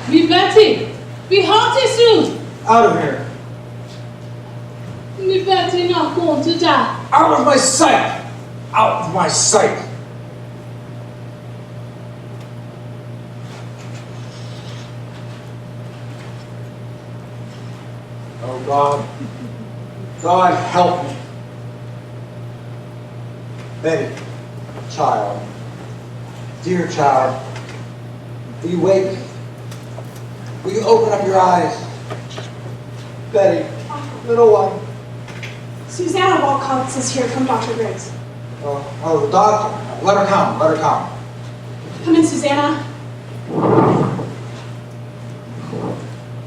Me Betty, be hearty soon. Out of here. Me Betty not going to die. Out of my sight. Out of my sight. Oh God. God help me. Betty, child, dear child, will you wake? Will you open up your eyes? Betty, little one. Susanna Walcox is here from Dr. Griggs. Oh, the doctor. Let her come, let her come. Come in, Susanna.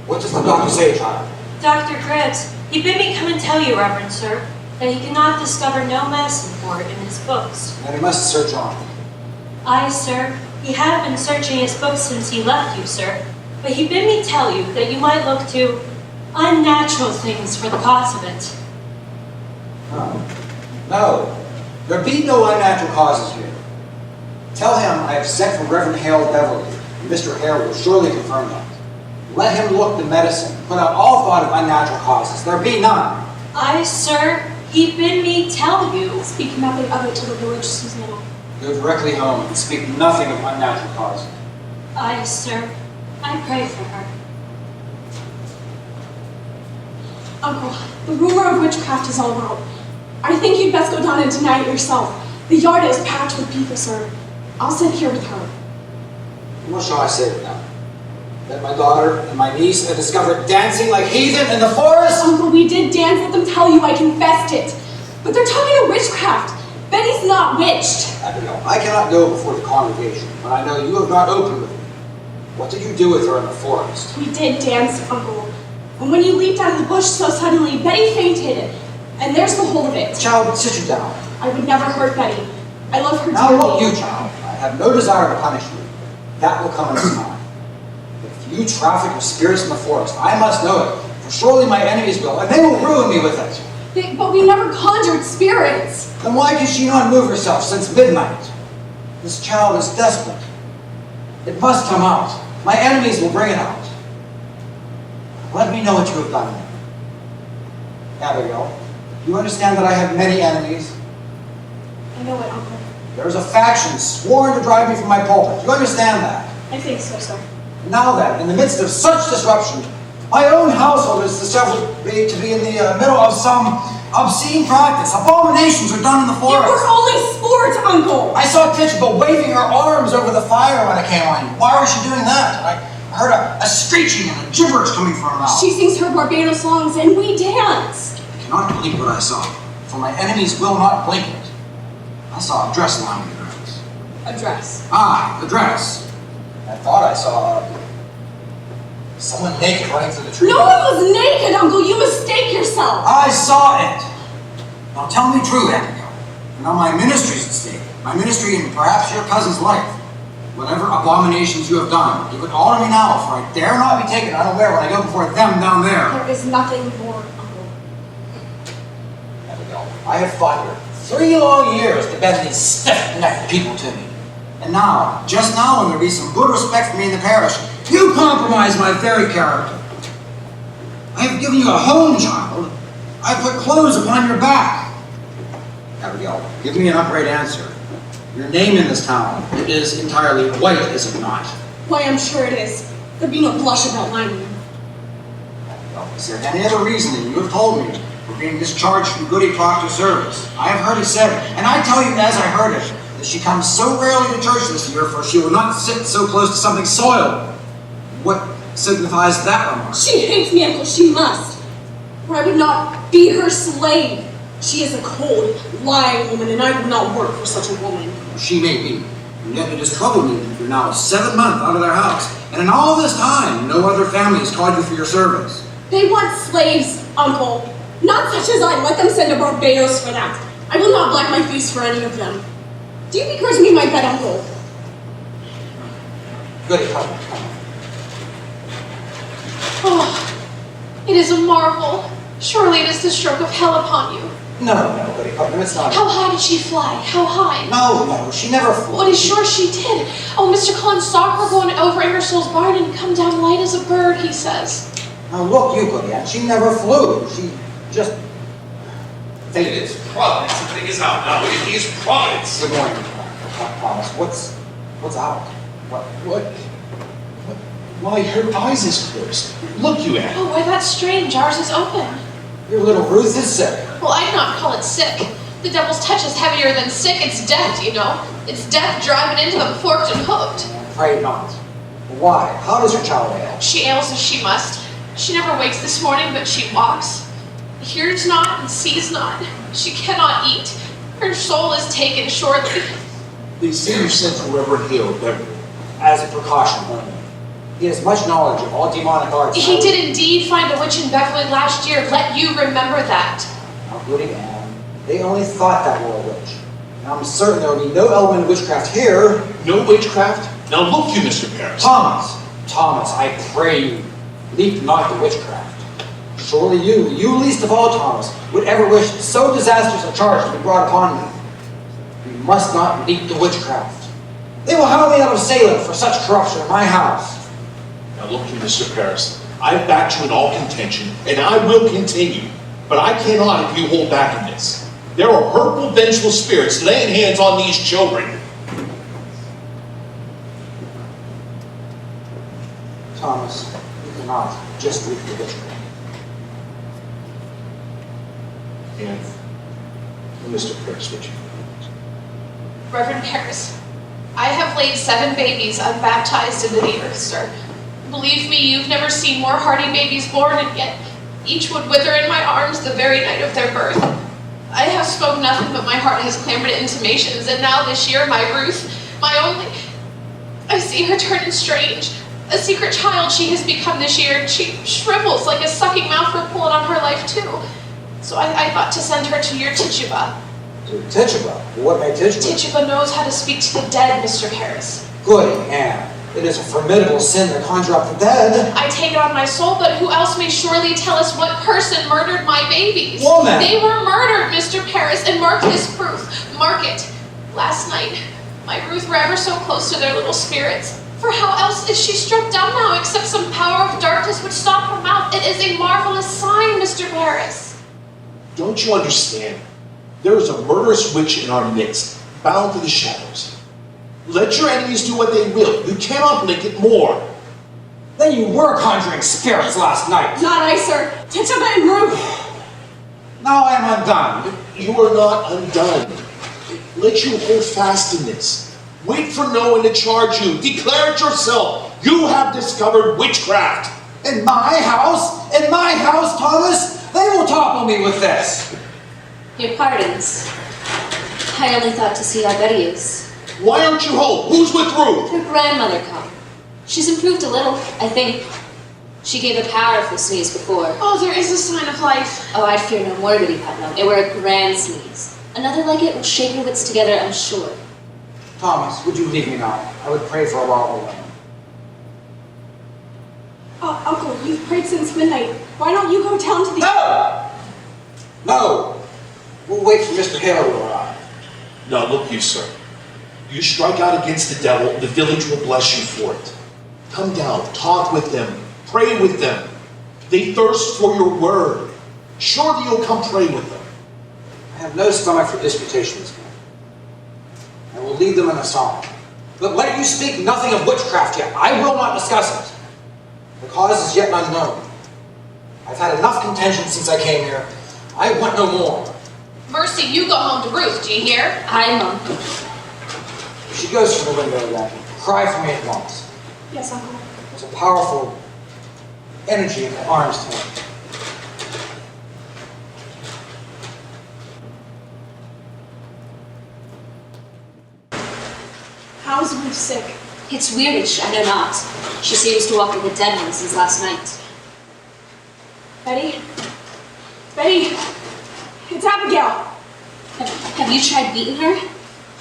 What does the doctor say, child? Dr. Griggs, he bid me come and tell you, Reverend Sir, that he cannot discover no medicine for it in his books. Then he must search on. Aye, sir. He had been searching his books since he left you, sir. But he bid me tell you that you might look to unnatural things for the cause of it. No. There be no unnatural causes here. Tell him I have sent for Reverend Hale Beverly, and Mr. Hare will surely confirm that. Let him look to medicine, put out all thought of unnatural causes. There be none. Aye, sir. He bid me tell you. Speak nothing of it to the village, Susanna. Go directly home and speak nothing of unnatural causes. Aye, sir. I pray for her. Uncle, the rumor of witchcraft is all out. I think you'd best go down and deny it yourself. The yard is packed with people, sir. I'll sit here with her. What shall I say to them? That my daughter and my niece have discovered dancing like heathen in the forest? Uncle, we did dance. Let them tell you I confessed it. But they're talking of witchcraft. Betty's not witched. Abigail, I cannot go before the congregation when I know you have not opened with me. What did you do with her in the forest? We did dance, Uncle. And when you leaped out of the bush so suddenly, Betty fainted. And there's the whole of it. Child, sit you down. I would never hurt Betty. I love her Now dearly. look, you child, I have no desire to punish you. That will come in its time. If you traffic with spirits in the forest, I must know it, for surely my enemies will, and they will ruin me with it. But we never conjured spirits. Then why can she not move herself since midnight? This child is desperate. It must come out. My enemies will bring it out. Let me know what you have done. Abigail, you understand that I have many enemies? I know it, Uncle. There is a faction sworn to drive me from my pulpit. You understand that? I think so, sir. Now then, in the midst of such disruption, my own household is discovered to be in the middle of some obscene practice. Abominations are done in the It forest. was only sport, Uncle! I saw Crucible waving her arms over the fire when I came on. Why was she doing that? I heard a screeching and a gibberish coming from her mouth. She sings her Barbados songs and we dance. I cannot believe what I saw, for my enemies will not blink it. I saw a dress lying in the grass. A dress. Ah, the dress. I thought I saw someone naked running through the tree. No one was naked, Uncle! You mistake yourself! I saw it! Now tell me true, Abigail. Now my ministry's at stake. My ministry and perhaps your cousin's life. Whatever abominations you have done, you can honor me now, for I dare not be taken unaware when I go before them down there. There is nothing more, Uncle. Abigail, I have fought here 3 long years to bend these stiff-necked people to me. And now, just now, when there be some good respect for me in the parish, you compromise my very character. I have given you a home, child. I have put clothes upon your back. Abigail, give me an upright answer. Your name in this town, it is entirely white, is it not? Why, I'm sure it is. There'd be no blush about my name. Abigail, is there any other reason than you have told me for being discharged from Goody Proctor's service? I have heard it said, and I tell you as I heard it, that she comes so rarely to church this year, for she will not sit so close to something soiled. What signifies that remark? She hates me, Uncle. She must. Or I would not be her slave. She is a cold, lying woman, and I would not work for such a woman. She may be, and yet it has troubled me that you're now 7 months out of their house, and in all this time, no other family has called you for your service. They want slaves, Uncle. Not such as I. Let them send to Barbados for that. I will not black my face for any of them. Do you begrudge me my bed, Uncle? Goody, come. Oh, it is a marvel. Surely it is the stroke of hell upon you. No, but it's not. How high did she fly? How high? No, she never flew. What is sure she did? Oh, Mr. Collins saw her going over Ingersoll's barn and come down light as a bird, he says. Now look, you Goody Ann, she never flew. She just... It is Providence. The thing is out now. It is Providence. Good morning, Thomas. What's out? What? Why, her eyes is closed. Look, you Ann. Oh, why, that's strange. Ours is open. Your little Ruth is sick. Well, I'd not call it sick. The devil's touch is heavier than sick. It's death, you know. It's death driving into them forked and hooked. I'm afraid not. Why? How does your child ail? She ails as she must. She never wakes this morning, but she walks. Hears not and sees not. She cannot eat. Her soul is taken shortly. They say you sent to Reverend Hill, Beverly. As a precaution only. He has much knowledge of all demonic arts. He did indeed find a witch in Beverly last year. Let you remember that. Now, Goody Ann, they only thought that were a witch. And I'm certain there will be no element of witchcraft here. No witchcraft? Now look you, Mr. Paris. Thomas, I pray you, leap not the witchcraft. Surely you least of all, Thomas, would ever wish so disastrous a charge to be brought upon you. You must not leap the witchcraft. They will howl me out of Salem for such corruption in my house. Now look you, Mr. Paris. I've backed you in all contention, and I will continue. But I cannot if you hold back in this. There are hurtful, vengeful spirits laying hands on these children. Thomas, you cannot just leap the witchcraft. And Mr. Paris, would you? Reverend Paris, I have laid 7 babies unbaptized into the earth, sir. Believe me, you've never seen more hardy babies born, and yet each would wither in my arms the very night of their birth. I have spoke nothing, but my heart has clamored intimations, and now this year my Ruth, my only, I see her turning strange. A secret child she has become this year, and she shrivels like a sucking mouth for pulling on her life too. So I thought to send her to your Tituba. To Tituba? What made Tituba? Tituba knows how to speak to the dead, Mr. Paris. Goody Ann, it is a formidable sin to conjure up the dead. I take it on my soul, but who else may surely tell us what person murdered my babies? Woman! They were murdered, Mr. Paris, and mark this proof. Mark it. Last night, my Ruth were ever so close to their little spirits. For how else is she struck dumb now, except some power of darkness which stopped her mouth? It is a marvelous sign, Mr. Paris. Don't you understand? There is a murderous witch in our midst, bound to the shadows. Let your enemies do what they will. You cannot link it more. Then you were conjuring spirits last night. Not I, sir. Tituba and Ruth. Now I am undone. You are not undone. Let you hold fast in this. Wait for no one to charge you. Declare it yourself. You have discovered witchcraft. In my house, Thomas, they will topple me with this. Your pardons. I only thought to see how Betty is. Why aren't you home? Who's with Ruth? Her grandmother come. She's improved a little, I think. She gave a powerful sneeze before. Oh, there is a sign of life. Oh, I'd fear no more, Goody Putnam. It were a grand sneeze. Another like it will shake your wits together, I'm sure. Thomas, would you leave me now? I would pray for a while alone. Uncle, you've prayed since midnight. Why don't you go down to the... No! We'll wait for Mr. Hale to arrive. Now look you, sir. You strike out against the devil, the village will bless you for it. Come down, talk with them, pray with them. They thirst for your word. Surely you'll come pray with them. I have no stomach for disputation this morning. I will lead them in a song. But let you speak nothing of witchcraft yet. I will not discuss it. The cause is yet unknown. I've had enough contention since I came here. I want no more. Mercy, you go home to Ruth, do you hear? Hi, Mom. If she goes from the window again, cry for me at once. Yes, Uncle. There's a powerful energy in my arms tonight. How's Ruth sick? It's weirdish, I know not. She seems to walk with a dead one since last night. Betty? Betty! It's Abigail! Have you tried beating her?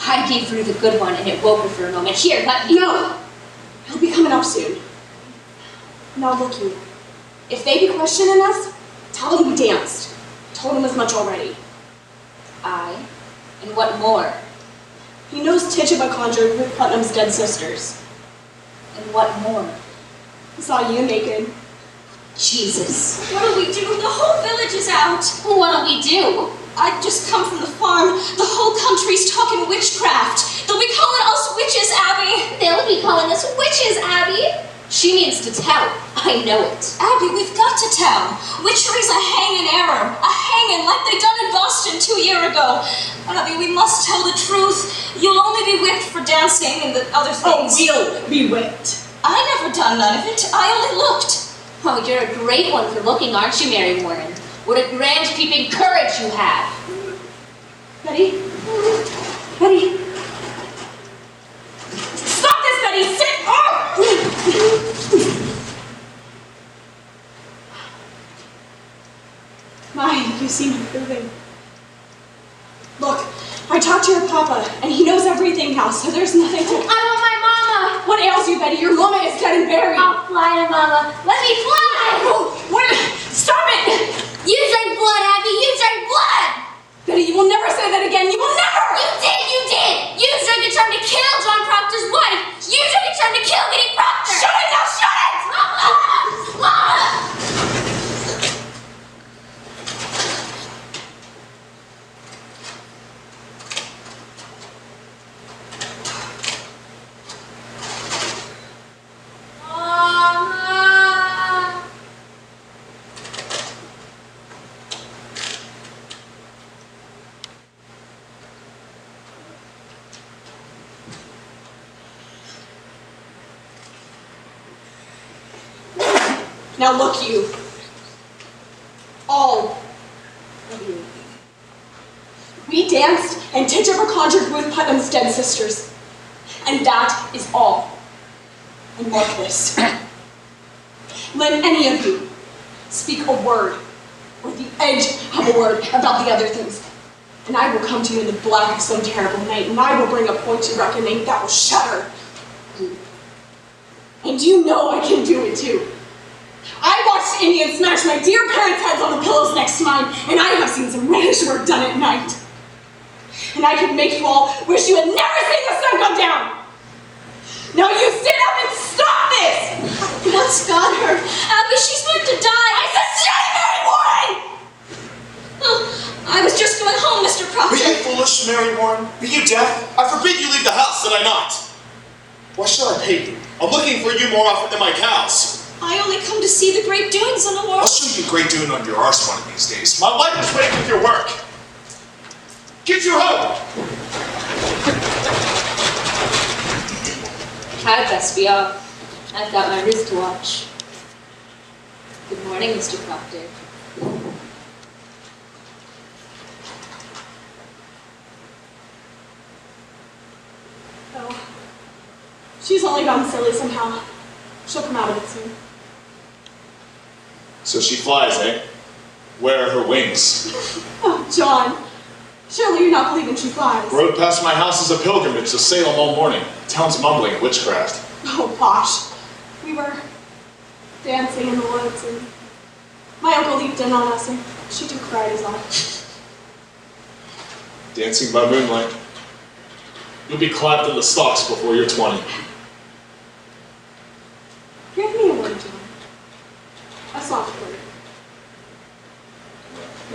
I gave Ruth a good one and it woke her for a moment. Here, let me... No! He'll be coming up soon. Now look you. If they be questioning us, tell them we danced. Told them as much already. Aye. And what more? He knows Tituba conjured with Putnam's dead sisters. And what more? He saw you naked. Jesus. What do we do? The whole village is out. What'll we do? I've just come from the farm. The whole country's talking witchcraft. They'll be calling us witches, Abby. They'll be calling us witches, Abby. She means to tell. I know it. Abby, we've got to tell. Witchery's a hanging error. A hanging like they done in Boston 2 years ago. Abby, we must tell the truth. You'll only be whipped for dancing and the other things. Oh, we'll be whipped. I never done none of it. I only looked. Oh, you're a great one for looking, aren't you, Mary Warren? What a grand peeping courage you have. Betty? Betty? Stop this, Betty! Sit! Oh! My, you seem improving. Look, I talked to your papa, and he knows everything now, so there's nothing to... I want my mama. What ails you, Betty? Your mama is dead and buried. I'll fly to mama. Let me fly. Oh, wait! Stop it! You drank blood, Abby. You drank blood. Betty, you will never say that again. You will never! You did. You did. You drank it trying to kill John Proctor's wife. You drank it trying to kill Kitty Proctor. Shut it now! Shut it! Mama. Now look, you. All of you. We danced and Tituba conjured with Putnam's dead sisters. And that is all. And mark this. Let any of you speak a word, or the edge of a word, about the other things. And I will come to you in the black of some terrible night, and I will bring a point to reckoning that will shudder you. And you know I can do it too. I watched the Indians smash my dear parents' heads on the pillows next to mine, and I have seen some reddish work done at night. And I could make you all wish you had never seen the sun go down. Now you sit up and stop this! What's got her? Abby, she's going to die. I said shut it, Mary Warren! Oh, I was just going home, Mr. Proctor. Are you foolish, Mary Warren? Are you deaf? I forbid you leave the house, did I not? Why should I pay you? I'm looking for you more often than my cows. I only come to see the great doings in the world. I'll show you a great doing on your arse one of these days. My life is waiting with your work. Get you home! I'd best be off. I've got my Ruth to watch. Good morning, Mr. Proctor. Oh, she's only gone silly somehow. She'll come out of it soon. So she flies, eh? Where are her wings? Oh, John. Surely you're not believing she flies. Rode past my house as a pilgrimage to Salem all morning. Town's mumbling at witchcraft. Oh, bosh. We were dancing in the woods, and my uncle leaped in on us, and she took fright as all. Dancing by moonlight. You'll be clapped in the stocks before you're 20. Give me a word, John. A soft word.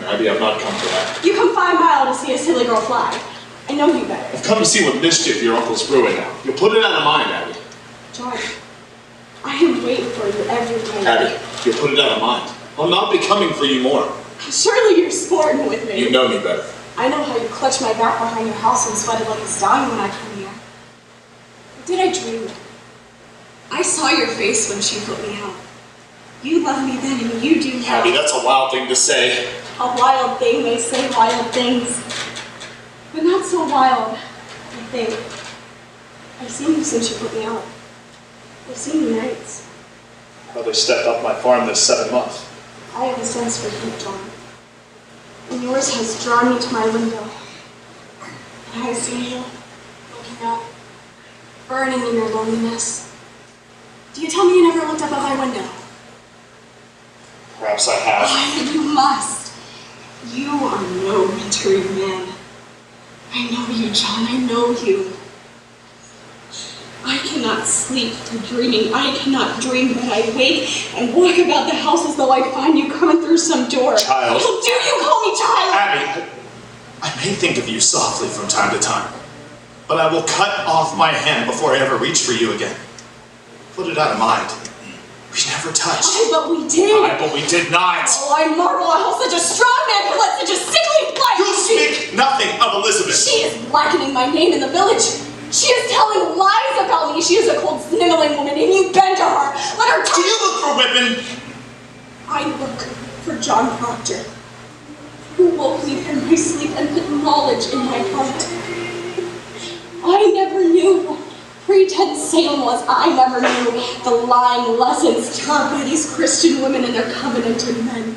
Abby, I've not come for that. You come 5 miles to see a silly girl fly. I know you better. I've come to see what mischief your uncle's brewing now. You'll put it out of mind, Abby. John, I am waiting for you every day. Abby, you'll put it out of mind. I'll not be coming for you more. Surely you're sporting with me. You know me better. I know how you clutched my back behind your house and sweated like a stallion when I come here. Or did I dream it? I saw your face when she put me out. You love me then, and you do now. Abby, that's a wild thing to say. A wild thing, they say wild things. But not so wild, I think. I've seen you since you put me out. I've seen you nights. Brother stepped up my farm this 7 month. I have a sense for heat, John. And yours has drawn me to my window. And I see you, looking up, burning in your loneliness. Do you tell me you never looked up at my window? Perhaps I have. Why, you must. You are no wintry man. I know you, John, I know you. I cannot sleep for dreaming. I cannot dream that I wake and walk about the house as though I find you coming through some door. Child. How dare you call me child? Abby, I may think of you softly from time to time, but I will cut off my hand before I ever reach for you again. Put it out of mind. We never touched. Aye, but we did. Aye, but we did not. Oh, I marvel at how such a strong man can let such a sickly wife. You speak nothing of Elizabeth. She is blackening my name in the village. She is telling lies about me. She is a cold, sniveling woman, and you bend to her. Let her talk. Do you look for women? I look for John Proctor, who woke me from my sleep and put knowledge in my heart. I never knew what pretense Satan was. I never knew the lying lessons taught by these Christian women and their covenanted men.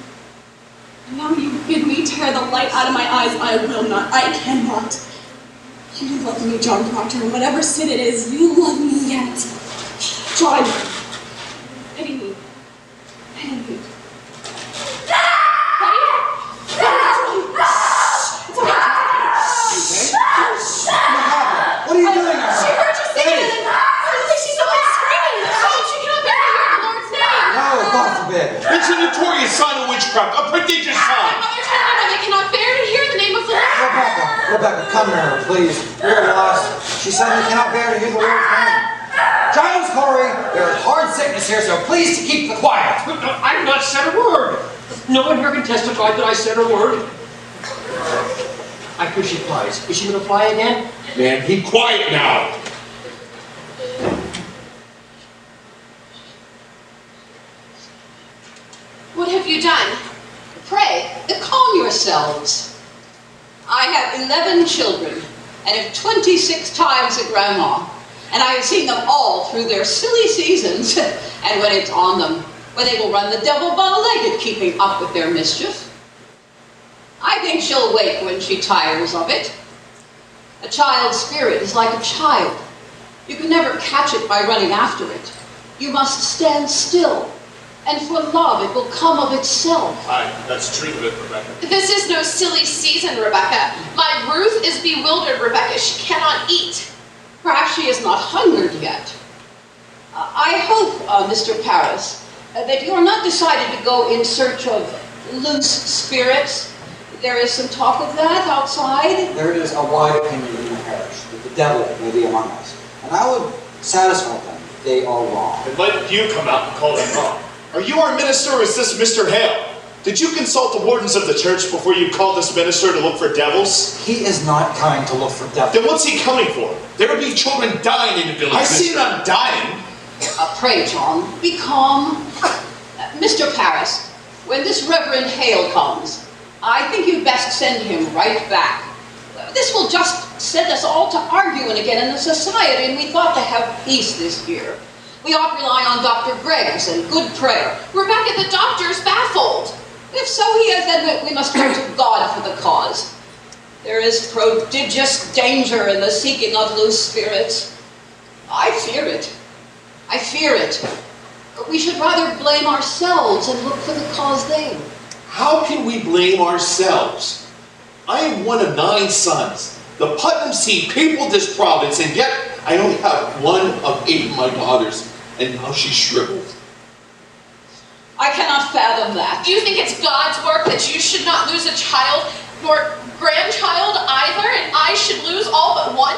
And now you bid me tear the light out of my eyes. I will not. I cannot. You love me, John Proctor, and whatever sin it is, you love me yet. John, pity me. Pity me. What are you doing? She heard you singing and suddenly she's up and screaming. She cannot bear to hear the Lord's name. No, God forbid. It's a notorious sign of witchcraft, a prodigious My sign. mother told me that they cannot bear to hear the name of the Lord. Rebecca, come here, please. We're lost. She suddenly cannot bear to hear the Lord's name. Giles Corey, there is hard sickness here, so please to keep the quiet. I've not said a word. No one here can testify that I said a word. I hear she flies. Is she going to fly again? Man, be quiet now. What have you done? Pray, calm yourselves. I have 11 children, and have 26 times a grandma, and I have seen them all through their silly seasons, and when it's on them, when they will run the devil bow-legged, keeping up with their mischief. I think she'll wake when she tires of it. A child's spirit is like a child. You can never catch it by running after it. You must stand still, and for love it will come of itself. Aye, that's true, Rebecca. This is no silly season, Rebecca. My Ruth is bewildered, Rebecca. She cannot eat. Perhaps she is not hungered yet. I hope, Mr. Paris, that you are not decided to go in search of loose spirits. There is some talk of that outside. There is a wide opinion in the parish that the devil may be among us, and I would satisfy them if they are wrong. And let you come out and call them wrong. Are you our minister, or is this Mr. Hale? Did you consult the wardens of the church before you called this minister to look for devils? He is not coming to look for devils. Then what's he coming for? There would be children dying in the village. I see them dying. Pray, John, be calm. Mr. Paris, when this Reverend Hale comes, I think you'd best send him right back. This will just set us all to arguing again in the society, and we thought to have peace this year. We ought to rely on Dr. Greggs and good prayer. Rebecca, the doctor's baffled. If so he is, then we must turn to God for the cause. There is prodigious danger in the seeking of loose spirits. I fear it. I fear it. But we should rather blame ourselves and look for the cause there. How can we blame ourselves? I am one of 9 sons. The Putnam seed peopled this province, and yet I only have 1 of 8 of my daughters, and now she's shriveled. I cannot fathom that. Do you think it's God's work that you should not lose a child, nor grandchild either, and I should lose all but one?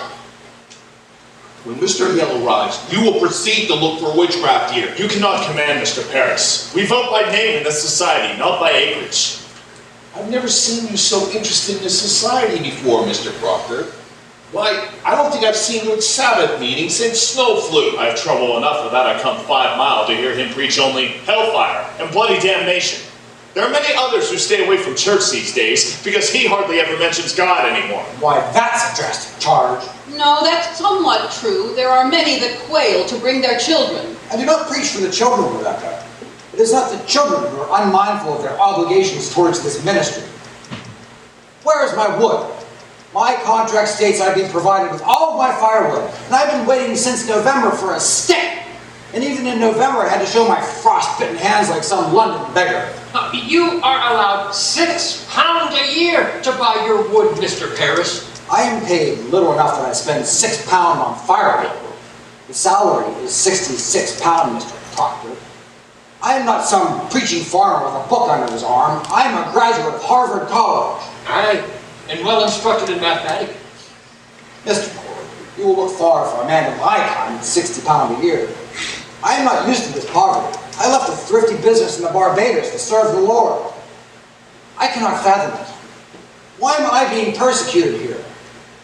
When Mr. Hale arrives, you will proceed to look for witchcraft here. You cannot command, Mr. Paris. We vote by name in this society, not by acreage. I've never seen you so interested in the society before, Mr. Proctor. Why, I don't think I've seen you at Sabbath meeting since Snow flew. I have trouble enough with that I come 5 miles to hear him preach only hellfire and bloody damnation. There are many others who stay away from church these days because he hardly ever mentions God anymore. Why, that's a drastic charge. No, that's somewhat true. There are many that quail to bring their children. I do not preach for the children, Rebecca. It is not the children who are unmindful of their obligations towards this ministry. Where is my wood? My contract states I've been provided with all of my firewood, and I've been waiting since November for a stick. And even in November, I had to show my frostbitten hands like some London beggar. You are allowed £6 a year to buy your wood, Mr. Paris. I am paid little enough that I spend £6 on firewood. The salary is £66, Mr. Proctor. I am not some preaching farmer with a book under his arm. I am a graduate of Harvard College. Aye, and well instructed in mathematics. Mr. Corey, you will look far for a man of my kind with £60 a year. I am not used to this poverty. I left a thrifty business in the Barbados to serve the Lord. I cannot fathom it. Why am I being persecuted here?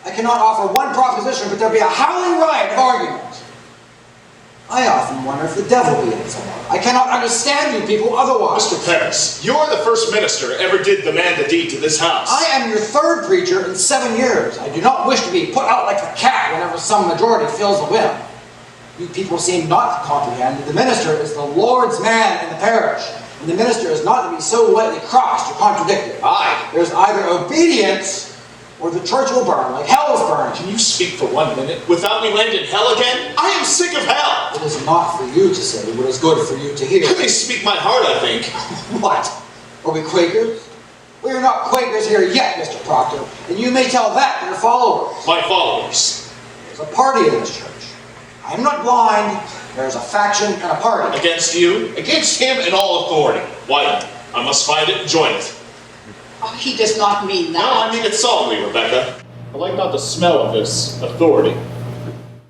I cannot offer one proposition, but there be a howling riot of argument. I often wonder if the devil be in it somewhere. I cannot understand you people otherwise. Mr. Paris, you're the first minister ever did demand a deed to this house. I am your third preacher in 7 years. I do not wish to be put out like a cat whenever some majority fills a whim. You people seem not to comprehend that the minister is the Lord's man in the parish, and the minister is not to be so lightly crossed or contradicted. Aye. There's either obedience or the church will burn like hell is burning. Can you speak for 1 minute without me landing hell again? I am sick of hell. It is not for you to say what is good for you to hear. They speak my heart, I think. What? Are we Quakers? We are not Quakers here yet, Mr. Proctor, and you may tell that to your followers. My followers. There's a party in this church. I am not blind. There's a faction and a party. Against you, against him, and all authority. Why then? I must find it and join it. Oh, he does not mean that. No, I mean it solemnly, Rebecca. I like not the smell of this authority.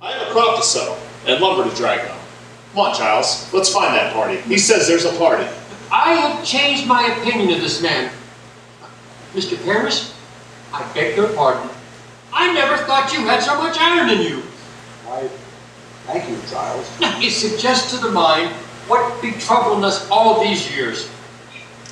I have a crop to sow and lumber to drag on. Come on, Giles. Let's find that party. He says there's a party. I have changed my opinion of this man. Mr. Paris, I beg your pardon. I never thought you had so much iron in you. Thank you, Giles. It suggests to the mind what be troubling us all these years.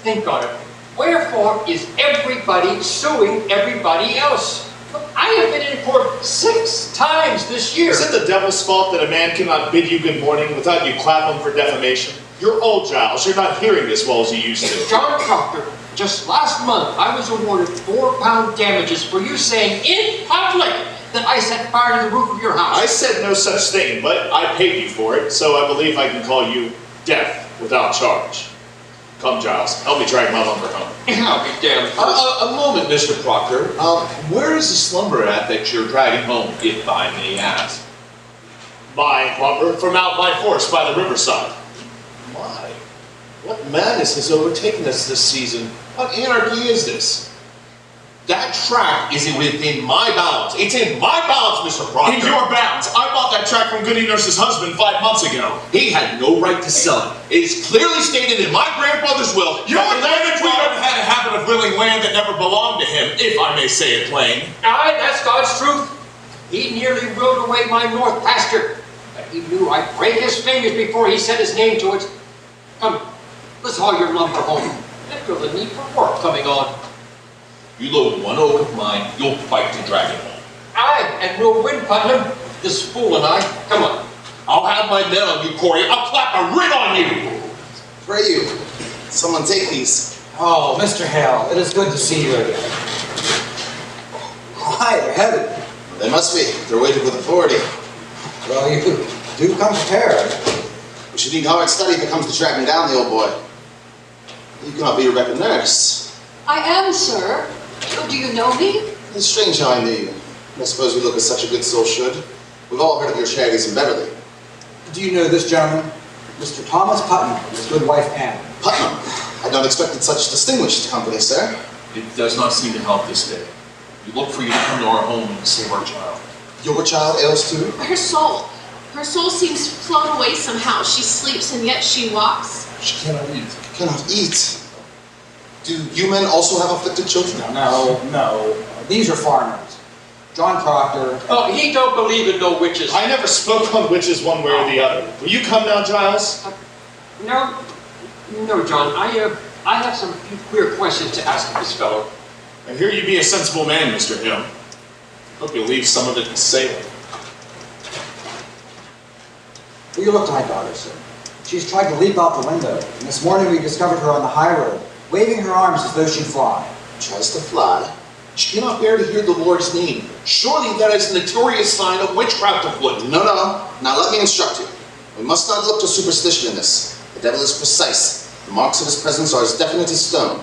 Think on it. Wherefore is everybody suing everybody else? Look, I have been in court 6 times this year. Is it the devil's fault that a man cannot bid you good morning without you clap him for defamation? You're old, Giles. You're not hearing as well as you used to. John Proctor, just last month I was awarded £4 damages for you saying in public that I set fire to the roof of your house. I said no such thing, but I paid you for it, so I believe I can call you deaf without charge. Come, Giles, help me drag my lumber home. I'll be damned. A moment, Mr. Proctor. Where is this lumber at that you're dragging home, if I may ask? Buying lumber from out my forest by the riverside. My, what madness has overtaken us this season? What anarchy is this? That tract isn't within my bounds. It's in my bounds, Mr. Proctor. In your bounds. I bought that tract from Goody Nurse's husband 5 months ago. He had no right to sell it. It is clearly stated in my grandfather's will. Your grandfather had a habit of willing land that never belonged to him, if I may say it plain. Aye, that's God's truth. He nearly rode away my north pasture, but he knew I'd break his fingers before he set his name to it. Come, let's haul your lumber home. I feel the need for work coming on. You load 1 oak of mine, you'll fight to drag it home. Aye, and we'll win, Putnam. This fool and I. Come on. I'll have my men on you, Corey. I'll clap a writ on you. Pray you. Someone take these. Oh, Mr. Hale, it is good to see you again. Why, they're heavy. They must be. They're weighted with authority. Well, you do come prepared. We should need hard study if it comes to tracking down the old boy. You cannot be Rebecca Nurse. I am, sir. Oh, do you know me? It's strange how I knew you. I suppose you look as such a good soul should. We've all heard of your charities in Beverly. Do you know this gentleman? Mr. Thomas Putnam and his good wife Anne. Putnam. I don't expected such distinguished company, sir. It does not seem to help this day. We look for you to come to our home and save our child. Your child ails too? Her soul seems flown away somehow. She sleeps and yet she walks. She cannot eat. Cannot eat. Do you men also have afflicted children? No. These are farmers. John Proctor. Oh, he don't believe in no witches. I never spoke on witches one way or the other. Will you come now, Giles? No, John. I have some few queer questions to ask this fellow. I hear you be a sensible man, Mr. Hill. Hope you'll leave some of it in sailing. Will you look to my daughter, sir? She's tried to leap out the window, and this morning we discovered her on the high road, waving her arms as though she'd fly. Tries to fly. She cannot bear to hear the Lord's name. Surely that is a notorious sign of witchcraft afoot. No. Now let me instruct you. We must not look to superstition in this. The devil is precise. The marks of his presence are as definite as stone.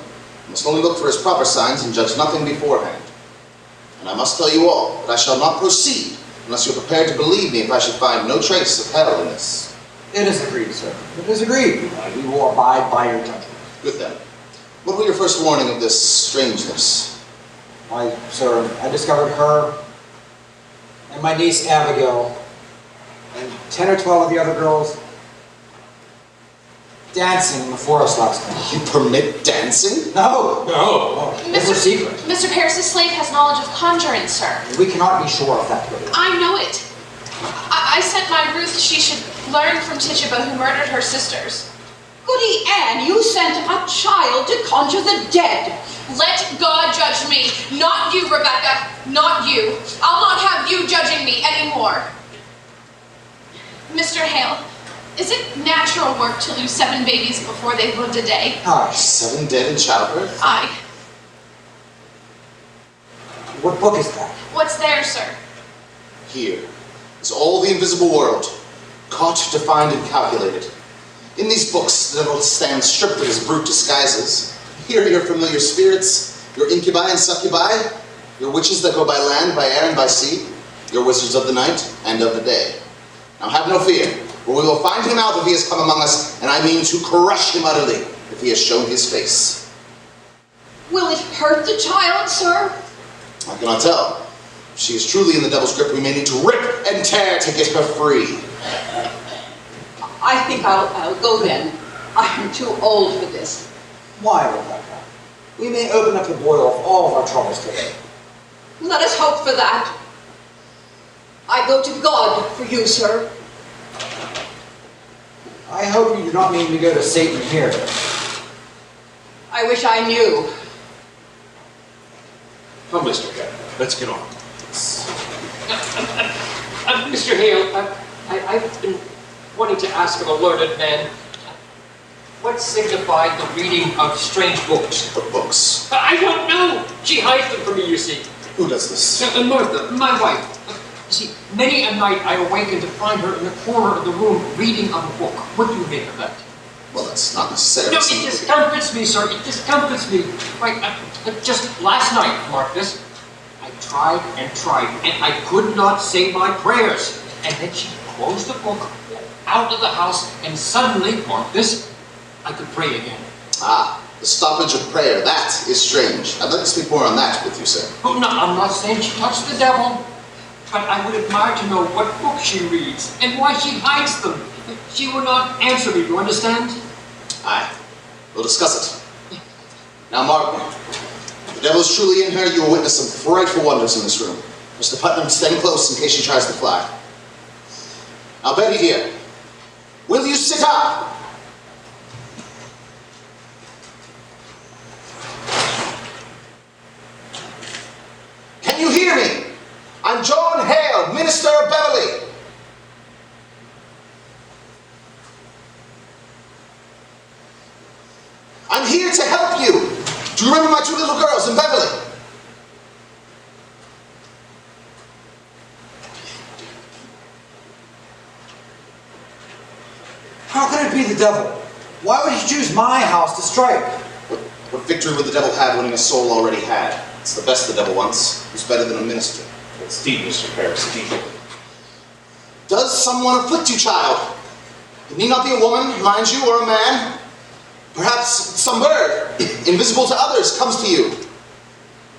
We must only look for his proper signs and judge nothing beforehand. And I must tell you all that I shall not proceed unless you are prepared to believe me if I should find no trace of hell in this. It is agreed, sir. It is agreed. We will abide by your judgment. Good then. What were your first warning of this strangeness? Why, sir, I discovered her and my niece Abigail and 10 or 12 of the other girls dancing in the forest last night. You permit dancing? No! No. It's a secret. Mr. Paris' slave has knowledge of conjuring, sir. We cannot be sure of that, Lydia. I know it. I sent my Ruth she should learn from Tituba who murdered her sisters. Goody Anne, you sent a child to conjure the dead. Let God judge me, not you, Rebecca, not you. I'll not have you judging me anymore. Mr. Hale, is it natural work to lose 7 babies before they've lived a day? Hush. 7 dead in childbirth? Aye. What book is that? What's there, sir? Here is all the invisible world, caught, defined, and calculated. In these books, the devil stands stripped of his brute disguises. Here are your familiar spirits, your incubi and succubi, your witches that go by land, by air, and by sea, your wizards of the night and of the day. Now have no fear, for we will find him out if he has come among us, and I mean to crush him utterly if he has shown his face. Will it hurt the child, sir? I cannot tell. If she is truly in the devil's grip, we may need to rip and tear to get her free. I think I'll go then. I'm too old for this. Why, Rebecca? We may open up the boil of all of our troubles today. Let us hope for that. I go to God for you, sir. I hope you do not mean to go to Satan here. I wish I knew. Come, Mr. Geyer, let's get on. Mr. Hale, I've been wanting to ask of a learned man, what signified the reading of strange books? What books? I don't know. She hides them from me, you see. Who does this? Martha, my wife. You see, many a night I awaken to find her in the corner of the room reading a book. What do you make of that? Well, that's not necessarily No, it discomforts me, sir. It discomforts me. Right, just last night, mark this, I tried, and I could not say my prayers. And then she closed the book, out of the house, and suddenly, mark this, I could pray again. Ah, the stoppage of prayer. That is strange. I'd like to speak more on that with you, sir. Oh, no, I'm not saying she touched the devil, but I would admire to know what book she reads and why she hides them. She will not answer me, you understand? Aye. We'll discuss it. Now, mark me. If the devil is truly in her, you will witness some frightful wonders in this room. Mr. Putnam, stand close in case she tries to fly. Now, Betty dear, will you sit up? Can you hear me? I'm John Hale, Minister of Beverly. I'm here to help you. Do you remember my 2 little girls in Beverly? How can it be the devil? Why would he choose my house to strike? What victory would the devil have when a soul already had? It's the best the devil wants. Who's better than a minister? It's deep, Mr. Paris, deep. Does someone afflict you, child? It need not be a woman, mind you, or a man. Perhaps some bird, invisible to others, comes to you.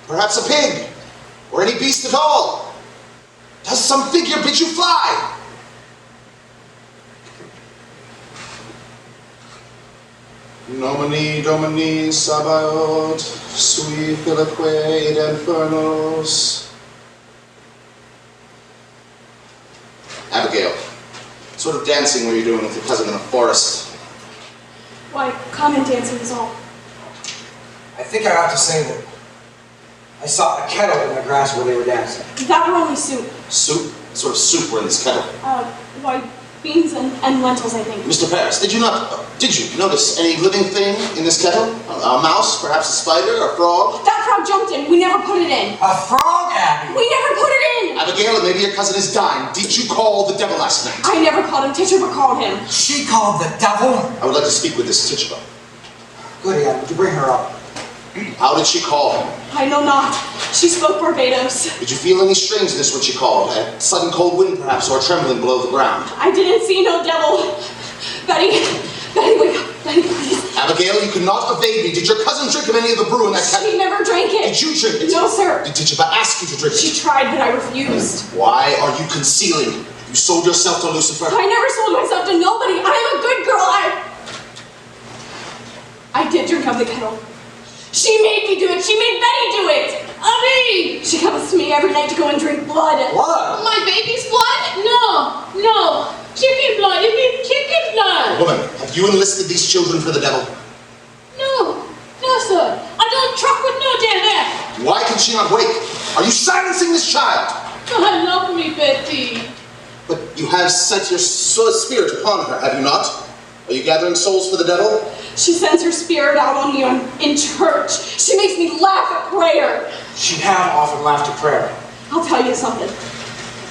Perhaps a pig, or any beast at all. Does some figure bid you fly? Nomini Domini Sabaoth, sui Philippe id Infernus. Abigail, what sort of dancing were you doing with your cousin in the forest? Why, common dancing is all. I think I ought to say that I saw a kettle in the grass where they were dancing. That were only soup. Soup? What sort of soup were in this kettle? Why, beans and lentils, I think. Mr. Paris, did you notice any living thing in this kettle? A mouse, perhaps a spider, a frog? That frog jumped in. We never put it in. A frog, Abby! We never put it in! Abigail, maybe your cousin is dying. Did you call the devil last night? I never called him. Tituba called him. She called the devil? I would like to speak with this Tituba. Good, Abby. Would you bring her up? How did she call? I know not. She spoke Barbados. Did you feel any strangeness when she called? A sudden cold wind, perhaps, or trembling below the ground? I didn't see no devil. Betty, wake up. Betty, please. Abigail, you cannot evade me. Did your cousin drink of any of the brew in that She never drank it. Did you drink it? No, sir. Did Tituba ask you to drink it? She tried, but I refused. Why are you concealing? You sold yourself to Lucifer. I never sold myself to nobody. I'm a good girl. I did drink of the kettle. She made me do it. She made Betty do it. Abby! She comes to me every night to go and drink blood. Blood? My baby's blood? No. Chicken blood. You mean chicken blood? Woman, have you enlisted these children for the devil? No, sir. I don't truck with no devil. Why can she not wake? Are you silencing this child? I love me, Betty. But you have set your spirit upon her, have you not? Are you gathering souls for the devil? She sends her spirit out on me in church. She makes me laugh at prayer. She have often laughed at prayer. I'll tell you something.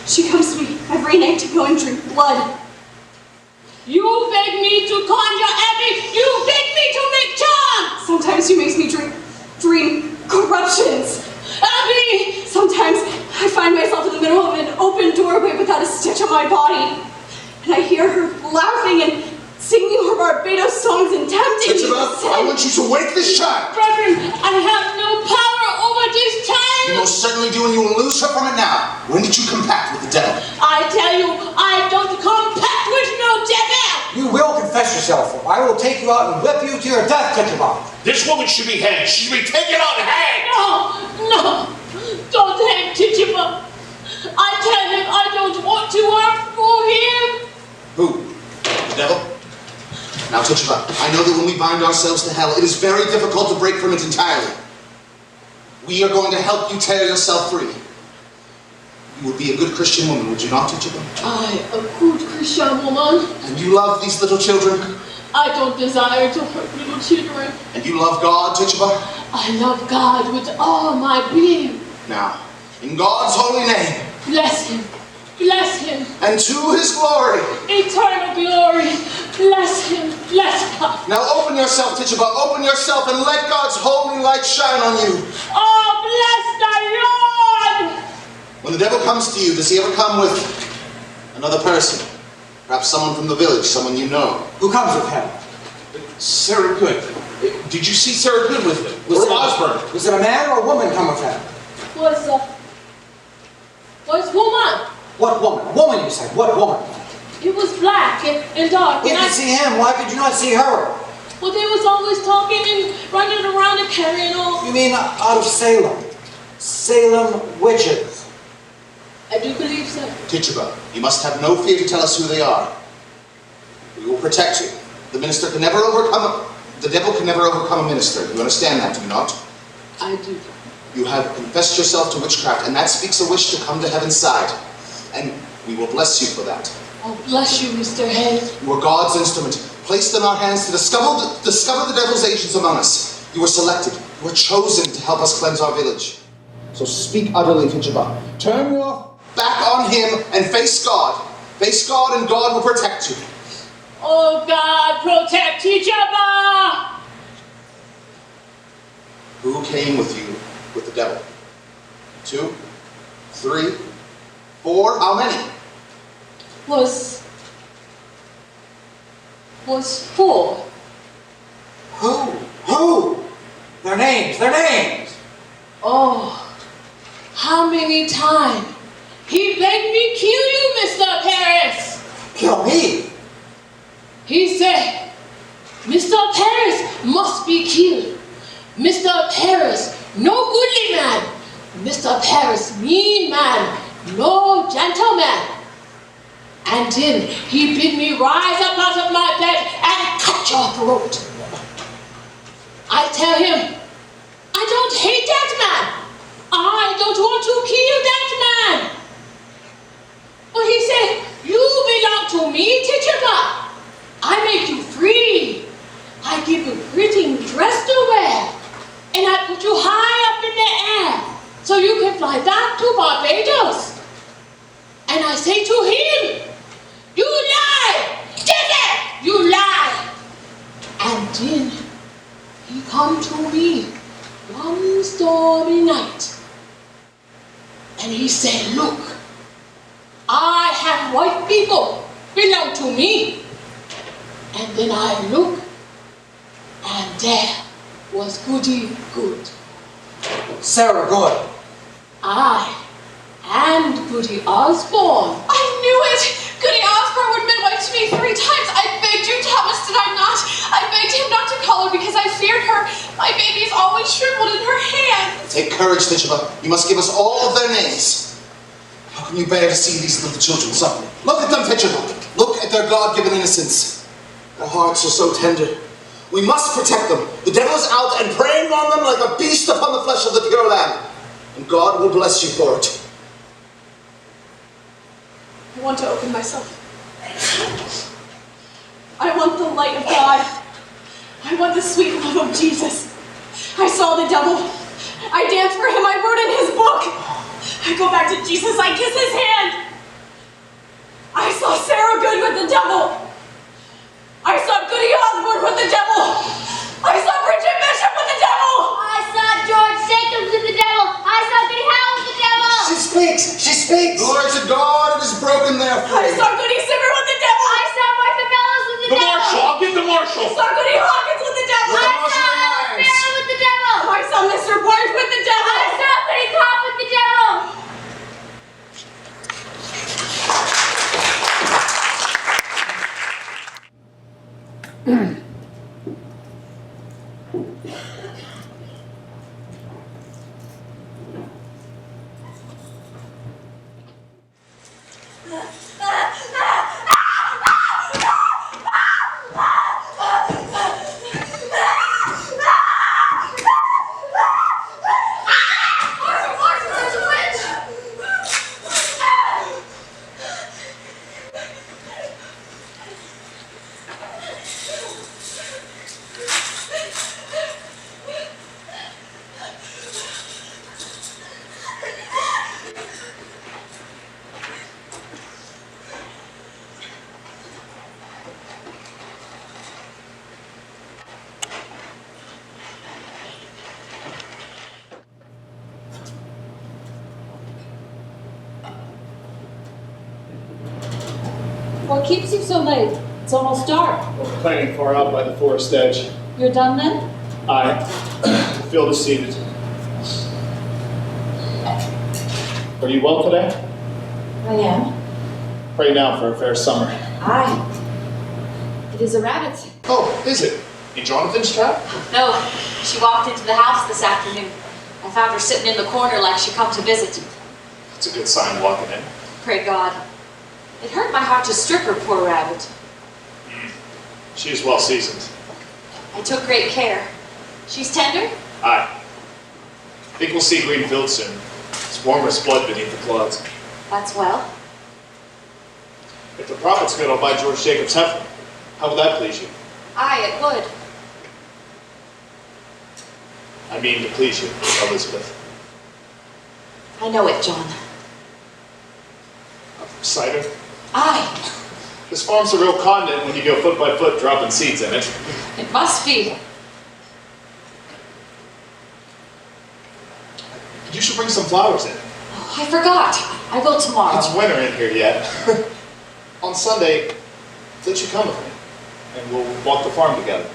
She comes to me every night to go and drink blood. You beg me to conjure, Abby. You beg me to make charms. Sometimes she makes me dream corruptions. Abby! Sometimes I find myself in the middle of an open doorway without a stitch on my body. And I hear her laughing and singing her Barbados songs and tempting me to sin. I want you to wake this child. Reverend, I have no power over this You child. most certainly do, and you will lose her from it now. When did you compact with the devil? I tell you, I don't compact with no devil. You will confess yourself, or I will take you out and whip you to your death, Tituba. This woman should be hanged. She should be taken out and hanged. No. Don't hang Tituba. I tell him I don't want to work for him. Who? The devil? Now, Tituba, I know that when we bind ourselves to hell, it is very difficult to break from it entirely. We are going to help you tear yourself free. You would be a good Christian woman, would you not, Tituba? I, a good Christian woman, And you love these little children? I don't desire to hurt little children. And you love God, Tituba? I love God with all my being. Now, in God's holy name, Bless him. Bless him. and to his glory, Eternal glory. Bless him. Bless God. now open yourself, Tituba, open yourself and let God's holy light shine on you. Oh, bless the Lord. When the devil comes to you, does he ever come with another person? Perhaps someone from the village, someone you know. Who comes with him? Sarah Good. Did you see Sarah Good with him? Was Or Osborne? Was it a man or a woman come with him? Was woman. What woman? Woman, you said. What woman? It was black and dark. We And could see him. Why could you not see her? well, they was always talking and running around and carrying on. You mean out of Salem? Salem witches. I do believe so. Tituba, you must have no fear to tell us who they are. We will protect you. The minister can never overcome the devil can never overcome a minister. You understand that, do you not? I do. You have confessed yourself to witchcraft, and that speaks a wish to come to heaven's side. And we will bless you for that. Oh, bless you, Mr. Head. You are God's instrument, placed in our hands to discover the devil's agents among us. You were selected. You were chosen to help us cleanse our village. So speak utterly, Tituba. Turn your back on him and face God. Face God, and God will protect you. Oh, God, protect each other. Who came with you with the devil? 2, 3, 4, how many? Was 4. Who? Their names. Oh, how many times he begged me kill you, Mr. Paris. Kill me? He said, Mr. Paris must be killed. Mr. Paris, no goodly man. Mr. Paris, mean man, no gentleman. And then he bid me rise up out of my bed and cut your throat. I tell him, I don't hate that man. I don't want to kill that man. But he said, you belong to me, Tituba. I make you free. I give you pretty dress to wear. And I put you high up in the air so you can fly back to Barbados. And I say to him, you lie! Tituba, you lie! And then he come to me one stormy night. And he said, look, I have white people belong to me. And then I look, and there was Goody Good. Sarah Good. I and Goody Osborne. I knew it! Goody Osborne would midwife to me 3 times. I begged you, Thomas, did I not? I begged him not to call her because I feared her. My baby's always shriveled in her hands. Take courage, Tituba. You must give us all of their names. How can you bear to see these little children suffering? Look at them, Tituba. Look at their God-given innocence. Their hearts are so tender. We must protect them. The devil is out and preying on them like a beast upon the flesh of the pure lamb. And God will bless you for it. I want to open myself. I want the light of God. I want the sweet love of Jesus. I saw the devil. I danced for him. I wrote in his book. I go back to Jesus. I kiss his hand. I saw Sarah Good with the devil. I saw Goody Osborne with the devil. I saw Bridget Bishop with the devil. I saw George Jacobs with the devil. I saw Goody Howell with the devil. She speaks! She speaks! Glory to God, it is broken there for I you. saw Goody Simmer with the devil. I saw Martha Bellows with the The devil. marshal! I'll get the marshal! I saw Goody Hawkins with the devil. I saw Alice Farrell with the devil. I saw Mr. Barnes with the devil. I saw Goody Cobb with the devil. What keeps you so late? It's almost dark. We're planning far out by the forest edge. You're done then? I feel defeated. Are you well today? I am. Pray now for a fair summer. Aye. It is a rabbit. Oh, is it? In Jonathan's trap? No, she walked into the house this afternoon. I found her sitting in the corner like she come to visit. It's a good sign walking in. Pray God. It hurt my heart to strip her, poor rabbit. She is well seasoned. I took great care. She's tender? Aye. Think we'll see green fields soon. It's warm as blood beneath the clods. That's well. If the profit's good, I'll buy George Jacobs' heifer. How would that please you? Aye, it would. I mean to please you, Elizabeth. I know it, John. Cider? Aye, This farm's a real continent when you go foot by foot dropping seeds in it. it must be. You should bring some flowers in. Oh, I forgot. I will tomorrow. It's winter in here yet. On Sunday, don't you come with me? And we'll walk the farm together.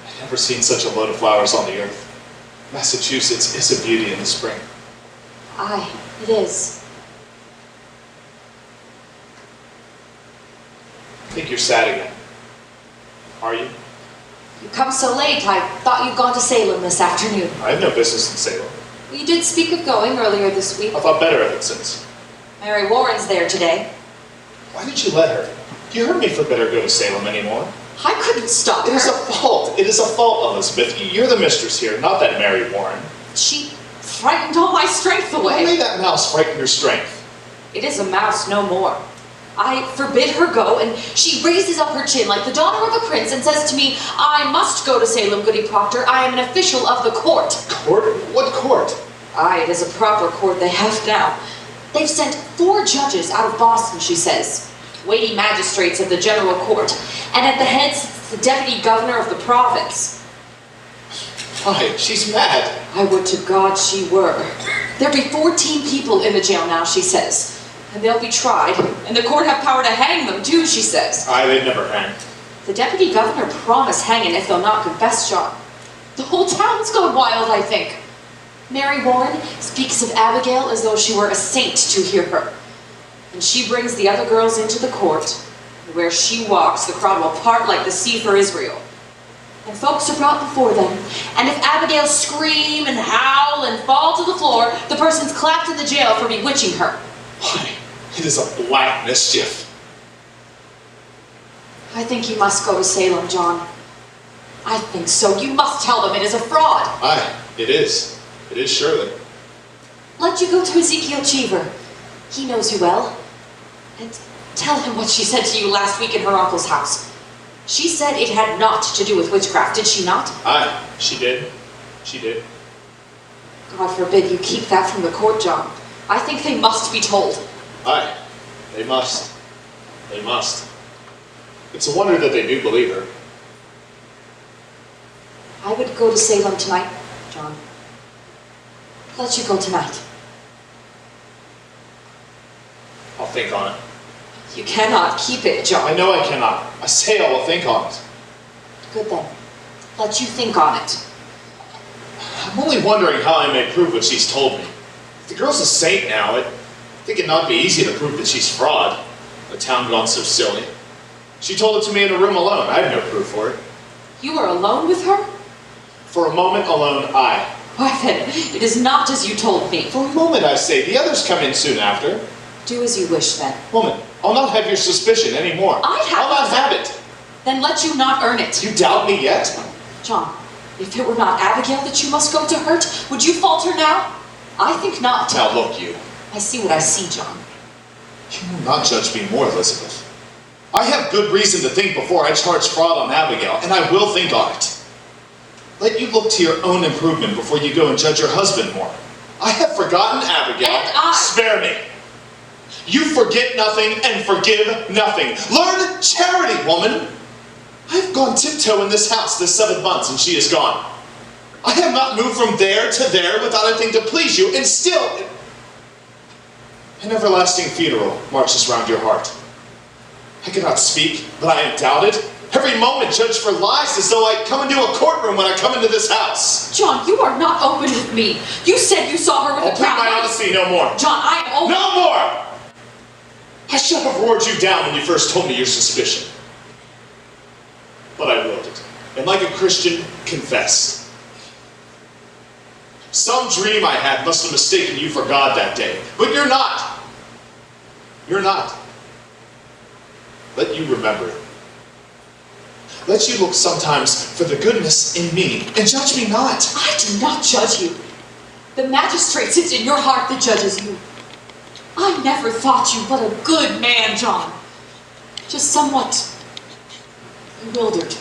I've never seen such a load of flowers on the earth. Massachusetts is a beauty in the spring. Aye, it is. I think you're sad again. Are you? You come so late, I thought you'd gone to Salem this afternoon. I have no business in Salem. Well, you did speak of going earlier this week. I thought better of it since. Mary Warren's there today. Why did you let her? You heard me forbid her go to Salem anymore. I couldn't stop It her. is a fault. It is a fault, Elizabeth. You're the mistress here, not that Mary Warren. She frightened all my strength Why away. may that mouse frighten your strength? It is a mouse no more. I forbid her go, and she raises up her chin like the daughter of a prince and says to me, I must go to Salem, Goody Proctor. I am an official of the court. Court? What court? Aye, it is a proper court they have now. They've sent 4 judges out of Boston, she says, weighty magistrates of the general court, and at the head sits the deputy governor of the province. Why? She's mad. I would to God she were. There be 14 people in the jail now, she says. And they'll be tried. And the court have power to hang them too, she says. Aye, they'd never hang. The deputy governor promised hanging if they'll not confess, John. The whole town's gone wild, I think. Mary Warren speaks of Abigail as though she were a saint to hear her. And she brings the other girls into the court. Where she walks, the crowd will part like the sea for Israel. And folks are brought before them. And if Abigail scream and howl and fall to the floor, the person's clapped in the jail for bewitching her. Why, it is a black mischief. I think you must go to Salem, John. I think so. You must tell them it is a fraud. Aye, it is. It is surely. Let you go to Ezekiel Cheever. He knows you well. And tell him what she said to you last week in her uncle's house. She said it had naught to do with witchcraft, did she not? Aye, she did. She did. God forbid you keep that from the court, John. I think they must be told. Aye, they must. They must. It's a wonder that they do believe her. I would go to Salem tonight, John. Let you go tonight. I'll think on it. You cannot keep it, John. I know I cannot. I say I will think on it. Good then. Let you think on it. I'm only wondering how I may prove what she's told me. If the girl's a saint now, I think it'd not be easy to prove that she's fraud. The town gone so silly. She told it to me in a room alone. I have no proof for it. You were alone with her? For a moment alone, aye. Why then, it is not as you told me. For a moment, I say. The others come in soon after. Do as you wish then. Woman, I'll not have your suspicion anymore. I'll not have it. Then let you not earn it. You doubt me yet? John, if it were not Abigail that you must go to hurt, would you falter now? I think not. Now look you. I see what I see, John. You will not judge me more, Elizabeth. I have good reason to think before I charge fraud on Abigail, and I will think on it. Let you look to your own improvement before you go and judge your husband more. I have forgotten Abigail. And I. Spare me. You forget nothing and forgive nothing. Learn charity, woman. I've gone tiptoe in this house this 7 months, and she is gone. I have not moved from there to there without a thing to please you, and still an everlasting funeral marches round your heart. I cannot speak, but I am doubted. Every moment judged for lies, as though I come into a courtroom when I come into this house. John, you are not open with me. You said you saw her with I'll a plead crowd. my honesty no more. John, I am open. No more! I should have roared you down when you first told me your suspicion. But I willed it, and like a Christian, confessed. Some dream I had must have mistaken you for God that day, but you're not. You're not. Let you remember it. Let you look sometimes for the goodness in me, and judge me not. I do not judge you. The magistrate sits in your heart that judges you. I never thought you but a good man, John. Just somewhat bewildered.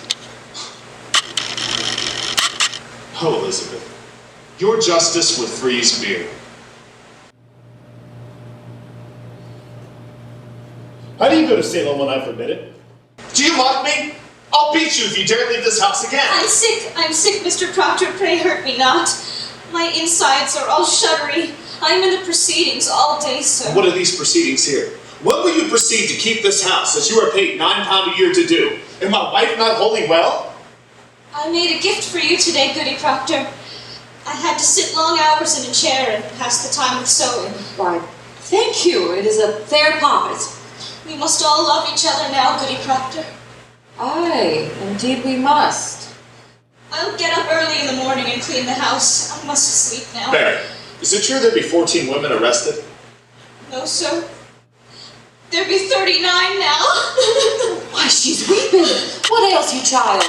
Oh, Elizabeth, your justice would freeze beer. How do you go to Salem when I forbid it? Do you mock me? I'll beat you if you dare leave this house again. I'm sick, Mr. Proctor, pray hurt me not. My insides are all shuddery. I'm in the proceedings all day, sir. What are these proceedings here? What will you proceed to keep this house that you are paid £9 a year to do? And my wife not wholly well? I made a gift for you today, Goody Proctor. I had to sit long hours in a chair and pass the time with sewing. Why, thank you. It is a fair profit. We must all love each other now, Goody Proctor. Aye, indeed we must. I'll get up early in the morning and clean the house. I must sleep now. Mary, is it true there be 14 women arrested? No, sir. There be 39 now. Why, she's weeping. What ails you, child?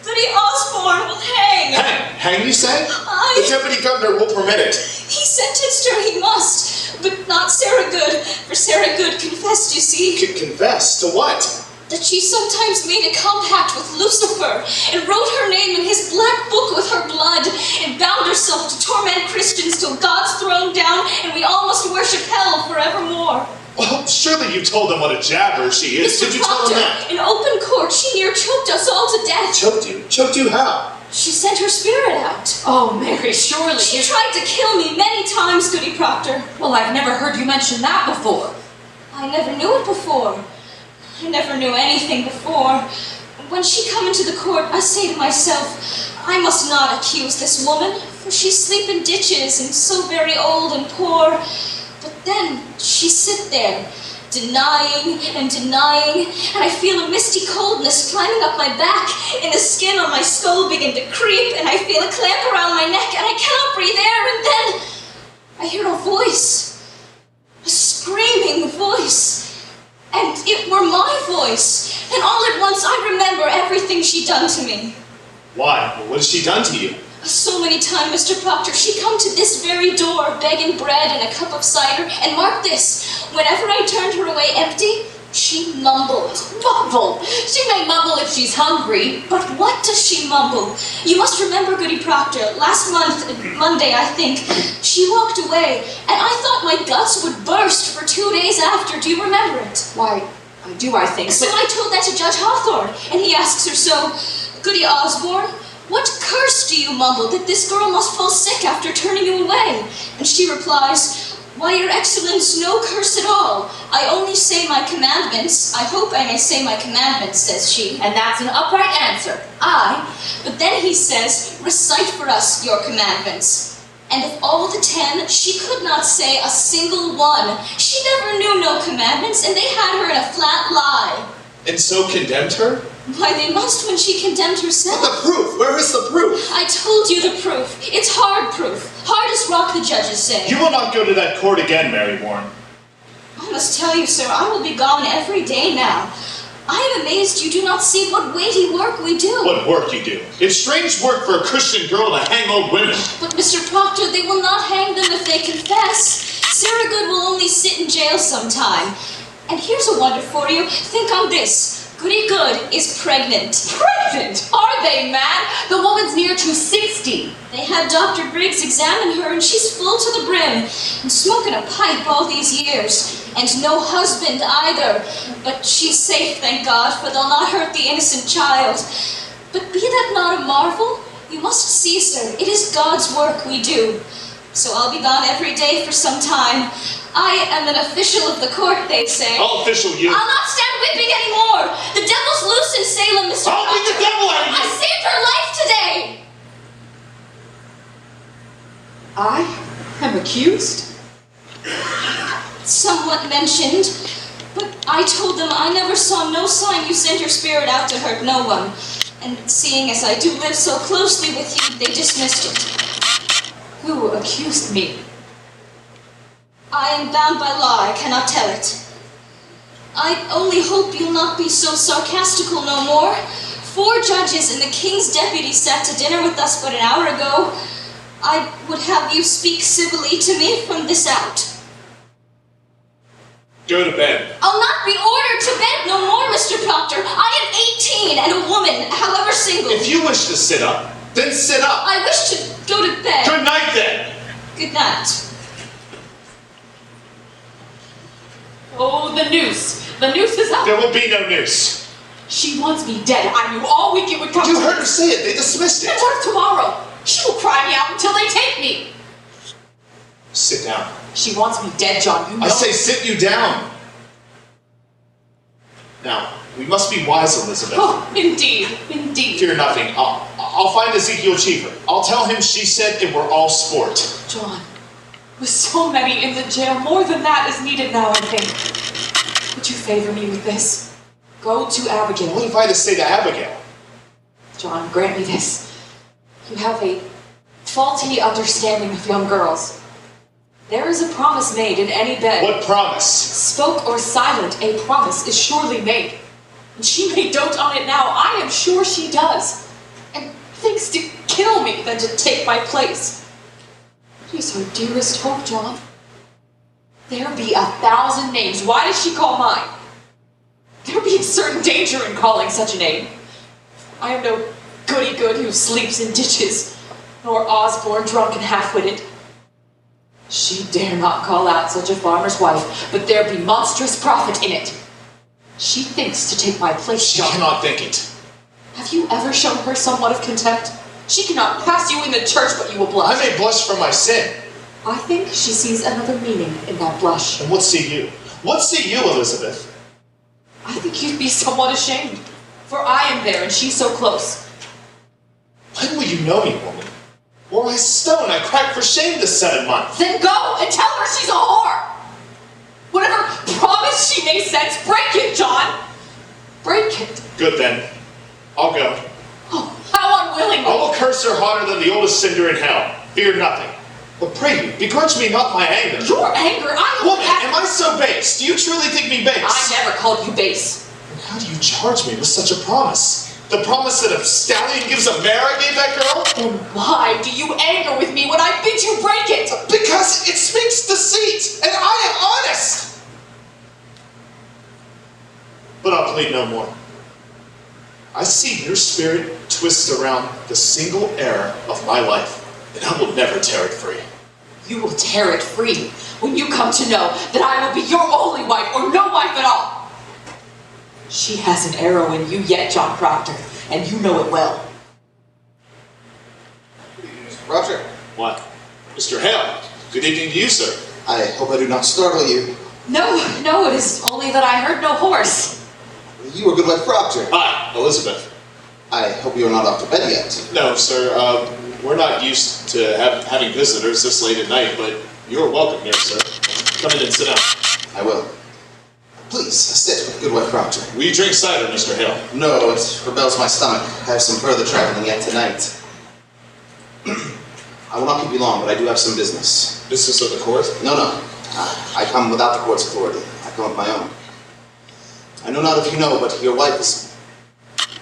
Goody Osborne will hang. Hang, you say? Aye. The deputy governor will permit it. He sentenced her, he must. But not Sarah Good, for Sarah Good confessed, you see. Confess? To what? That she sometimes made a compact with Lucifer and wrote her name in his black book with her blood and bound herself to torment Christians till God's thrown down and we all must worship hell forevermore. Well, surely you told them what a jabber she is. Mr. Did you tell them Proctor, that? in open court, she near choked us all to death. Choked you? Choked you how? She sent her spirit out. Oh, Mary, surely. She tried to kill me many times, Goody Proctor. Well, I've never heard you mention that before. I never knew it before. I never knew anything before. When she come into the court, I say to myself, I must not accuse this woman, for she sleep in ditches and so very old and poor. But then she sit there, denying and denying, and I feel a misty coldness climbing up my back, and the skin on my skull begin to creep, and I feel a clamp around my neck, and I cannot breathe air, and then I hear a voice, a screaming voice, and it were my voice, and all at once I remember everything she done to me. Why? What has she done to you? So many times, Mr. Proctor, she come to this very door begging bread and a cup of cider, and mark this, whenever I turned her away empty, she mumbled. Mumble? She may mumble if she's hungry. But what does she mumble? You must remember, Goody Proctor, last month, Monday, I think, she walked away, and I thought my guts would burst for 2 days after. Do you remember it? Why, I do, I think. So I told that to Judge Hawthorne, and he asks her, so, Goody Osborne, what curse do you mumble that this girl must fall sick after turning you away? And she replies, why, Your Excellence, no curse at all. I only say my commandments. I hope I may say my commandments, says she. And that's an upright answer. Aye, but then he says, recite for us your commandments. And of all the 10, she could not say a single one. She never knew no commandments, and they had her in a flat lie. And so condemned her? Why, they must when she condemned herself. But the proof, where is the proof? I told you the proof. It's hard proof. Hard as rock, the judges say. You will not go to that court again, Mary Warren. I must tell you, sir, I will be gone every day now. I am amazed you do not see what weighty work we do. What work you do? It's strange work for a Christian girl to hang old women. But, Mr. Proctor, they will not hang them if they confess. Sarah Good will only sit in jail sometime. And here's a wonder for you. Think on this. Goody Good is pregnant. Pregnant? Are they, mad? The woman's near to 60. They had Dr. Briggs examine her, and she's full to the brim, and smoking a pipe all these years, and no husband either. But she's safe, thank God, for they'll not hurt the innocent child. But be that not a marvel? You must see, sir, it is God's work we do. So I'll be gone every day for some time. I am an official of the court, they say. I'll official you. I'll not stand whipping anymore. The devil's loose in Salem, Mr. I'll be the devil out of you. I saved her life today. I am accused? Somewhat mentioned, but I told them I never saw no sign you sent your spirit out to hurt no one. And seeing as I do live so closely with you, they dismissed it. Who accused me? I am bound by law, I cannot tell it. I only hope you'll not be so sarcastical no more. 4 judges and the king's deputy sat to dinner with us but an hour ago. I would have you speak civilly to me from this out. Go to bed. I'll not be ordered to bed no more, Mr. Proctor. I am 18 and a woman, however single. If you wish to sit up, then sit up. I wish to go to bed. Good night, then. Good night. Oh, the noose. The noose is up. There will be no noose. She wants me dead. I knew all week it would come You to heard her this. say it. They dismissed it. And what of tomorrow? She will cry me out until they take me. Sit down. She wants me dead, John. You know. I say sit you down. Now, we must be wise, Elizabeth. Oh, indeed, indeed. Fear nothing. I'll find Ezekiel Cheever. I'll tell him she said and we're all sport. John, with so many in the jail, more than that is needed now, I think. Would you favor me with this? Go to Abigail. What have I to say to Abigail? John, grant me this. You have a faulty understanding of young girls. There is a promise made in any bed. What promise? Spoke or silent, a promise is surely made. And she may dote on it now, I am sure she does. And thinks to kill me than to take my place. It is her dearest hope, John. There be 1,000 names. Why does she call mine? There be a certain danger in calling such a name. I am no goody good who sleeps in ditches, nor Osborne drunk and half-witted. She dare not call out such a farmer's wife, but there be monstrous profit in it. She thinks to take my place, She John. cannot think it. Have you ever shown her somewhat of contempt? She cannot pass you in the church, but you will I blush. may blush for my sin. I think she sees another meaning in that blush. And what see you? What see you, Elizabeth? I think you'd be somewhat ashamed, for I am there and she's so close. When will you know me, woman? Were I stone, I crack for shame this 7 months. Then go and tell her she's a whore! Whatever promise she makes sense, break it, John! Break it. Good then. I'll go. Oh, how unwillingly! I will curse her harder than the oldest cinder in hell. Fear nothing. But pray you, begrudge me not my anger. Your anger? Woman, am I so base? Do you truly think me base? I never called you base. And how do you charge me with such a promise? The promise that a stallion gives a mare I gave that girl? Then why do you anger with me when I bid you break it? Because it speaks deceit, and I am honest. But I'll plead no more. I see your spirit twist around the single error of my life, and I will never tear it free. You will tear it free when you come to know that I will be your only wife or no wife at all. She has an arrow in you yet, John Proctor, and you know it well. Roger. What? Mr. Hale, good evening to you, sir. I hope I do not startle you. No, it is only that I heard no horse. You are Goodwife Proctor. Hi, Elizabeth. I hope you are not off to bed yet. No, sir, we're not used to having visitors this late at night, but you're welcome here, sir. Come in and sit down. I will. Please, sit, Goodwife Proctor. Will you drink cider, Mr. Hale? No, it rebels my stomach. I have some further traveling yet tonight. I will not keep you long, but I do have some business. Business of the court? No. I come without the court's authority. I come of my own. I know not if you know, but your wife's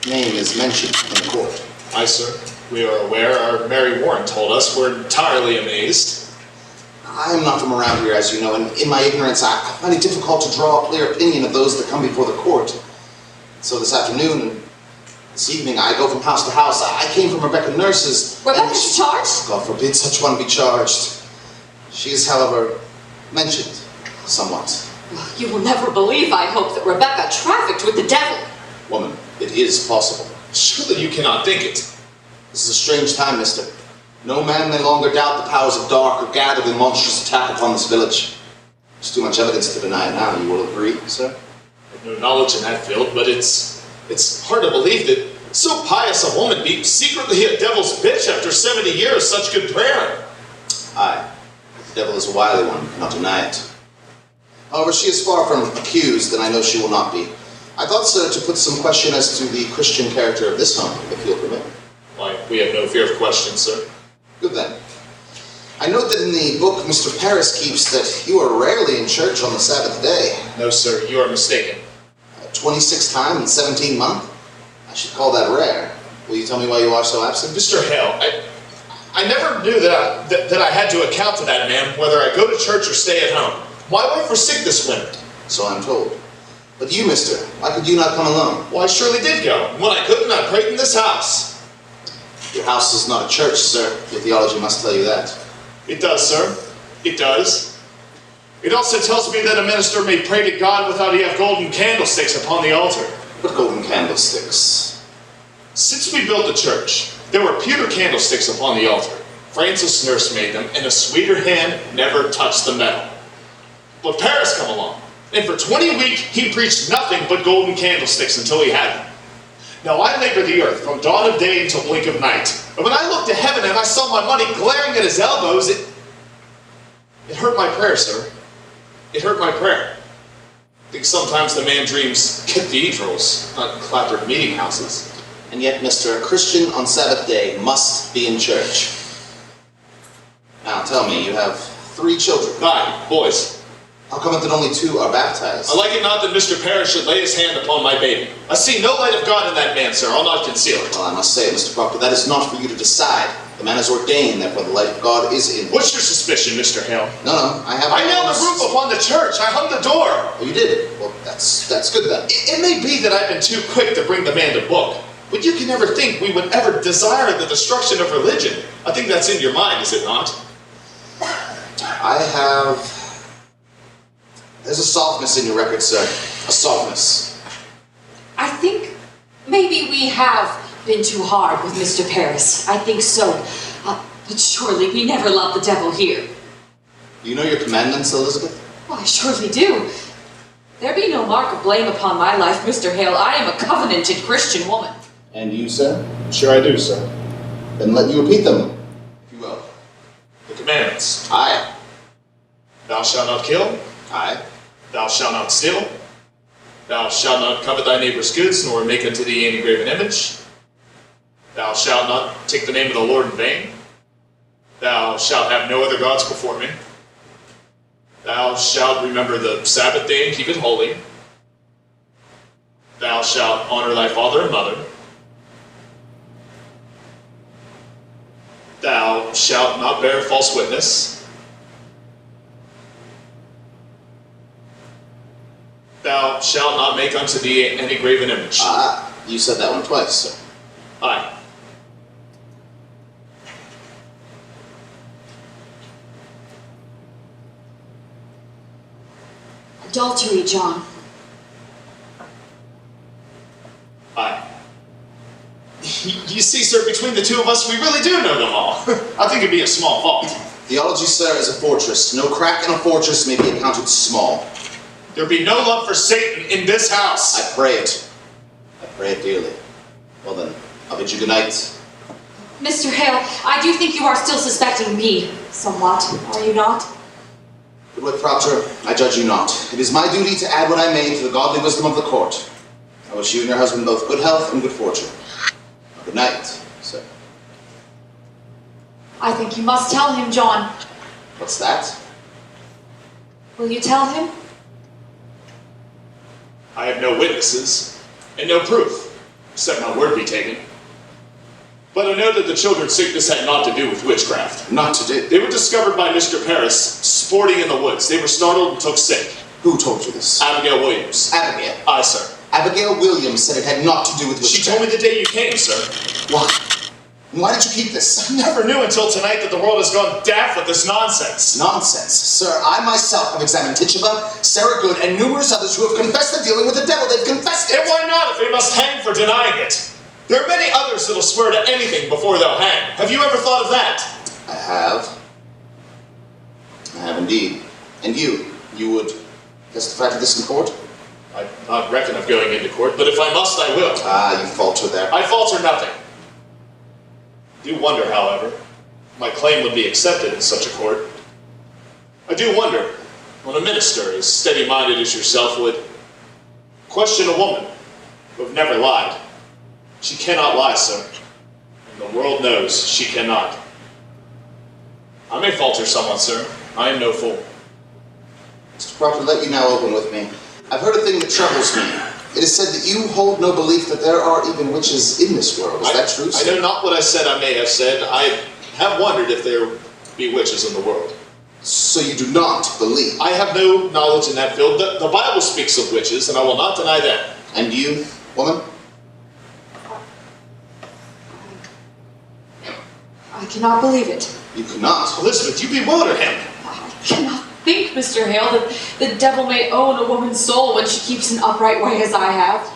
name is mentioned in the court. Aye, sir. We are aware. Our Mary Warren told us. We're entirely amazed. I am not from around here, as you know, and in my ignorance, I find it difficult to draw a clear opinion of those that come before the court. So this afternoon and this evening, I go from house to house. I came from Rebecca Nurse's. Rebecca's charged? God forbid such one be charged. She is, however, mentioned somewhat. You will never believe, I hope, that Rebecca trafficked with the devil. Woman, it is possible. Surely you cannot think it. This is a strange time, mister. No man may longer doubt the powers of dark or gathered in monstrous attack upon this village. There's too much evidence to deny it now, you will agree, sir? I have no knowledge in that field, but it's hard to believe that so pious a woman be secretly a devil's bitch after 70 years such good prayer. Aye. The devil is a wily one, you cannot deny it. However, she is far from accused, and I know she will not be. I thought, sir, to put some question as to the Christian character of this home, if you'll permit. Why, we have no fear of questions, sir. Good then. I note that in the book Mr. Paris keeps that you are rarely in church on the Sabbath day. No, sir, you are mistaken. 26 times in 17 months? I should call that rare. Will you tell me why you are so absent? Mr. Hale, I never knew that I had to account to that man whether I go to church or stay at home. My wife was sick this winter. So I'm told. But you, mister, why could you not come alone? Well, I surely did go. When I couldn't, I prayed in this house. Your house is not a church, sir. Your theology must tell you that. It does, sir. It does. It also tells me that a minister may pray to God without he have golden candlesticks upon the altar. What golden candlesticks? Since we built the church, there were pewter candlesticks upon the altar. Francis Nurse made them, and a sweeter hand never touched the metal. But Paris come along, and for 20 weeks he preached nothing but golden candlesticks until he had them. Now I labor the earth from dawn of day until blink of night. And when I looked to heaven and I saw my money glaring at his elbows, it hurt my prayer, sir. It hurt my prayer. I think sometimes the man dreams cathedrals, not clappered meeting houses. And yet, mister, a Christian on Sabbath day must be in church. Now tell me, you have 3 children. Aye, boys. How come it that only 2 are baptized? I like it not that Mr. Parrish should lay his hand upon my baby. I see no light of God in that man, sir. I'll not conceal it. Well, I must say, Mr. Proctor, that is not for you to decide. The man is ordained, therefore the light of God is in him. What's your suspicion, Mr. Hale? No, I have... I nailed the roof upon the church. I hung the door. Oh, you did? Well, that's good then. It may be that I've been too quick to bring the man to book, but you can never think we would ever desire the destruction of religion. I think that's in your mind, is it not? I have... There's a softness in your record, sir. A softness. I think maybe we have been too hard with Mr. Paris. I think so. But surely we never loved the devil here. You know your commandments, Elizabeth? Well, I surely do. There be no mark of blame upon my life, Mr. Hale. I am a covenanted Christian woman. And you, sir? Sure I do, sir. Then let you repeat them, if you will. The commandments. Aye. Thou shalt not kill. Aye. Thou shalt not steal. Thou shalt not covet thy neighbor's goods, nor make unto thee any graven image. Thou shalt not take the name of the Lord in vain. Thou shalt have no other gods before me. Thou shalt remember the Sabbath day and keep it holy. Thou shalt honor thy father and mother. Thou shalt not bear false witness. Thou shalt not make unto thee any graven image. Ah, you said that one twice, sir. Aye. Adultery, John. Aye. You see, sir, between the two of us, we really do know them all. I think it'd be a small fault. Theology, sir, is a fortress. No crack in a fortress may be accounted small. There be no love for Satan in this house. I pray it. I pray it dearly. Well then, I'll bid you good night. Mr. Hale, I do think you are still suspecting me somewhat, are you not? Goodwife Proctor, I judge you not. It is my duty to add what I may to the godly wisdom of the court. I wish you and your husband both good health and good fortune. Good night, sir. I think you must tell him, John. What's that? Will you tell him? I have no witnesses and no proof, except my word be taken. But I know that the children's sickness had naught to do with witchcraft. Not to do. They were discovered by Mr. Paris sporting in the woods. They were startled and took sick. Who told you this? Abigail Williams. Abigail. Aye, sir. Abigail Williams said it had naught to do with witchcraft. She told me the day you came, sir. Why? Why did you keep this? I never knew until tonight that the world has gone daft with this nonsense. Nonsense. Sir, I myself have examined Tituba, Sarah Good, and numerous others who have confessed to dealing with the devil. They've confessed it. And why not if they must hang for denying it? There are many others that'll swear to anything before they'll hang. Have you ever thought of that? I have. I have indeed. And you would testify to this in court? I not reckon of going into court, but if I must, I will. Ah, you falter there. I falter nothing. I do wonder, however, my claim would be accepted in such a court. I do wonder when a minister as steady-minded as yourself would question a woman who have never lied. She cannot lie, sir. And the world knows she cannot. I may falter somewhat, sir. I am no fool. Mr. Proctor, let you now open with me. I've heard a thing that troubles me. It is said that you hold no belief that there are even witches in this world. Is that true, sir? I know not what I said I may have said. I have wondered if there be witches in the world. So you do not believe? I have no knowledge in that field. The Bible speaks of witches, and I will not deny that. And you, woman? I cannot believe it. You cannot? Elizabeth, you bewilder him. I cannot think, Mr. Hale, that the devil may own a woman's soul when she keeps an upright way as I have.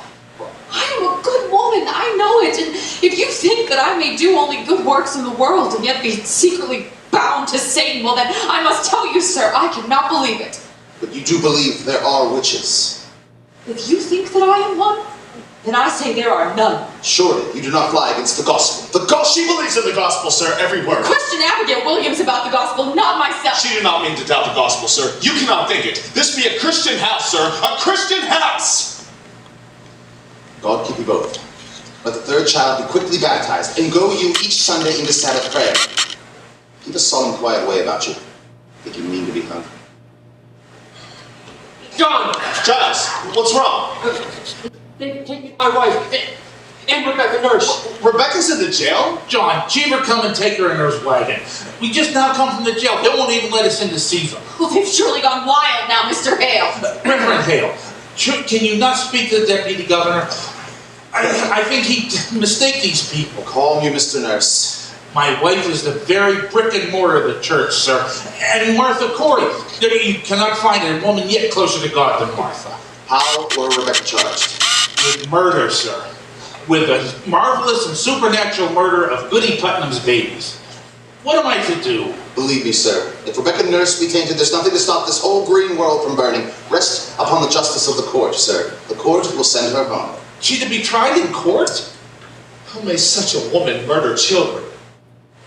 I am a good woman, I know it, and if you think that I may do only good works in the world and yet be secretly bound to Satan, well then, I must tell you, sir, I cannot believe it. But you do believe there are witches? If you think that I am one, then I say there are none. Surely you do not fly against the gospel. The gospel? She believes in the gospel, sir, every word. Question Abigail Williams about the gospel, not myself. She did not mean to doubt the gospel, sir. You cannot think it. This be a Christian house, sir. A Christian house! God keep you both. Let the third child be quickly baptized, and go you each Sunday into Sabbath prayer. Keep a solemn, quiet way about you. Think you mean to be hungry. John! Giles, what's wrong? They've taken my wife and Rebecca nurse. Rebecca's in the jail? John, Cheever come and take her in her wagon. We just now come from the jail. They won't even let us in to see them. Well, they've surely gone wild now, Mr. Hale. Reverend Hale, can you not speak to the deputy governor? I think he mistake these people. Calm you, Mr. Nurse. My wife is the very brick and mortar of the church, sir. And Martha Corey. You cannot find a woman yet closer to God than Martha. How were Rebecca charged? With murder, sir. with the marvelous and supernatural murder of Goody Putnam's babies. What am I to do? Believe me, sir, if Rebecca Nurse be tainted, there's nothing to stop this whole green world from burning. Rest upon the justice of the court, sir. The court will send her home. She to be tried in court? How may such a woman murder children?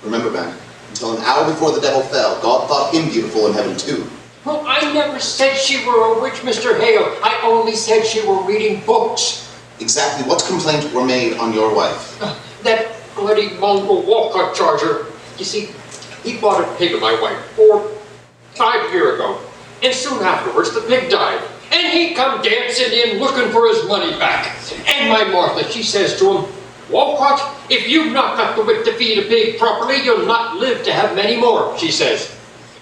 Remember, man, until an hour before the devil fell, God thought him beautiful in heaven too. Well, I never said she were a witch, Mr. Hale. I only said she were reading books. Exactly what complaint were made on your wife? That bloody mongrel Walcott charger. You see, he bought a pig of my wife 5 years ago. And soon afterwards, the pig died. And he come dancing in looking for his money back. And my Martha, she says to him, Walcott, if you've not got the wit to feed a pig properly, you'll not live to have many more, she says.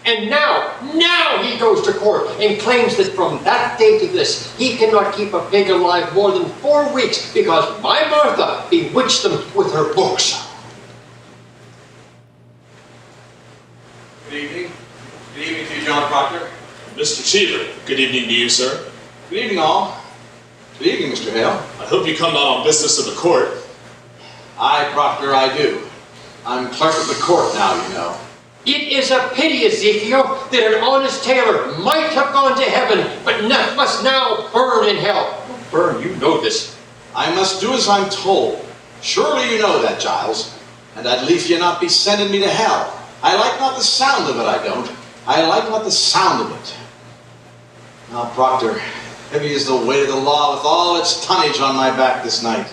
And now he goes to court and claims that from that day to this, he cannot keep a pig alive more than 4 weeks because my Martha bewitched them with her books. Good evening. Good evening to you, John Proctor. Mr. Cheever, good evening to you, sir. Good evening, all. Good evening, Mr. Hale. I hope you come not on business of the court. Aye, Proctor, I do. I'm clerk of the court now, you know. It is a pity, Ezekiel, that an honest tailor might have gone to heaven, but must now burn in hell. Burn, you know this. I must do as I'm told. Surely you know that, Giles. And I'd lief you not be sending me to hell. I like not the sound of it, I don't. I like not the sound of it. Now, Proctor, heavy is the weight of the law with all its tonnage on my back this night.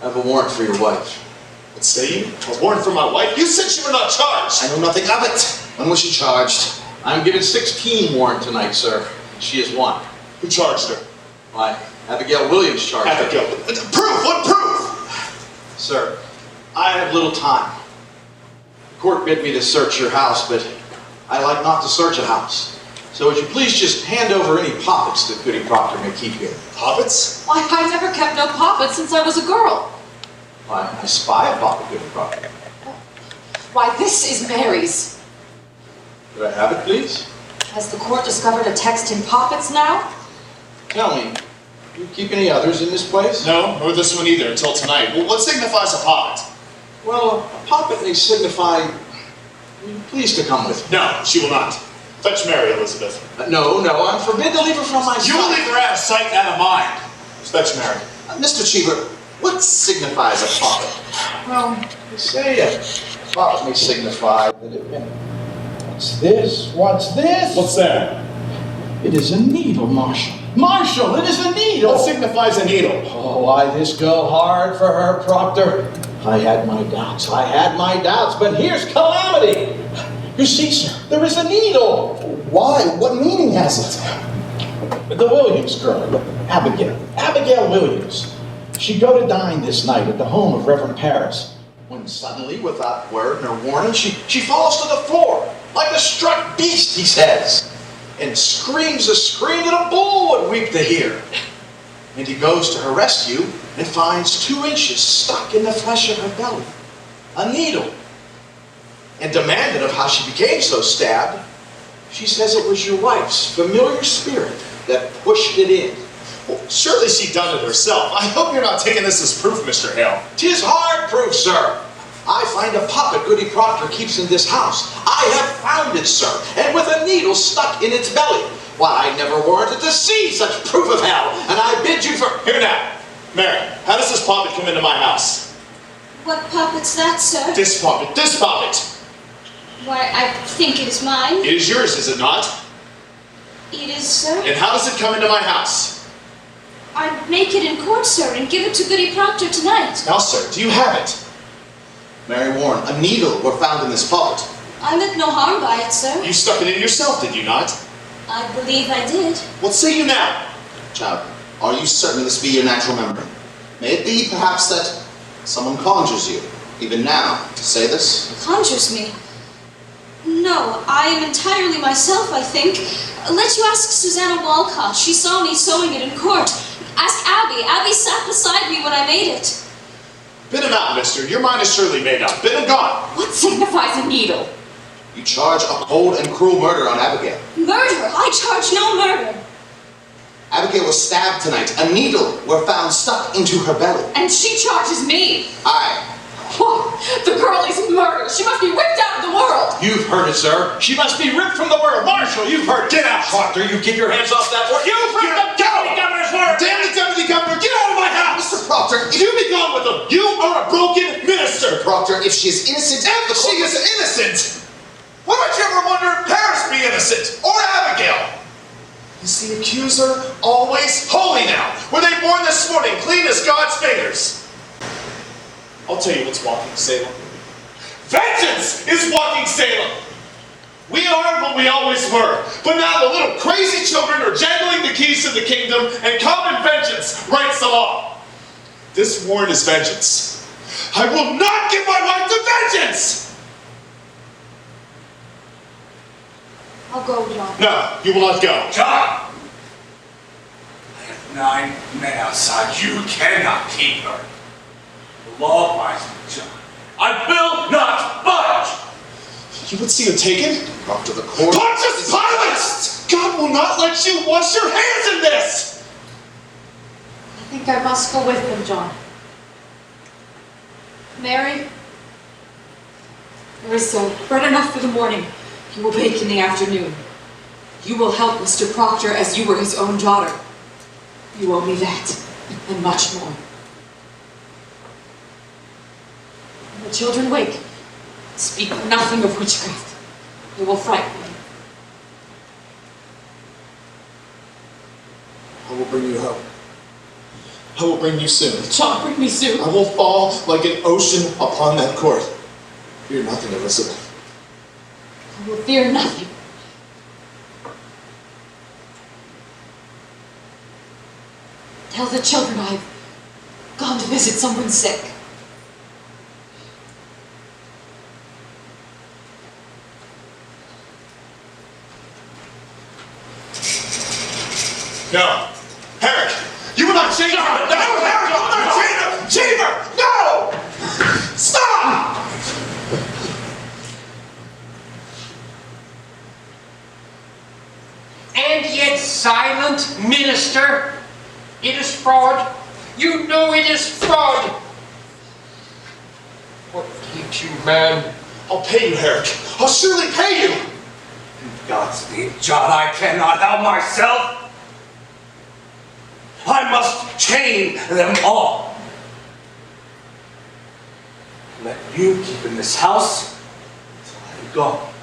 I have a warrant for your wife. What say you? A warrant for my wife? You said she were not charged. I know nothing of it. When was she charged? I'm given 16 warrant tonight, sir. She is one. Who charged her? Why, Abigail Williams charged Abigail. her. Proof! What proof? Sir, I have little time. The court bid me to search your house, but I like not to search a house. So would you please just hand over any poppets that Goody Proctor may keep here? Poppets? Why, I never kept no poppets since I was a girl. Why, I spy a poppet, Goody Proctor. Why, this is Mary's. Could I have it, please? Has the court discovered a text in poppets now? Tell me, do you keep any others in this place? No, nor this one either until tonight. Well, what signifies a poppet? Well, a poppet may signify... Will you please to come with me? No, she will not. Fetch Mary, Elizabeth. No, I'm forbid to leave her from my sight. You will leave her out of sight and out of mind. Fetch Mary. Mr. Cheever, what signifies a poppet? Well, you say a poppet may signify that it... What's this? What's this? What's that? It is a needle, Marshal. Marshal, it is a needle! What signifies a needle? Oh, why this go hard for her, Proctor? I had my doubts, but here's calamity. You see, sir, there is a needle. Why? What meaning has it? The Williams girl, Abigail Williams. She'd go to dine this night at the home of Reverend Paris, when suddenly, without word nor warning, she falls to the floor, like a struck beast, he says, and screams a scream that a bull would weep to hear. And he goes to her rescue and finds 2 inches stuck in the flesh of her belly, a needle, and demanded of how she became so stabbed. She says it was your wife's familiar spirit that pushed it in. Well, surely she done it herself. I hope you're not taking this as proof, Mr. Hale. 'Tis hard proof, sir. I find a puppet Goody Proctor keeps in this house. I have found it, sir, and with a needle stuck in its belly. Why, I never warranted to see such proof of hell, and I bid you for... Here now. Mary, how does this poppet come into my house? What puppet's that, sir? This poppet. Why, I think it is mine. It is yours, is it not? It is, sir. And how does it come into my house? I'd make it in court, sir, and give it to Goody Proctor tonight. Now, sir, do you have it? Mary Warren, a needle were found in this poppet. I meant no harm by it, sir. You stuck it in yourself, did you not? I believe I did. What say you now? Child, are you certain this be your natural memory? May it be, perhaps, that someone conjures you, even now, to say this? Conjures me? No, I am entirely myself, I think. Let you ask Susanna Walcott. She saw me sewing it in court. Ask Abby. Abby sat beside me when I made it. Bid him out, mister. Your mind is surely made up. Bid him gone. What signifies a needle? You charge a cold and cruel murder on Abigail. Murder? I charge no murder. Abigail was stabbed tonight. A needle were found stuck into her belly. And she charges me! Aye. What? The girl is murdered! She must be ripped out of the world! You've heard it, sir. She must be ripped from the world. Marshal, you've heard it. Get out, Proctor. You keep your hands off that word. You've heard the deputy governor's word! Damn the deputy governor! Get out of my house! Mr. Proctor, You be gone with them! You are a broken minister! Proctor, if she is innocent, If she is innocent! Why don't you ever wonder if Paris be innocent? Or Abigail? Is the accuser always holy now? Were they born this morning clean as God's fingers? I'll tell you what's walking Salem. Vengeance is walking Salem! We are what we always were, but now the little crazy children are jangling the keys to the kingdom, and common vengeance writes the law. This warrant is vengeance. I will not give my wife to vengeance! I'll go, John. No, you will not go. John! I have 9 men outside. You cannot keep her. The law binds me, John. I will not budge! You would see her taken? Proctor, the court... Pontius Pilate! God will not let you wash your hands in this! I think I must go with them, John. Mary? There is bread enough for the morning. He will bake in the afternoon. You will help Mr. Proctor as you were his own daughter. You owe me that, and much more. When the children wake, speak nothing of witchcraft. It will frighten me. I will bring you help. I will bring you soon. John, bring me soon. I will fall like an ocean upon that court. Fear nothing, Elizabeth. I will fear nothing. Tell the children I've gone to visit someone sick. No. Herrick, you will not change her! No, Herrick, you will not change her! Change her! No! Stop! And yet silent, minister. It is fraud. You know it is fraud. What keeps you, man? I'll pay you, Herrick. I'll surely pay you! In God's name, John, I cannot help myself. I must chain them all. Let you keep in this house until I am gone.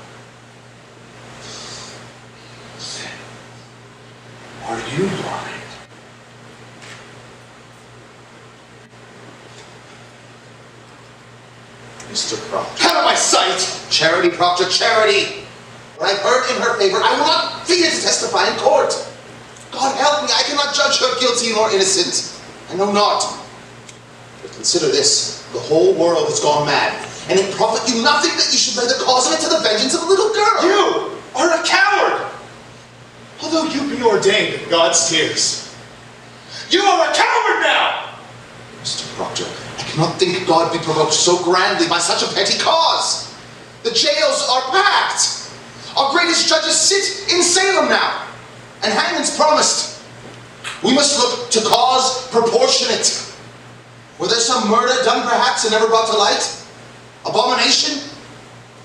Are you blind? Mr. Proctor. Out of my sight! Charity, Proctor, charity! What I've heard in her favor, I will not fear to testify in court. God help me, I cannot judge her guilty nor innocent. I know not. But consider this, the whole world has gone mad, and it profit you nothing that you should lay the cause of it to the vengeance of a little girl. You are a coward! Although you be ordained in God's tears. You are a coward now! Mr. Proctor, I cannot think God be provoked so grandly by such a petty cause. The jails are packed. Our greatest judges sit in Salem now. And hangman's promised. We must look to cause proportionate. Were there some murder done perhaps and never brought to light? Abomination?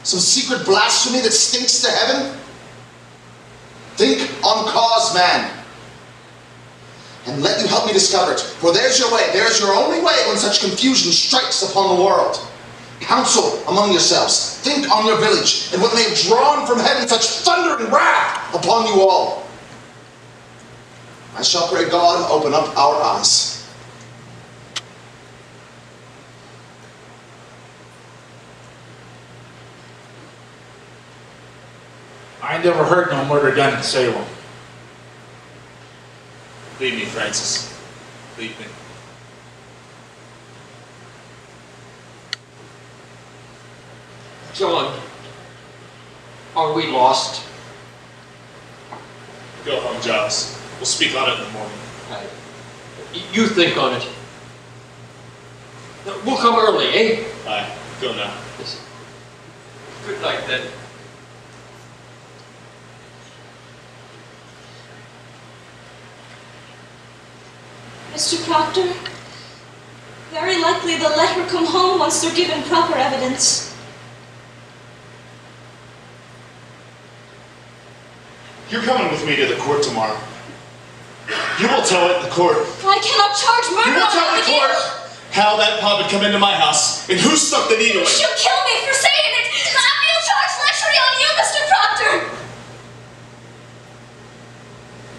Some secret blasphemy that stinks to heaven? Think on cause, man. And let you help me discover it. For there's your way, there's your only way when such confusion strikes upon the world. Counsel among yourselves. Think on your village, and when they have drawn from heaven such thundering wrath upon you all. I shall pray God open up our eyes. I never heard no murder done in Salem. Leave me, Francis. Leave me. John, are we lost? Go home, Giles. We'll speak on it in the morning. You think on it. We'll come early, eh? Aye. Go now. Good night, then. Mr. Proctor, very likely they'll let her come home once they're given proper evidence. You're coming with me to the court tomorrow. You will tell it, the court. I cannot charge You murder will on tell the Abigail. court how that pup had come into my house and who stuck the needle in. She'll kill me for saying it. I'll charge lechery on you, Mr. Proctor.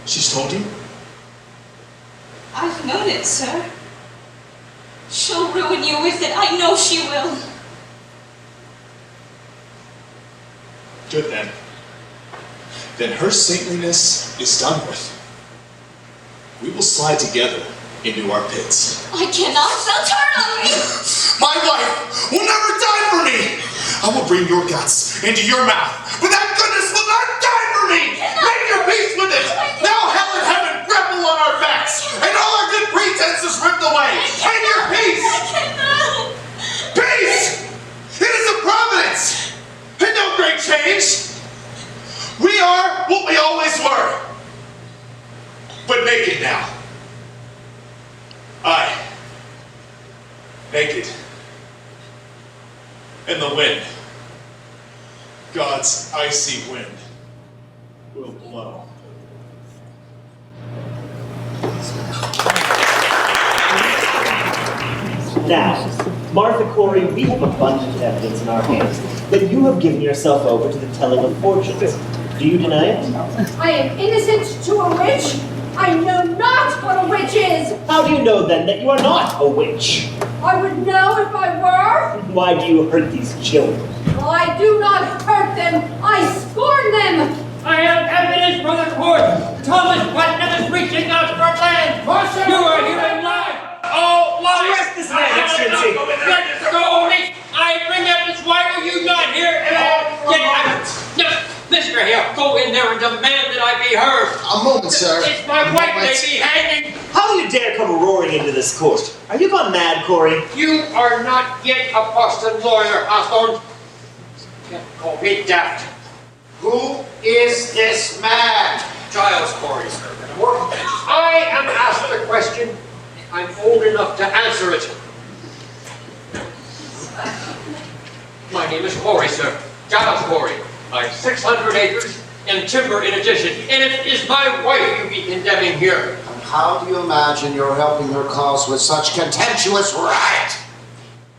She's told you? I've known it, sir. She'll ruin you with it. I know she will. Good then. Then her saintliness is done with. We will slide together into our pits. I cannot. They'll turn on me. My wife will never die for me. I will bring your guts into your mouth, but that goodness will not die for me. Make your peace with it. Now hell and heaven grapple on our backs, and all our good pretenses ripped away. And your peace. Peace. It is a providence, and no great change. We are what we always were, but naked now. I, naked, and the wind, God's icy wind, will blow. Now, Martha Corey, we have abundant evidence in our hands that you have given yourself over to the telling of fortunes. Do you deny it? I am innocent to a witch. I know not what a witch is. How do you know then that you are not a witch? I would know if I were. Why do you hurt these children? Well, I do not hurt them. I scorn them. I have evidence for the court. Thomas Putnam is reaching out for land. You are here in line. Oh, why? Arrest this man, Excellency. Let's go. I bring up this. Why are you not here? Get out. No, Mr. Hill, go in there and demand that I be heard. A moment, sir. It's my wife they be hanging. How do you dare come roaring into this court? Are you gone mad, Corey? You are not yet a Boston lawyer, Hawthorne. Can't call me daft. Who is this man? Giles Corey, sir. I am asked the question. I'm old enough to answer it. My name is Corey, sir. Giles Corey. I have 600 acres and timber in addition. And it is my wife you be condemning here. And how do you imagine you're helping her cause with such contemptuous riot?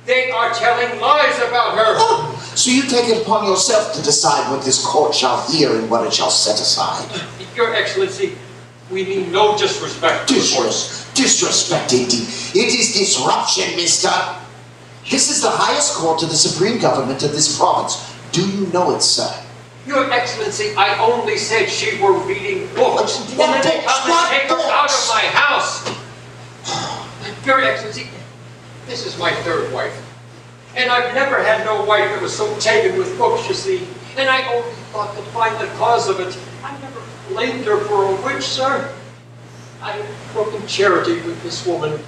They are telling lies about her. Oh, so you take it upon yourself to decide what this court shall hear and what it shall set aside. Your Excellency, we mean no disrespect. Disrespect, indeed. It is disruption, mister. This is the highest court of the supreme government of this province. Do you know it, sir? Your Excellency, I only said she were reading books. And then they come and take her out of my house. Your Excellency, this is my third wife. And I've never had no wife that was so taken with books, you see. And I only thought to find the cause of it. I never blamed her for a witch, sir. I have broken charity with this woman.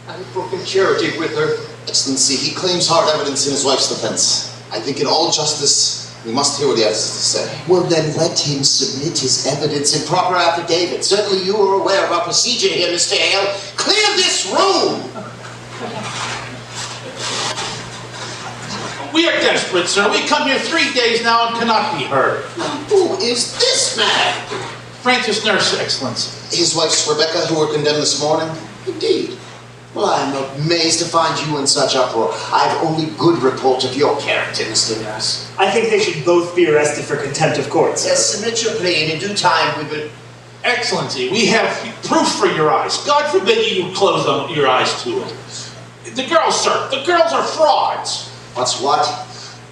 I have broken charity with her. Excellency, he claims hard evidence in his wife's defense. I think in all justice, we must hear what he has to say. Well, then let him submit his evidence in proper affidavit. Certainly you are aware of our procedure here, Mr. Hale. Clear this room! We are desperate, sir. We come here 3 days now and cannot be heard. Who is this man? Francis Nurse, Excellency. His wife's Rebecca, who were condemned this morning? Indeed. Well, I am amazed to find you in such uproar. I have only good report of your character, Mr. Nurse. I think they should both be arrested for contempt of court, sir. Yes, submit your plea, and in due time we will... Excellency, we have proof for your eyes. God forbid you close your eyes to it. The girls, sir, the girls are frauds. What's what?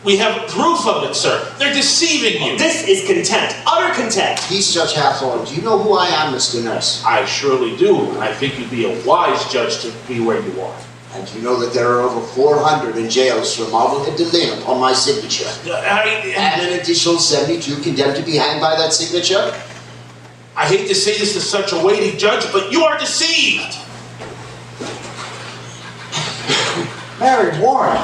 We have proof of it, sir. They're deceiving you. This is contempt, utter contempt. He's Judge Hathorne. Do you know who I am, Mr. Nurse? I surely do. I think you'd be a wise judge to be where you are. And you know that there are over 400 in jails for Marblehead to Lynn upon my signature. And an additional 72 condemned to be hanged by that signature? I hate to say this to such a weighty judge, but you are deceived. Mary Warren,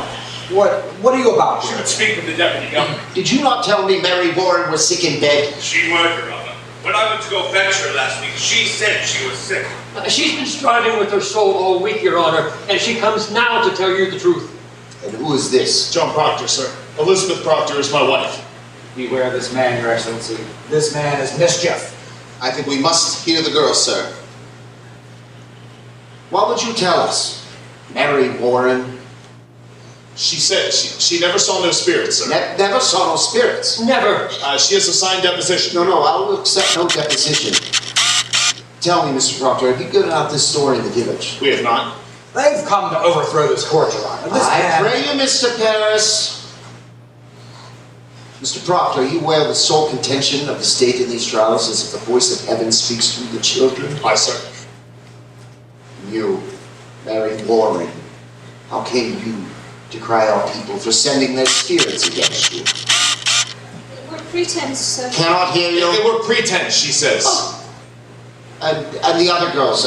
what are you about? Speak of the deputy governor. Did you not tell me Mary Warren was sick in bed? She was, Your Honor. When I went to go fetch her last week, she said she was sick. She's been striving with her soul all week, Your Honor, and she comes now to tell you the truth. And who is this? John Proctor, sir. Elizabeth Proctor is my wife. Beware of this man, Your Excellency. This man is mischief. I think we must hear the girl, sir. What would you tell us? Mary Warren? She said she never saw no spirits, sir. Never saw no spirits? Never. She has a signed deposition. No, I will accept no deposition. Tell me, Mr. Proctor, have you given out this story in the village? We have not. They've come to overthrow this court, Your Honor. I pray you, Mr. Paris. Mr. Proctor, are you aware of the sole contention of the state in these trials is if the voice of heaven speaks through the children? Aye, sir. You, Mary Warren, how came you to cry out people for sending their spirits against you? We're pretense, sir. Cannot hear you. They were pretense, she says. Oh. And the other girls,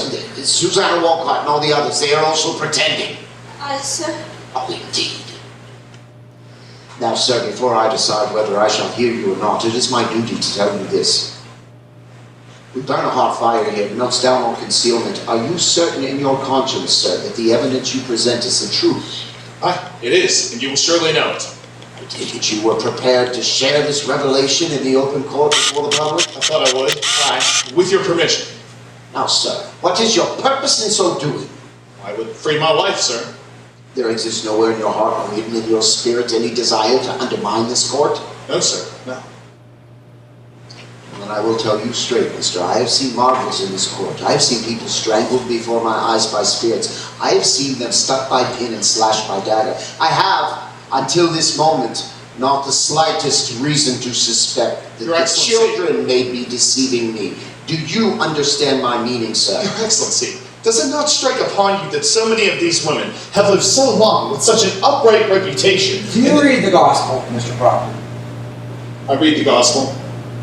Susanna Walcott and all the others, they are also pretending. Sir. Oh, indeed. Now, sir, before I decide whether I shall hear you or not, it is my duty to tell you this. We burn a hot fire here, but not down on concealment. Are you certain in your conscience, sir, that the evidence you present is the truth? Aye, it is, and you will surely know it. I take it you were prepared to share this revelation in the open court before the public? I thought I would. Aye, with your permission. Now, sir, what is your purpose in so doing? I would free my wife, sir. There exists nowhere in your heart or hidden in your spirit any desire to undermine this court? No, sir, no. Then I will tell you straight, mister, I have seen marvels in this court. I have seen people strangled before my eyes by spirits. I have seen them stuck by pin and slashed by dagger. I have, until this moment, not the slightest reason to suspect that Your the Excellency. children may be deceiving me. Do you understand my meaning, sir? Your Excellency, does it not strike upon you that so many of these women have lived so long with such an upright reputation? Do you read the gospel, Mr. Proctor? I read the gospel.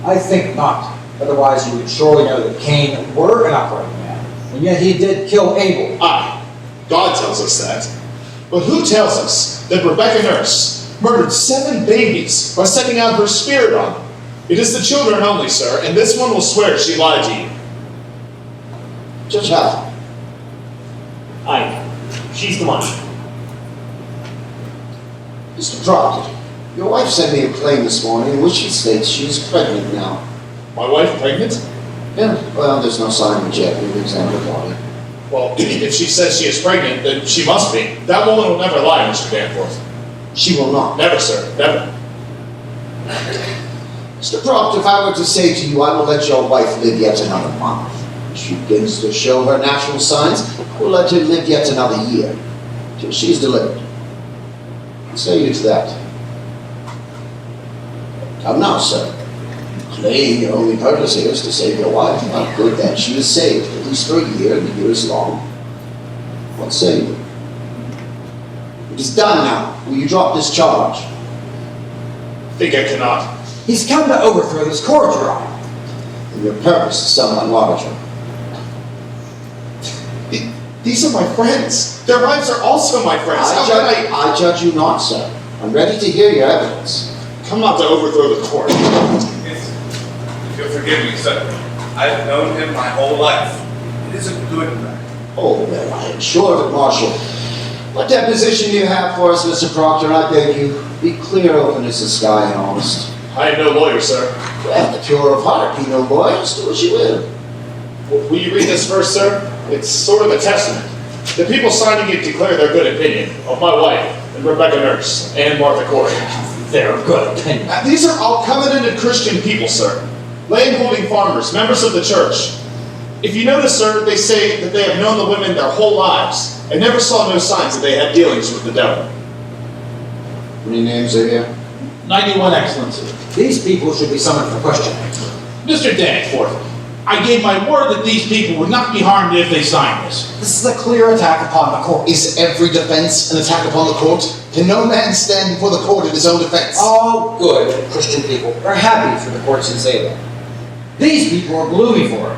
I think not. Otherwise, you would surely know that Cain were an upright man, and yet he did kill Abel. Aye, God tells us that. But who tells us that Rebecca Nurse murdered 7 babies by sending out her spirit on them? It is the children only, sir, and this one will swear she lied to you. Judge Hal. Aye. She's the one. Mr. Proctor, your wife sent me a claim this morning in which she states she is pregnant now. My wife pregnant? Yeah, well, there's no sign of it yet. We've examined her body. Well, if she says she is pregnant, then she must be. That woman will never lie, Mr. Danforth. She will not. Never, sir, never. Mr. Proctor, if I were to say to you, I will let your wife live yet another month. If she begins to show her natural signs, I will let her live yet another year, till she is delivered. What say you to that? Come now, sir. You claim your only purpose here is to save your wife. Well, good then, she is saved, at least for a year, and the year is long. What say you? It is done now. Will you drop this charge? I think I cannot. He's come to overthrow this court, Your Honor. And your purpose is somewhat larger. These are my friends. Their wives are also my friends. I judge you not, sir. I'm ready to hear your evidence. Come not to overthrow the court. If you'll forgive me, sir, I've known him my whole life. It is a good man. Oh, well, I am sure of it, Marshal. What deposition do you have for us, Mr. Proctor? I beg you, be clear, open as the sky, and honest. I am no lawyer, sir. Well, if you're of heart, be no lawyers, do as you will. Will you read this verse, sir? It's sort of a testament. The people signing it declare their good opinion of my wife, and Rebecca Nurse, and Martha Corey. Their good opinion. These are all covenanted Christian people, sir. Land-holding farmers, members of the church. If you notice, sir, they say that they have known the women their whole lives, and never saw no signs that they had dealings with the devil. How many names are here? 91, Excellency. These people should be summoned for questioning. Mr. Danforth, I gave my word that these people would not be harmed if they signed this. This is a clear attack upon the court. Is every defense an attack upon the court? Can no man stand before the court in his own defense? All good Christian people are happy for the court to say that. These people are gloomy for it.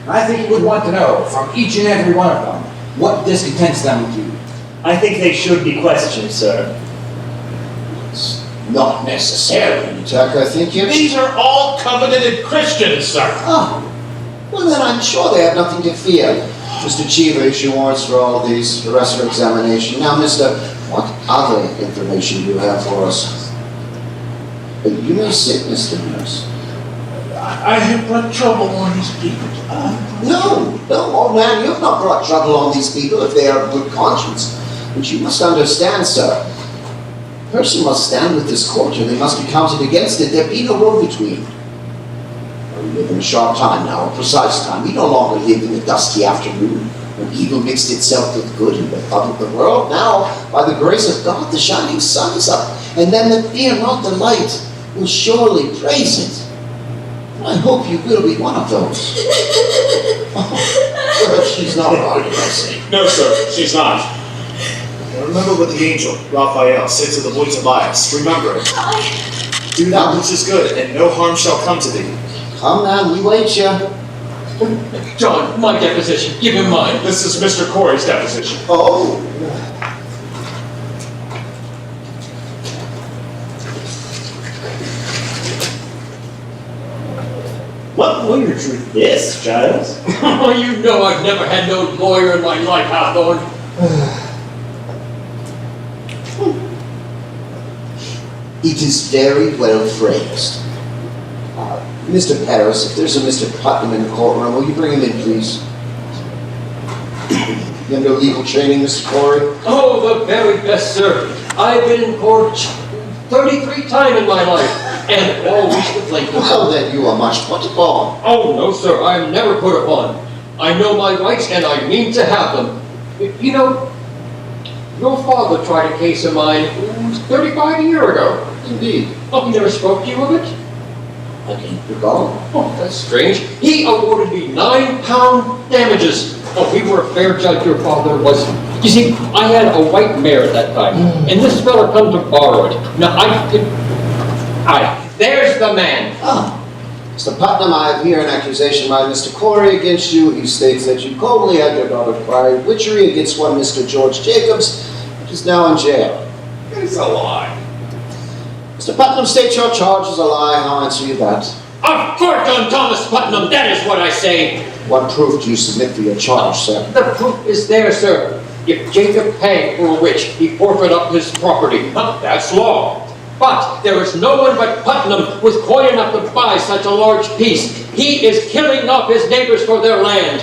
And I think you would want to know from each and every one of them what discontents them with you. I think they should be questioned, sir. Not necessarily, Tuck. I think you... These are all covenanted Christians, sir. Oh. Well, then I'm sure they have nothing to fear. Mr. Chief, issue warrants for all of these. The rest for examination. Now, Mr. What other information do you have for us? You may sit, Mr. Nurse. I have brought trouble on these people. No, old man, you have not brought trouble on these people if they are of good conscience. But you must understand, sir, a person must stand with this court, and they must be counted against it. There be no road between. We live in a sharp time now, a precise time. We no longer live in the dusty afternoon, when evil mixed itself with good and befuddled the world. Now, by the grace of God, the shining sun is up, and them that fear not the light will surely praise it. I hope you will be one of those. Well, she's not wrong, I say. No, sir, she's not. Remember what the angel, Raphael, said to the boy Tobias. Remember it. Do that which is good, and no harm shall come to thee. Come now, we wait you. John, my deposition. Give him mine. This is Mr. Corey's deposition. Oh. What lawyer truth this, Giles? Oh, you know I've never had no lawyer in my life, Hawthorne. It is very well phrased. Mr. Paris, if there's a Mr. Putnam in the courtroom, will you bring him in, please? You have no legal training, Mr. Corey? Oh, the very best, sir. I've been in court 33 times in my life, and always the plaintiff. Well, then you are much put upon. Oh, no, sir, I'm never put upon. I know my rights, and I mean to have them. You know, your father tried a case of mine 35 years ago. Indeed. Oh, he never spoke to you of it? I can't recall. Oh, that's strange. He awarded me £9 damages. Oh, we were a fair judge, your father was. You see, I had a white mare at that time, and this fella come to borrow it. Now, there's the man. Ah. Mr. Putnam, I have here an accusation by Mr. Corey against you. He states that you coldly had your daughter acquired witchery against one Mr. George Jacobs, which is now in jail. It's a lie. Mr. Putnam, state your charge is a lie. I'll answer you that. Of course, on Thomas Putnam, that is what I say. What proof do you submit for your charge, sir? The proof is there, sir. If Jacob paid for a witch, he forfeit up his property. That's law. But there is no one but Putnam with coin enough to buy such a large piece. He is killing off his neighbors for their land.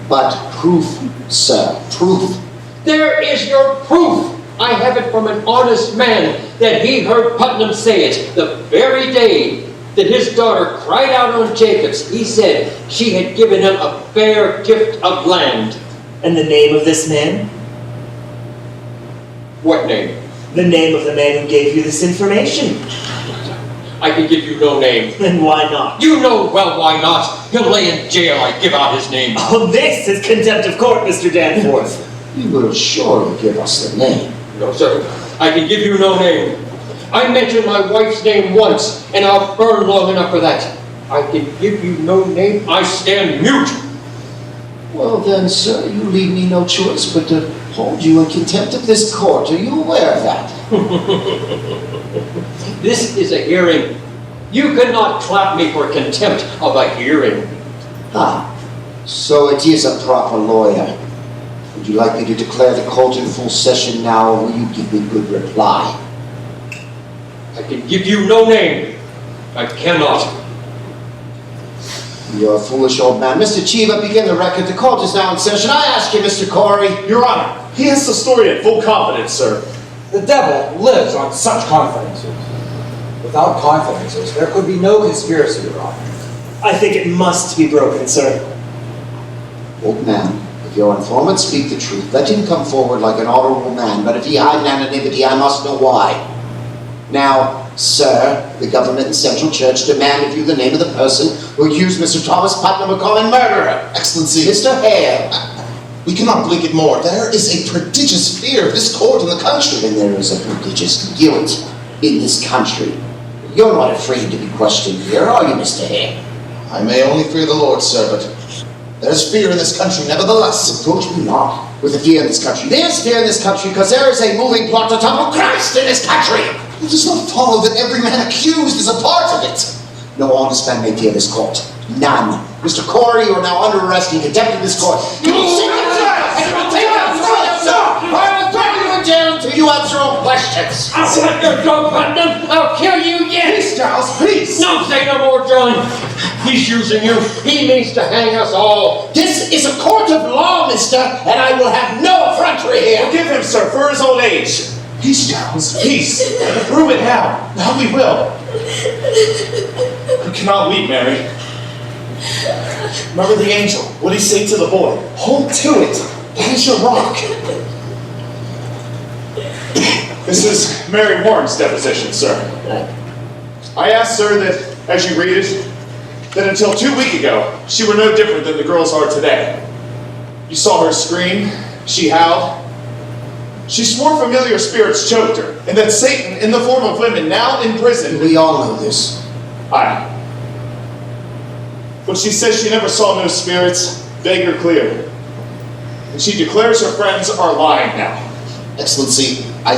But proof, sir, proof. There is your proof. I have it from an honest man that he heard Putnam say it the very day that his daughter cried out on Jacobs. He said she had given him a fair gift of land. And the name of this man? What name? The name of the man who gave you this information. I can give you no name. Then why not? You know well why not. He'll lay in jail. I give out his name. Oh, this is contempt of court, Mr. Danforth. You will surely give us the name. No, sir. I can give you no name. I mentioned my wife's name once, and I'll burn long enough for that. I can give you no name. I stand mute. Well then, sir, you leave me no choice but to hold you in contempt of this court. Are you aware of that? This is a hearing. You cannot clap me for contempt of a hearing. Ah, so it is a proper lawyer. Would you like me to declare the court in full session now, or will you give me good reply? I can give you no name. I cannot. You're a foolish old man. Mr. Chiva, begin the record. The court is now in session. I ask you, Mr. Corey. Your Honor, he has the story in full confidence, sir. The devil lives on such confidences. Without confidences, there could be no conspiracy, Your Honor. I think it must be broken, sir. Old man, if your informant speak the truth, let him come forward like an honorable man. But if he hide anonymity, I must know why. Now, sir, the government and Central Church demand of you the name of the person who accused Mr. Thomas Putnam of calling murderer. Excellency. Mr. Hale. We cannot blink it more. There is a prodigious fear of this court in the country. And there is a prodigious guilt in this country. You're not afraid to be questioned here, are you, Mr. Hale? I may only fear the Lord, sir, but there's fear in this country nevertheless. Approach me not with the fear in this country. There's fear in this country because there is a moving plot to topple Christ in this country. It does not follow that every man accused is a part of it. No honest man may fear this court. None. Mr. Corey, you are now under arrest and condemned in this court. You will sit in jail, and you will take out I will throw you in jail until you answer all questions. I'll let your dog, Putnam. I'll kill you yet. Please, Charles, please. No, say no more, John. He's using you. He means to hang us all. This is a court of law, mister, and I will have no effrontery here. Forgive him, sir, for his old age. Peace, Charles. Peace. Prove it now. Now we will. You cannot weep, Mary. Remember the angel. What did he say to the boy? Hold to it. That is your rock. This is Mary Warren's deposition, sir. I asked, sir, that as you read it, that until 2 weeks ago, she were no different than the girls are today. You saw her scream, she howled. She swore familiar spirits choked her, and that Satan, in the form of women, now in prison. We all know this. Aye. But she says she never saw no spirits, vague or clear. And she declares her friends are lying now. Excellency, I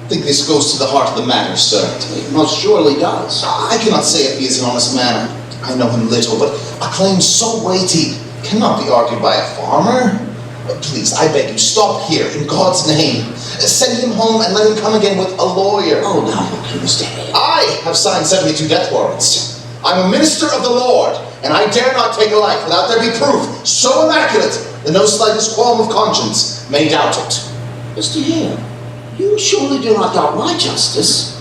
think this goes to the heart of the matter, sir. It most surely does. I cannot say if he is an honest man. I know him little, but a claim so weighty cannot be argued by a farmer. Please, I beg you, stop here, in God's name. Send him home and let him come again with a lawyer. Oh, now look, Mr. Hale. I have signed 72 death warrants. I'm a minister of the Lord, and I dare not take a life without there be proof so immaculate that no slightest qualm of conscience may doubt it. Mr. Hale, you surely do not doubt my justice.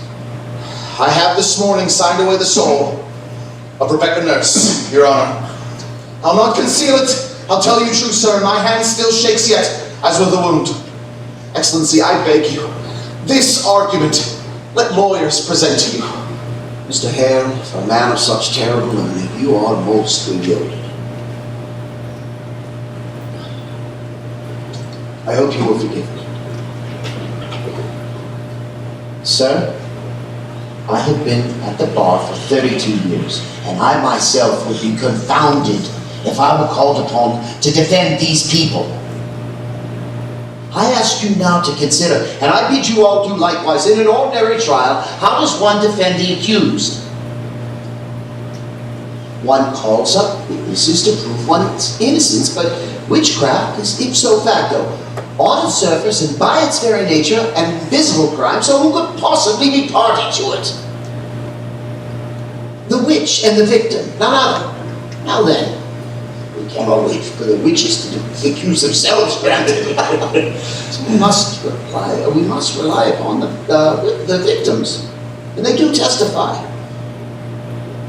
I have this morning signed away the soul of Rebecca Nurse, Your Honor. I'll not conceal it. I'll tell you true, sir, my hand still shakes yet, as with the wound. Excellency, I beg you, this argument, let lawyers present to you. Mr. Hale, for a man of such terrible learning, you are most bewildered. I hope you will forgive me. Sir, I have been at the bar for 32 years, and I myself would be confounded if I were called upon to defend these people. I ask you now to consider, and I bid you all do likewise, in an ordinary trial, how does one defend the accused? One calls up witnesses to prove one's innocence, but witchcraft is ipso facto, on its surface and by its very nature, an invisible crime, so who could possibly be party to it? The witch and the victim, none other. Now then, we cannot wait for the witches to accuse themselves, granted. So we must rely upon the victims, and they do testify.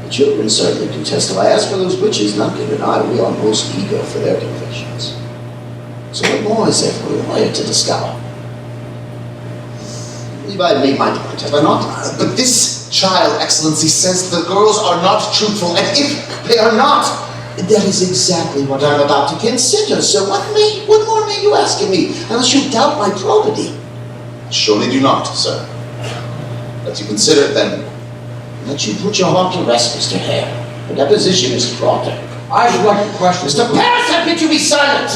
The children certainly do testify. As for those witches, none can deny we are most eager for their confessions. So what more is there for a lawyer to discover? I believe I have made my point, have I not? But this child, Excellency, says the girls are not truthful, and if they are not, that is exactly what I'm about to consider. So what more may you ask of me, unless you doubt my probity? Surely do not, sir. Let you consider it then. Let you put your heart to rest, Mr. Hare. The deposition is Proctor. I would like to question Mr. Paris, I bid you be silent!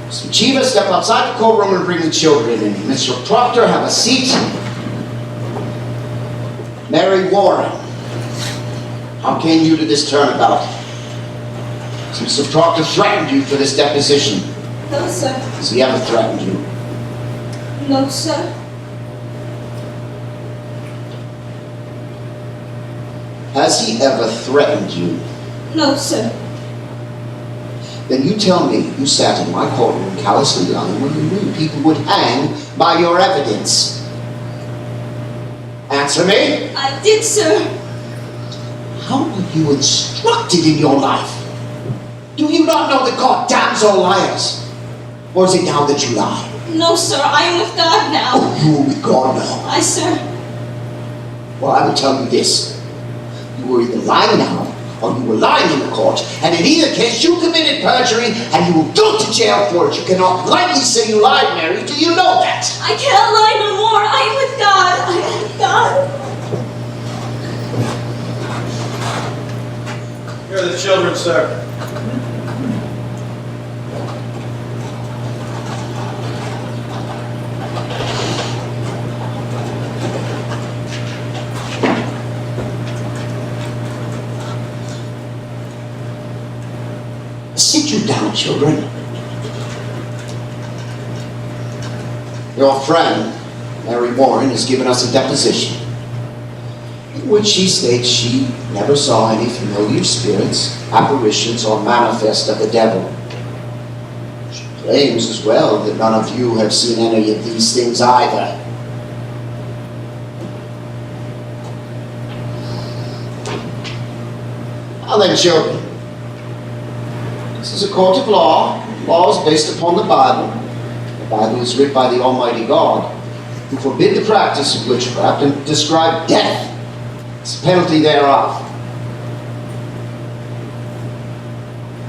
Mr. Chiva, step outside the courtroom and bring the children in. Mr. Proctor, have a seat. Mary Warren, how came you to this turnabout? Has Mr. Proctor threatened you for this deposition? No, sir. Has he ever threatened you? No, sir. Has he ever threatened you? No, sir. Then you tell me you sat in my courtroom callously lying when you knew people would hang by your evidence. Answer me. I did, sir. How were you instructed in your life? Do you not know that God damns all liars? Or is it now that you lie? No, sir. I am with God now. Oh, you are with God now. Aye, sir. Well, I will tell you this. You were either lying now, or you were lying in the court, and in either case you committed perjury, and you will go to jail for it. You cannot lightly say you lied, Mary. Do you know that? I can't lie no more. I am with God. I am with God. Here are the children, sir. children. Your friend, Mary Warren, has given us a deposition in which she states she never saw any familiar spirits, apparitions, or manifest of the devil. She claims as well that none of you have seen any of these things either. Now then, children, this is a court of law. Law is based upon the Bible. The Bible is written by the Almighty God, who forbid the practice of witchcraft and describe death as the penalty thereof.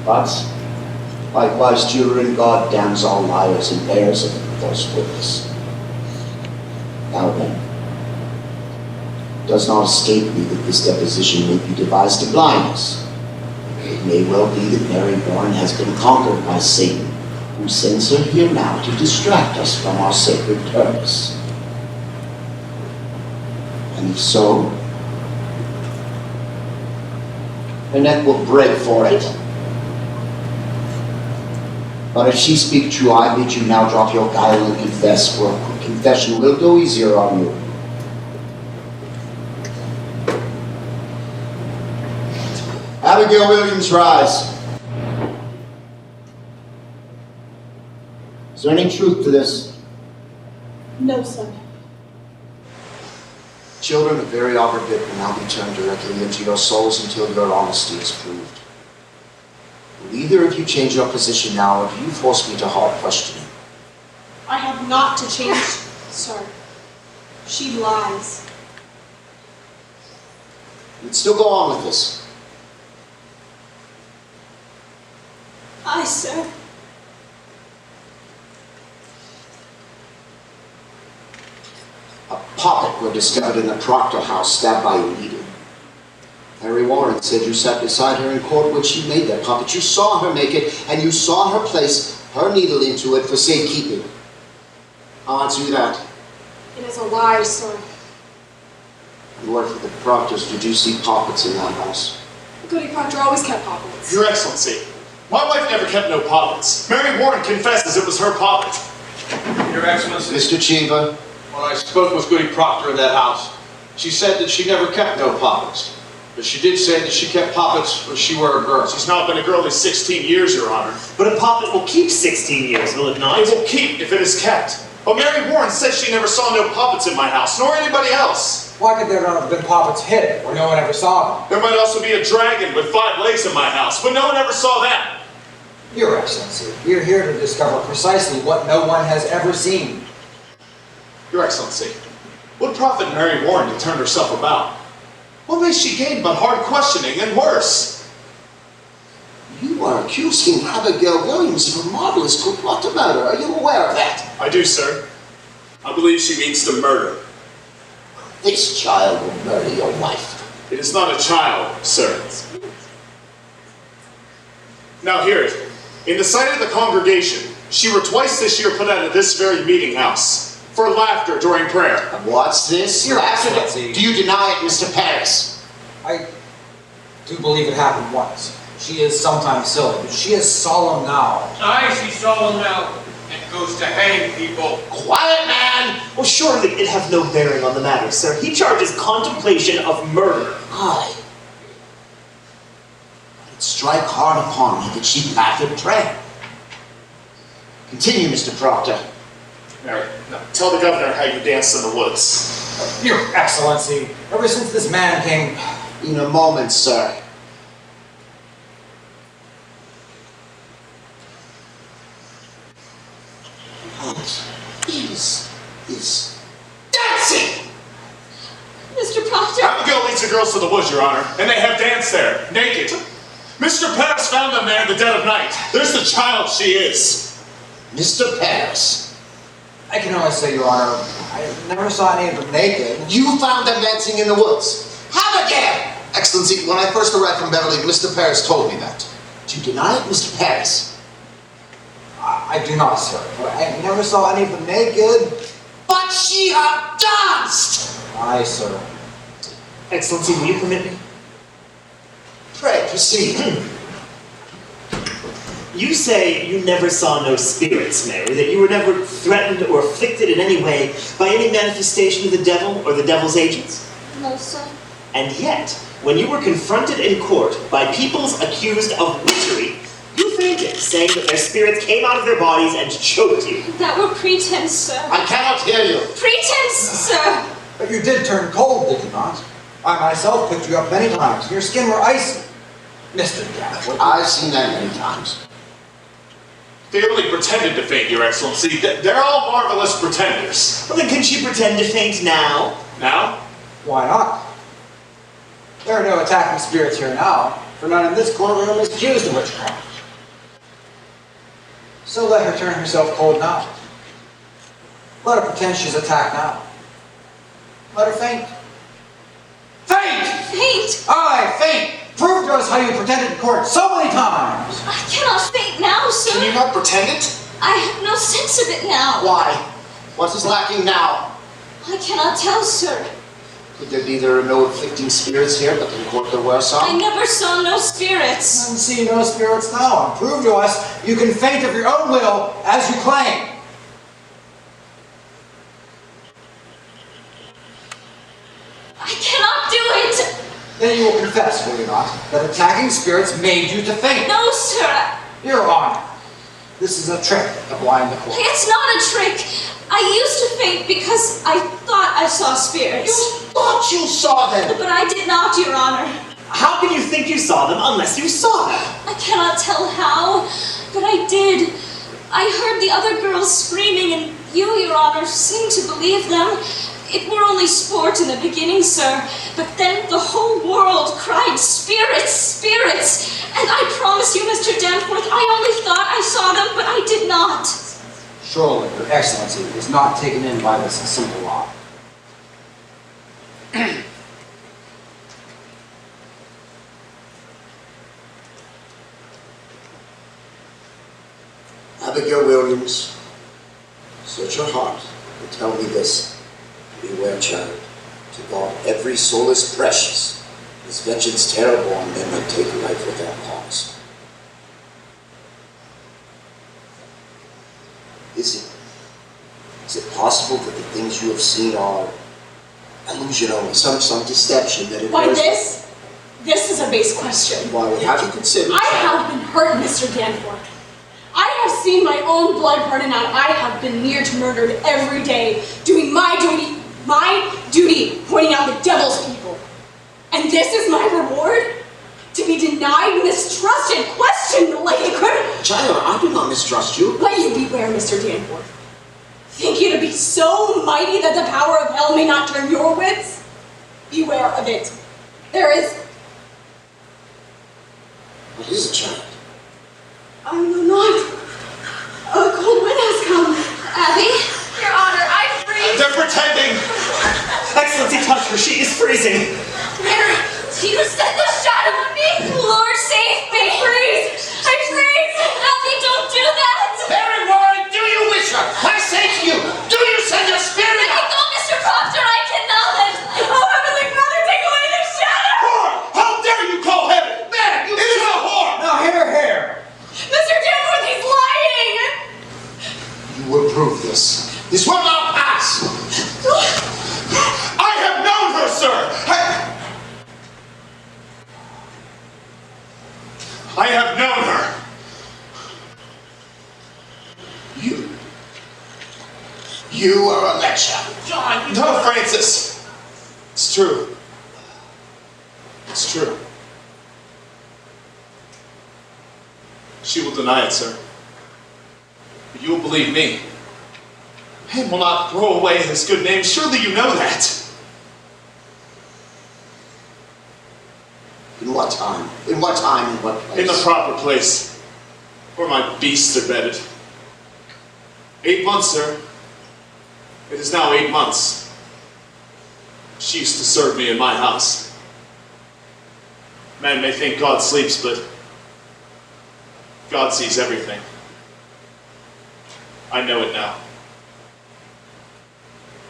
But, likewise, children, God damns all liars and bears of false witness. Now then, it does not escape me that this deposition may be devised to blind us. It may well be that Mary Warren has been conquered by Satan, who sends her here now to distract us from our sacred purpose. And if so, her neck will break for it. But if she speak true, I bid you now drop your guile and confess, for a quick confession will go easier on you. Abigail Williams, rise. Is there any truth to this? No, son. Children, a very awkward bit will now be turned directly into your souls until your honesty is proved. Will either of you change your position now, or do you force me to hard questioning? I have not to change, sir. She lies. Let's still go on with this. I, sir. A poppet were discovered in the Proctor house, stabbed by a needle. Mary Warren said you sat beside her in court when she made that poppet. You saw her make it, and you saw her place her needle into it for safekeeping. I'll answer you that. It is a lie, sir. You worked with the Proctors. Did you see poppets in that house? Goody Proctor always kept poppets. Your Excellency, my wife never kept no poppets. Mary Warren confesses it was her poppet. Your Excellency. Mr. Cheever. When I spoke with Goody Proctor in that house, she said that she never kept no poppets. But she did say that she kept poppets when she were a girl. She's not been a girl in 16 years, Your Honor. But a poppet will keep 16 years, will it not? It will keep if it is kept. But Mary Warren said she never saw no poppets in my house, nor anybody else. Why could there not have been poppets hidden where no one ever saw them? There might also be a dragon with 5 legs in my house, but no one ever saw that. Your Excellency, we are here to discover precisely what no one has ever seen. Your Excellency, what profit Mary Warren to turn herself about? What may she gain but hard questioning and worse? You are accusing Abigail Williams of a marvelous coup plot to murder. Are you aware of that? I do, sir. I believe she means to murder. This child will murder your wife. It is not a child, sir. Now hear it. In the sight of the congregation, she were twice this year put out of this very meeting house for laughter during prayer. What's this? Your Excellency. Do you deny it, Mr. Paris? I do believe it happened once. She is sometimes silly, but she is solemn now. Aye, she's solemn now and goes to hang people. Quiet, man! Well, surely it have no bearing on the matter, sir. He charges contemplation of murder. Aye. But strike hard upon me that she laughed at prayer. Continue, Mr. Proctor. Mary, now tell the governor how you danced in the woods. Your Excellency, ever since this man came... In a moment, sir. What is dancing? Mr. Proctor? Abigail leads the girls to the woods, Your Honor, and they have danced there, naked. Mr. Paris found them there in the dead of night. There's the child she is. Mr. Paris. I can only say, Your Honor, I never saw any of them naked. You found them dancing in the woods. Abigail! Excellency, when I first arrived from Beverly, Mr. Paris told me that. Do you deny it, Mr. Paris? I do not, sir. But I never saw any of them naked. But she have danced! Aye, sir. Excellency, will you permit me? Pray, proceed. You say you never saw no spirits, Mary, that you were never threatened or afflicted in any way by any manifestation of the devil or the devil's agents? No, sir. And yet, when you were confronted in court by peoples accused of witchery, you fainted, saying that their spirits came out of their bodies and choked you. That were pretense, sir. I cannot hear you. Pretense, sir. But you did turn cold, did you not? I myself picked you up many times. Your skin were icy. Mr. Danforth. I've seen that many times. They only pretended to faint, Your Excellency. They're all marvelous pretenders. Well, then can she pretend to faint now? Now? Why not? There are no attacking spirits here now, for none in this courtroom is accused of witchcraft. So let her turn herself cold now. Let her pretend she's attacked now. Let her faint. Faint! Faint? Aye, faint! Prove to us how you pretended in court so many times! I cannot faint now, sir. Can you not pretend it? I have no sense of it now. Why? What is lacking now? I cannot tell, sir. Could there be there are no afflicting spirits here, but in court there were some? I never saw no spirits. And see no spirits now, and prove to us you can faint of your own will, as you claim. I cannot do it. Then you will confess, will you not, that attacking spirits made you to faint? No, sir. Your Honor, this is a trick to blind the court. It's not a trick. I used to faint because I thought I saw spirits. You thought you saw them! But I did not, Your Honor. How can you think you saw them unless you saw them? I cannot tell how, but I did. I heard the other girls screaming, and you, Your Honor, seemed to believe them. It were only sport in the beginning, sir, but then the whole world cried, spirits, spirits! And I promise you, Mr. Danforth, I only thought I saw them, but I did not. Surely, Your Excellency is not taken in by this simple lie. Abigail Williams, search your heart and tell me this. Beware, child. To God, every soul is precious. His vengeance terrible on them that take life without cause. Is it possible that the things you have seen are illusion only, some deception that it Why was... this is a base question. Why, what have you considered? I have been hurt, Mr. Danforth. I have seen my own blood running out. I have been near to murdered every day, doing my duty, pointing out the devil's people. And this is my reward? To be denied, mistrusted, questioned like a criminal. Child, I do not mistrust you. Let you beware, Mr. Danforth. Think you to be so mighty that the power of hell may not turn your wits? Beware of it. There is... What is it, child? I know not. A cold wind has come. Abby? Your Honor, I freeze. They're pretending! Excellency, touch her. She is freezing. Mary, you set the shadow on me. Lord, save me. I freeze. I freeze. Abby, don't do that. Mary Warren, do you wish her? I say to you, do you send your spirit Let me out? go, Mr. Proctor. I cannot. Oh, Heavenly Father, take away this shadow. Whore! How dare you call heaven? Man, it is a whore! Now, here. Mr. Danforth, he's lying. You will prove this. This will not pass! I have known her, sir! I have known her! You are a lecture. John, no, Francis. It's true. It's true. She will deny it, sir. But you will believe me. And will not throw away his good name. Surely you know that. In what time? In what time? In what place? In the proper place, where my beasts are bedded. 8 months, sir. It is now 8 months. She used to serve me in my house. Men may think God sleeps, but God sees everything. I know it now.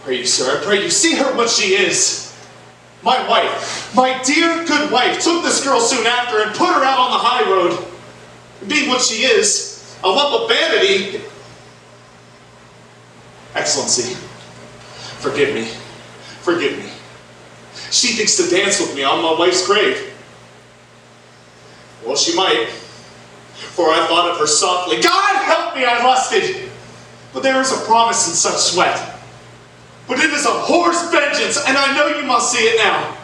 Pray you, sir, I pray you, see her what she is. My wife, my dear good wife, took this girl soon after and put her out on the high road. Being what she is, a lump of vanity. Excellency, forgive me. Forgive me. She thinks to dance with me on my wife's grave. Well, she might, for I thought of her softly. God help me, I lusted. But there is a promise in such sweat. But it is a whore's vengeance, and I know you must see it now.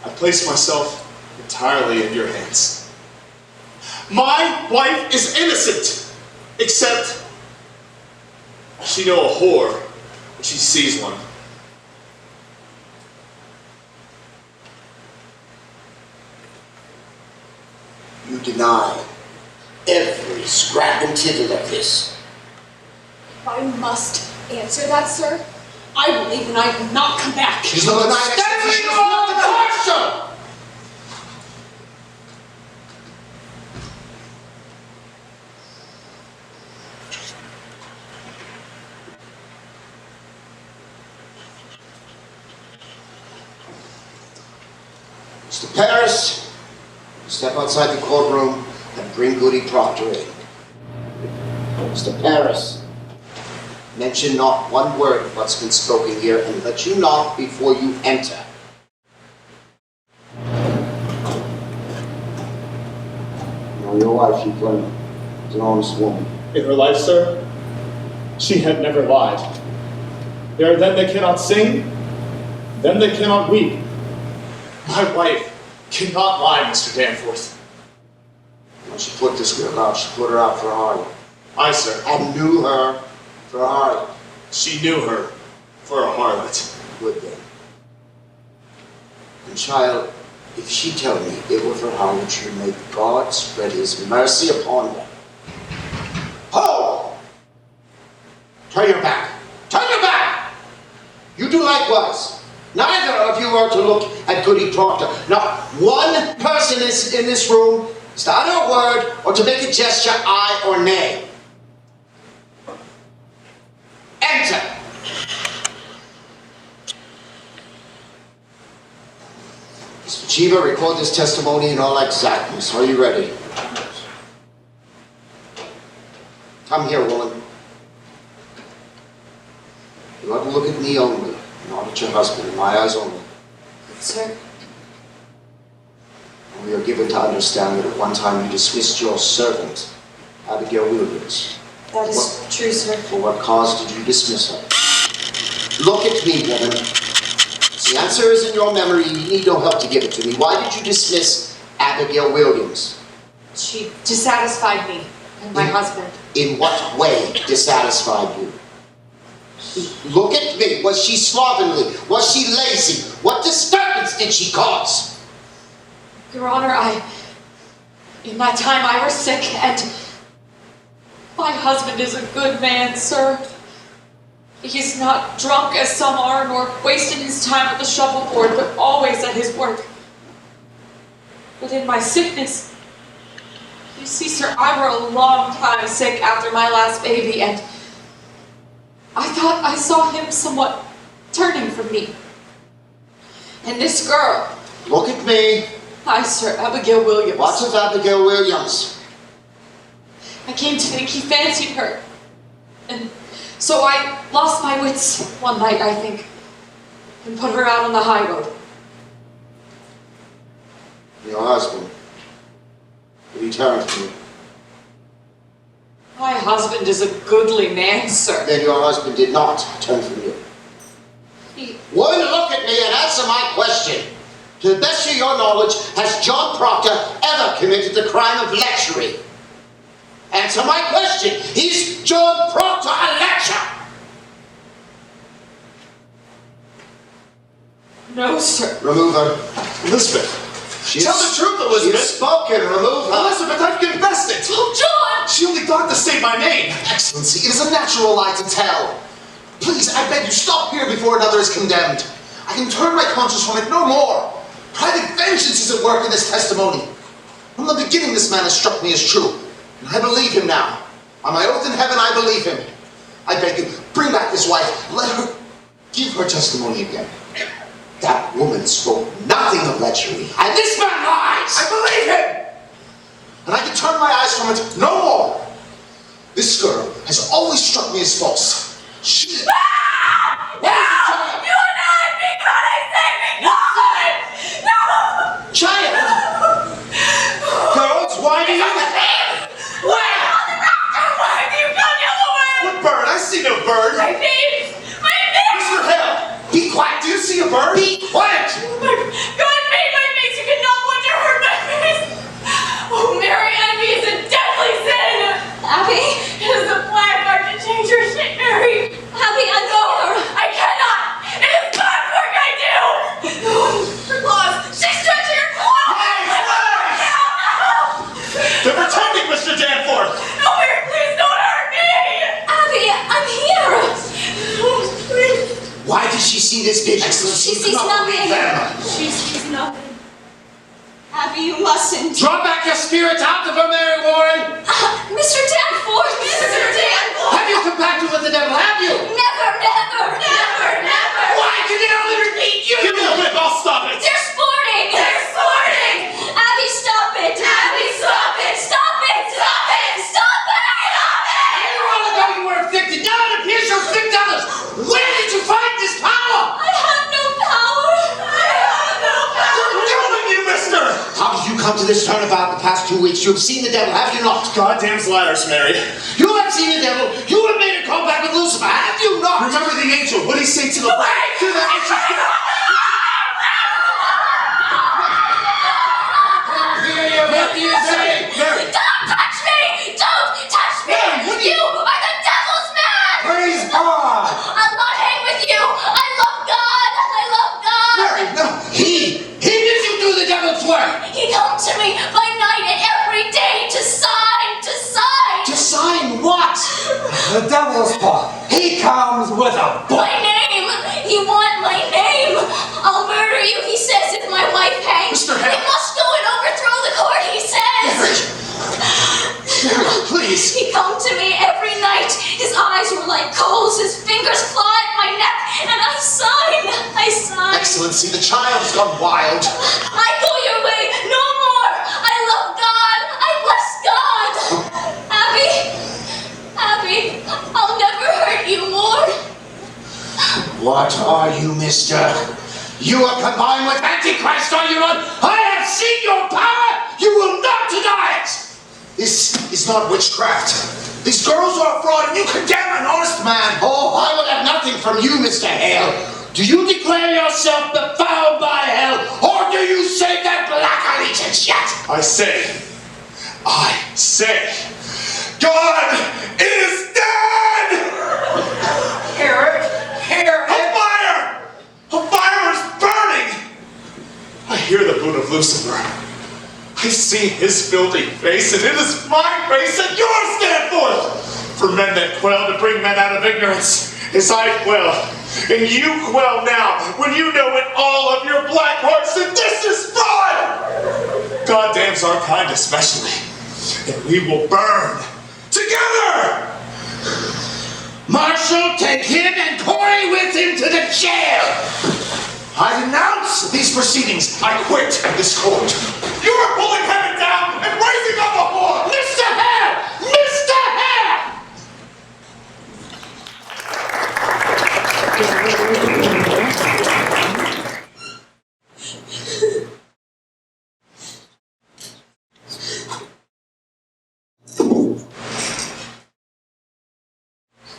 I place myself entirely in your hands. My wife is innocent, except she know a whore when she sees one. You deny every scrap and tittle of this. I must answer that, sir. I will leave and I will not come back. She's not denying it. She's not denying it, sir. Mr. Paris, step outside the courtroom and bring Goody Proctor in. Mr. Paris, mention not one word of what's been spoken here, and let you knock before you enter. Now your wife, she claimed, is an honest woman. In her life, sir, she had never lied. There are them that cannot sing, them that cannot weep. My wife cannot lie, Mr. Danforth. When she put this girl out, she put her out for harlot. Aye, sir. And knew her for a harlot. She knew her for a harlot. Good then. And child, if she tell me it were for harlotry, may God spread his mercy upon her. Ho! Turn your back. Turn your back! You do likewise. Neither of you are to look at Goody Proctor. Not one person is in this room is to utter a word or to make a gesture, aye or nay. Enter. Mr. Cheever, record this testimony in all exactness. Are you ready? Come here, woman. You ought to look at me only. Not at your husband, in my eyes only. Sir? And we are given to understand that at one time you dismissed your servant, Abigail Williams. That is true, sir. For what cause did you dismiss her? Look at me, woman. The answer is in your memory. You need no help to give it to me. Why did you dismiss Abigail Williams? She dissatisfied me and my husband. In what way dissatisfied you? Look at me. Was she slovenly? Was she lazy? What disturbance did she cause? Your Honor, in that time I was sick, and my husband is a good man, sir. He's not drunk as some are, nor wasting his time at the shuffleboard, but always at his work. But in my sickness, you see, sir, I were a long time sick after my last baby, and I thought I saw him somewhat turning from me. And this girl... Look at me. Aye, sir, Abigail Williams. What's with Abigail Williams? I came to think he fancied her. And so I lost my wits one night, I think, and put her out on the high road. Your husband. Did he turn from you? My husband is a goodly man, sir. Then your husband did not turn from you. Woman, look at me and answer my question. To the best of your knowledge, has John Proctor ever committed the crime of lechery? Answer my question. Is John Proctor a lecher? No, sir. Remove her. Elizabeth. Tell the truth, Elizabeth. She's spoken. Remove her. Elizabeth, I've confessed it. Oh, John! She only thought to say my name. Excellency, it is a natural lie to tell. Please, I beg you, stop here before another is condemned. I can turn my conscience from it no more. Private vengeance is at work in this testimony. From the beginning, this man has struck me as true, and I believe him now. On my oath in heaven, I believe him. I beg you, bring back this wife. Let her give her testimony again. That woman spoke nothing of lechery. And this man lies! I believe him! And I can turn my eyes from it no more. This girl has always struck me as false. She... You are not because I say me God! No! Child! Girls, why do you... Where? On the rafter! Why have you done yellow bird? What bird? I see no bird. My babes! My babes! Mr. Hale, be quiet. Do you see a bird? Be quiet! God made my face. You cannot want to hurt my face. Oh, Mary, envy is a deadly sin. Abby? It is a black art to change your shape, Mary. Abby, No, I cannot. It is God's work I do. Her claws. She's stretching her claws. They're protecting Mr. Danforth! No, Mary, please don't hurt me. Abby, I'm here. Why did she see this vision? She sees nothing. She sees nothing. Abby, you mustn't. Draw back your spirits out of her, Mary Warren! Mr. Danforth! Mr. Danforth! Have you compacted with the devil, have you? Never, never, never, never! Why can they only repeat you? Give me a whip, I'll stop it! They're sporting! They're sporting! Abby, stop it! Abby, stop it! Stop it! Stop it! Stop it! Stop it! A while ago you were afflicted, now it appears you afflict others! Where did you find this power? I have no power! I have no power! They're killing you, mister! How did you come to this turnabout the past 2 weeks? You have seen the devil, have you not? Goddamn liars, Mary. You have seen the devil. You have made a compact with Lucifer, have you not? Remember the angel. What did he say to the... To the angel. What do you say? Mary! Don't touch me! Don't touch me! You are the devil's man! Praise God! I'll not hang with you! I love God! I love God! Mary, no. He did you do the devil's work. He comes to me by night and every day to sign, to sign! To sign what? The devil's part. He comes with a book. My name! You want my name! I'll murder you, he says, if my wife hangs. Mr. Hale. I must go and overthrow the court, he says! Mary, please. He come to me every night. His eyes were like coals, his fingers claw at my neck, and I sign. Excellency, the child has gone wild. I go your way, no more. I love God. I bless God. Abby, I'll never hurt you more. What are you, mister? You are combined with Antichrist, are you not? I have seen your power! You will not deny it! This is not witchcraft. These girls are a fraud, and you condemn an honest man. Oh, I will have nothing from you, Mr. Hale. Do you declare yourself befouled by hell, or do you say that black allegiance yet? I say, God is dead! Hear it! A fire is burning! I hear the boot of Lucifer. I see his filthy face, and it is my face and yours, Danforth! For men that quail to bring men out of ignorance, as I quail, and you quail now, when you know in all of your black hearts that this is fraud! God damns our kind especially, and we will burn together! Marshal, take him and Corey with him to the jail! I denounce these proceedings. I quit this court. You are pulling heaven down and raising up a whore! Mr. Hare! Mr. Hare!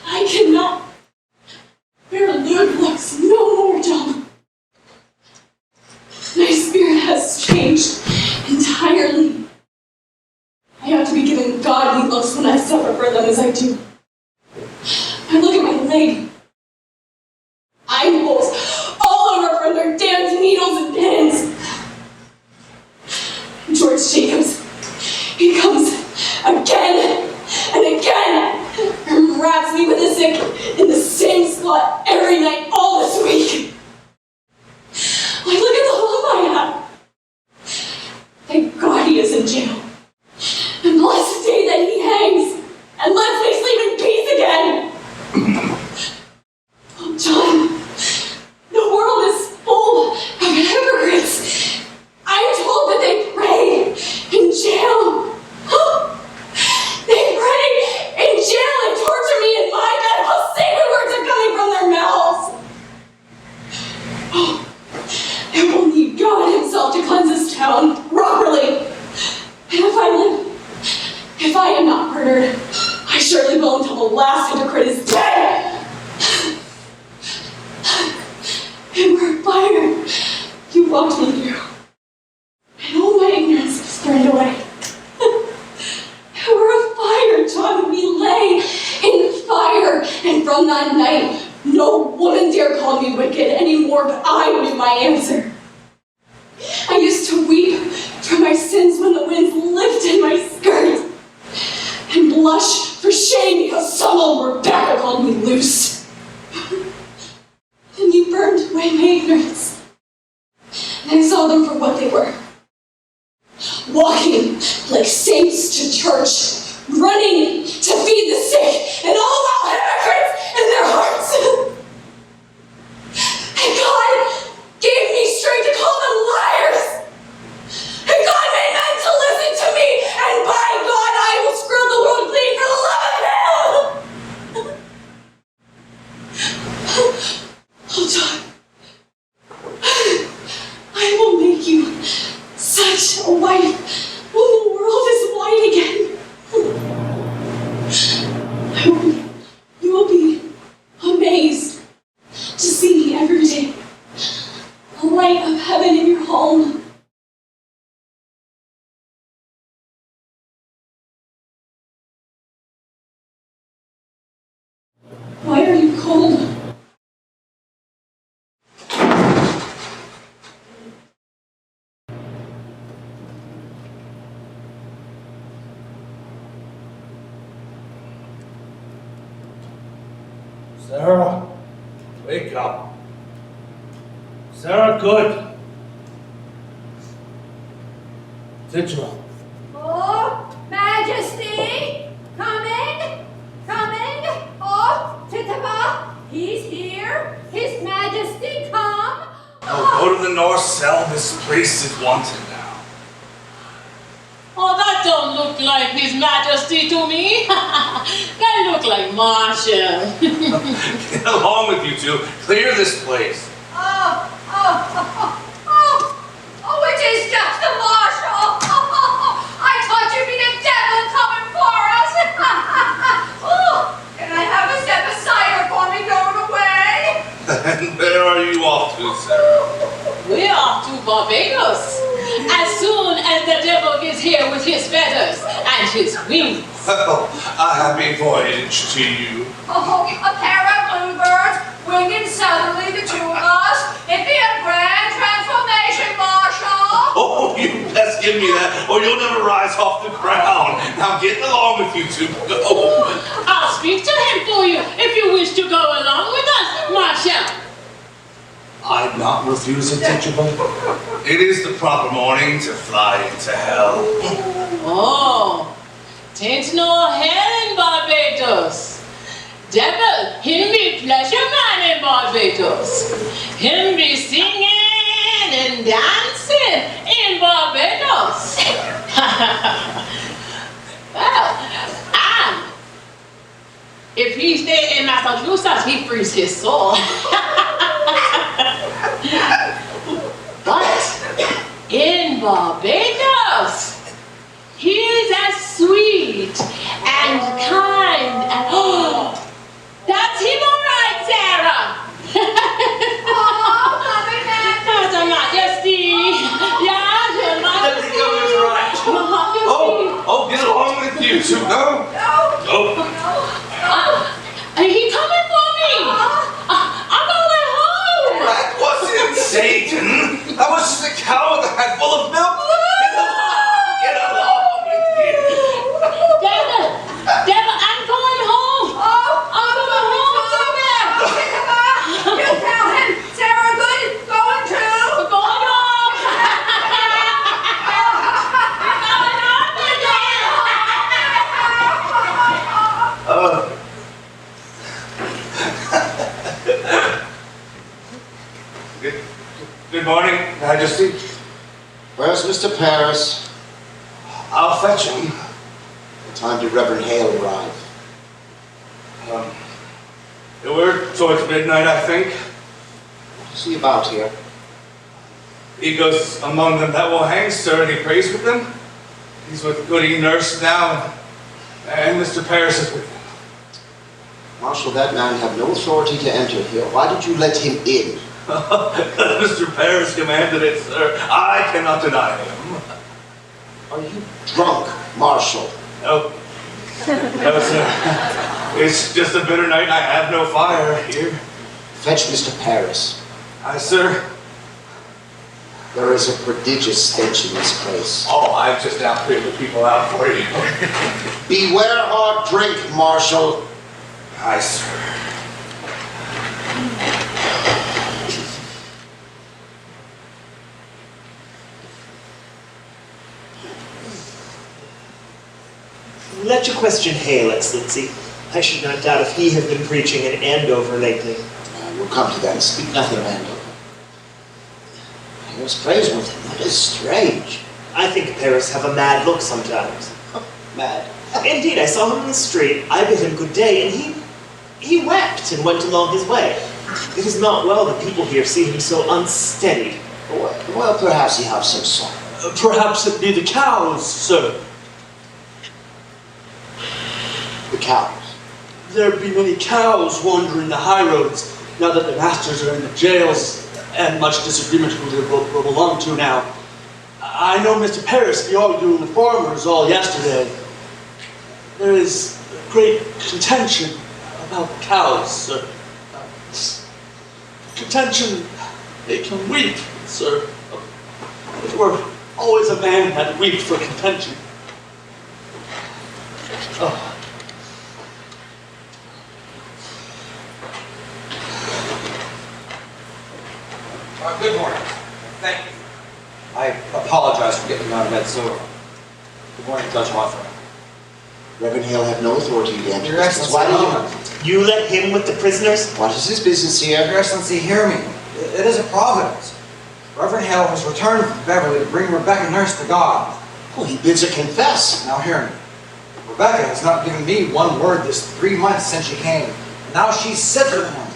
I cannot bear lewd looks no more, John. My spirit has changed entirely. I have to be given godly looks when I suffer for them as I do. I look at my leg. Eye holes all over from their damned needles and pins. George Jacobs, he comes again and again and wraps me with a sick in the same spot every night all this week. Like, look at the lump I have. Thank God he is in jail. And blessed the day that he hangs and lets me sleep in peace again. Oh, John, the world is full Syndicate is dead! And we're fire you walked me through. And all my ignorance was burned away. We're a fire, John. We lay in fire. And from that night, no woman dare call me wicked anymore, but I knew my answer. I used to weep for my sins when the winds lifted my skirt, and blush for shame because some old Rebecca called me loose. Then you burned away my ignorance, and I saw them for what they were. Walking like saints to church, running to feed the sick, and all while hypocrites in their hearts. And God gave me strength to call them liars. And God made men to listen to me, and by God I will screw the world clean for the love of Him. Oh, John, I will make you such a wife when the world is white again. You will be amazed to see every day the light of heaven in your home. Why are you cold? Sarah, wake up. Sarah, good. Vigil. Oh, Majesty! Coming! Coming! Oh, Tituba! He's here! His Majesty, come! Oh, go to the north cell. This place is wanted now. Oh, that don't look like His Majesty to me. That look like Marshall. Get along with you two. Clear this place. It is just the Marshal! I thought you'd be the devil coming for us! Can I have a step aside before me going away? And where are you off to, Sarah? We're off to Barbados. As soon as the devil gets here with his feathers and his wings. Well, a happy voyage to you. Oh, a pair of bluebirds, winging southerly, the two of us. It'd be a grand transformation, Marshal. Oh, you best give me that, or you'll never rise off the ground. Now get along with you two. Go. I'll speak to him for you if you wish to go along with us, Marshal. I'd not refuse it, Tituba. It is the proper morning to fly into hell. Oh, tain't no hell in Barbados. Devil, him be pleasure man in Barbados. Him be singing and dancing in Barbados. Well, and if he stay in Massachusetts, he frees his soul. But in Barbados, he is as sweet and kind and that's him all right, Sarah. That's Her Majesty. Yeah, Her Majesty. Everything is right. Oh, get along with you two. No. He coming for me. I'm going home. That wasn't Satan. That was just a cow with a head full of milk. Get along with you. Devil, I'm going home. I'm going home, Devil. You tell him Sarah Good is going too. We're going home. Good morning, Majesty. Where's Mr. Paris? I'll fetch him. What time did Reverend Hale arrive? We're towards midnight, I think. What's he about here? He goes among them that will hang, sir, and he prays with them. He's with Goody Nurse now, and Mr. Paris is with him. Marshal, that man have no authority to enter here. Why did you let him in? Mr. Paris commanded it, sir. I cannot deny him. Are you drunk, Marshal? No. No, sir. It's just a bitter night and I have no fire here. Fetch Mr. Paris. Aye, sir. There is a prodigious stench in this place. Oh, I've just now cleared the people out for you. Beware hard drink, Marshal. Aye, sir. Let your question hail, Excellency. I should not doubt if he have been preaching in Andover lately. We'll come to that and speak nothing of Andover. Paris prays with him. That is strange. I think Paris have a mad look sometimes. Mad? Indeed, I saw him in the street. I bid him good day, and he wept and went along his way. It is not well that people here see him so unsteady. Well, perhaps he have some sorrow. Perhaps it be the cows, sir. The cows? There be many cows wandering the high roads now that the masters are in the jails and much disagreement who they will belong to now. I know Mr. Paris be arguing with farmers all yesterday. There is great contention about the cows, sir. Contention make him weep, sir. It were always a man that weep for contention. Oh. Good morning. Thank you. I apologize for getting out of bed so early. Good morning, Judge Hawthorne. Reverend Hale have no authority to enter. Your Excellency, why did you let him with the prisoners? What is his business here? Your Excellency, hear me. It is a providence. Reverend Hale has returned from Beverly to bring Rebecca Nurse to God. Well, he bids her confess. Now hear me. Rebecca has not given me one word this 3 months since she came. Now she's sick with him,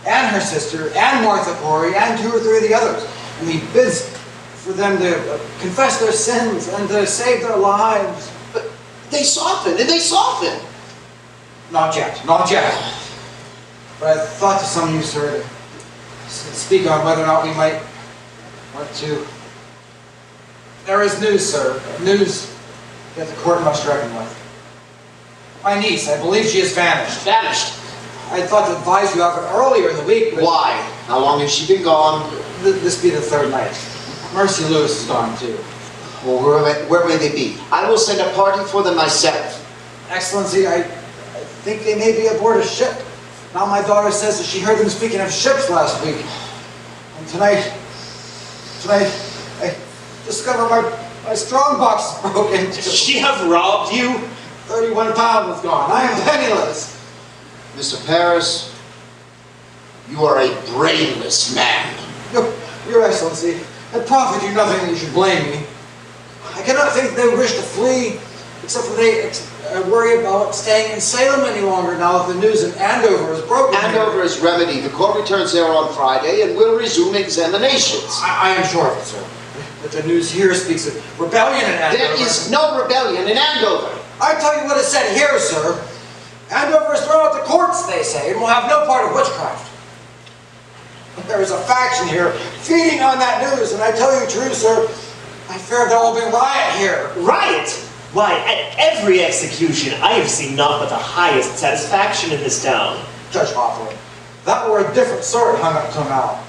and her sister, and Martha Corey, and 2 or 3 of the others. And he bids for them to confess their sins and to save their lives. But they soften, and they soften. Not yet, not yet. But I thought to some of you, sir, to speak on whether or not we might want to... There is news, sir. News that the court must reckon with. My niece, I believe she has vanished. Vanished? I thought to advise you of it earlier in the week, but... Why? How long has she been gone? This be the 3rd night. Mercy Lewis is gone too. Well, where may they be? I will send a party for them myself. Excellency, I think they may be aboard a ship. Now my daughter says that she heard them speaking of ships last week. And tonight, I discovered my strong box is broken. She have robbed you? 31 pounds was gone. I am penniless. Mr. Paris, you are a brainless man. Your Excellency, it profit you nothing that you should blame me. I cannot think they wish to flee, except for they worry about staying in Salem any longer now that the news in Andover is broken. Andover is remedied. The court returns there on Friday and will resume examinations. I am sure of it, sir. But the news here speaks of rebellion in Andover. There is no rebellion in Andover. I tell you what is said here, sir. Andover is thrown out the courts, they say, and will have no part of witchcraft. But there is a faction here feeding on that news, and I tell you true, sir, I fear there will be riot here. Riot? Why, at every execution, I have seen naught but the highest satisfaction in this town. Judge Hawthorne, that were a different sword hung up till now.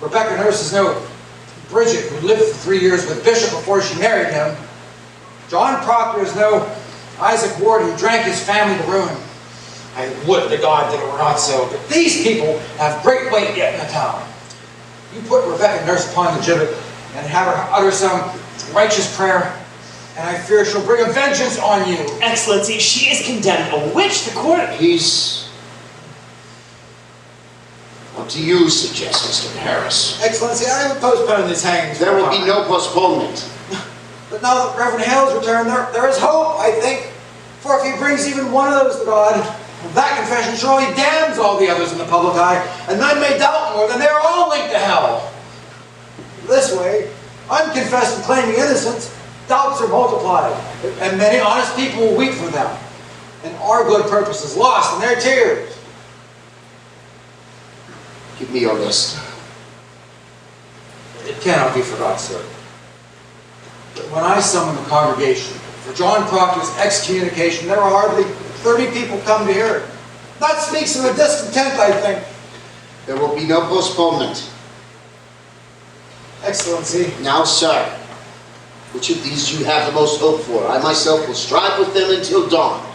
Rebecca Nurse is no Bridget, who lived for 3 years with Bishop before she married him. John Proctor is no Isaac Ward, who drank his family to ruin. I would to God that it were not so, but these people have great weight yet in the town. You put Rebecca Nurse upon the gibbet and have her utter some righteous prayer, and I fear she'll bring a vengeance on you. Excellency, she is condemned. A witch, the court... Peace. What do you suggest, Mr. Paris? Excellency, I would postpone these hangings. There will be no postponement. But now that Reverend Hale's returned, there is hope, I think. For if he brings even one of those to God, that confession surely damns all the others in the public eye, and none may doubt more than they are all linked to hell. This way, unconfessed and claiming innocence, doubts are multiplied, and many honest people will weep for them. And our good purpose is lost in their tears. Give me your list. It cannot be forgot, sir. But when I summoned the congregation for John Proctor's excommunication, there were hardly 30 people come to hear it. That speaks of a discontent, I think. There will be no postponement. Excellency. Now, sir, which of these do you have the most hope for? I myself will strive with them until dawn.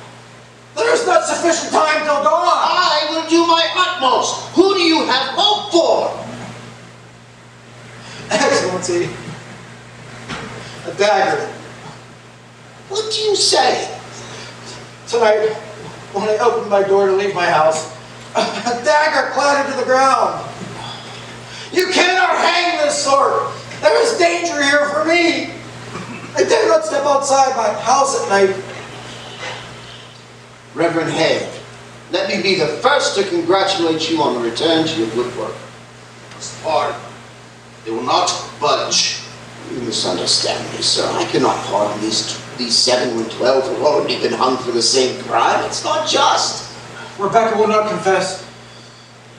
There is not sufficient time till dawn. I will do my utmost. Who do you have hope for? Excellency. A dagger. What do you say? Tonight, when I opened my door to leave my house, a dagger clattered to the ground. You cannot hang this sword. There is danger here for me. I dare not step outside my house at night. Reverend Hale, let me be the first to congratulate you on the return to your good work. Pardon. They will not budge. You misunderstand me, sir. I cannot pardon these 7 when 12 have already been hung for the same crime. It's not just. Rebecca will not confess.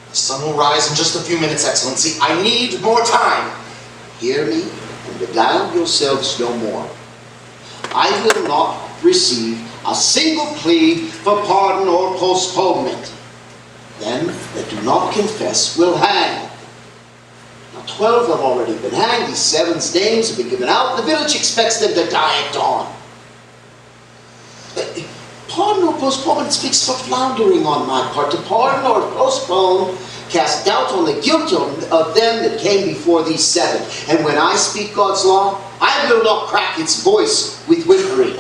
The sun will rise in just a few minutes, Excellency. I need more time. Hear me and beguile yourselves no more. I will not receive a single plea for pardon or postponement. Them that do not confess will hang. Now 12 have already been hanged. These 7's names have been given out. The village expects them to die at dawn. Pardon or postponement speaks for floundering on my part. To pardon or postpone cast doubt on the guilt of them that came before these 7. And when I speak God's law, I will not crack its voice with whimpering.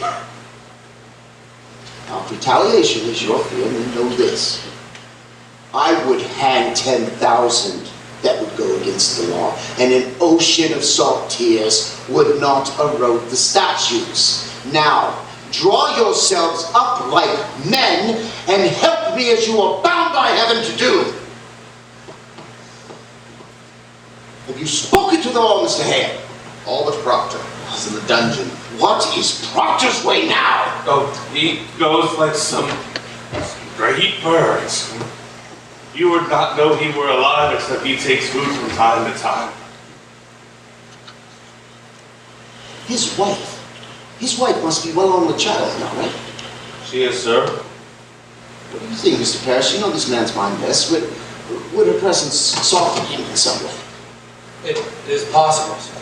Now, if retaliation is your fear, then know this. I would hang 10,000 that would go against the law, and an ocean of salt tears would not erode the statutes. Now, draw yourselves up like men and help me as you are bound by heaven to do. Have you spoken to them all, Mr. Hale? All but Proctor. He's in the dungeon. What is Proctor's way now? Oh, he goes like some great birds. You would not know he were alive except he takes food from time to time. His wife must be well on with child now, right? She is, sir. What do you think, Mr. Parrish? You know this man's mind best. Would her presence soften him in some way? It is possible, sir.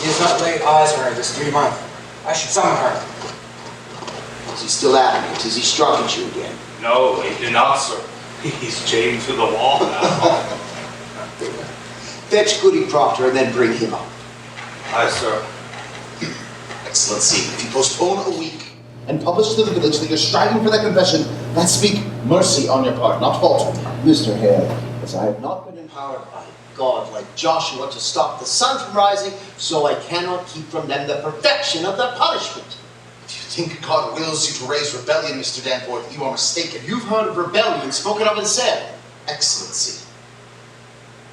He has not laid eyes on her this 3 months. I should summon her. Is he still adamant? Has he struck at you again? No, he did not, sir. He's chained to the wall now. Fetch Goody Proctor and then bring him up. Aye, sir. Excellency, if you postpone a week and publish to the village that you're striving for that confession, that speak mercy on your part, not fault. Mr. Hale, as I have not been empowered by God like Joshua to stop the sun from rising, so I cannot keep from them the perfection of their punishment. If you think God wills you to raise rebellion, Mr. Danforth, you are mistaken. You've heard of rebellion spoken of and said. Excellency,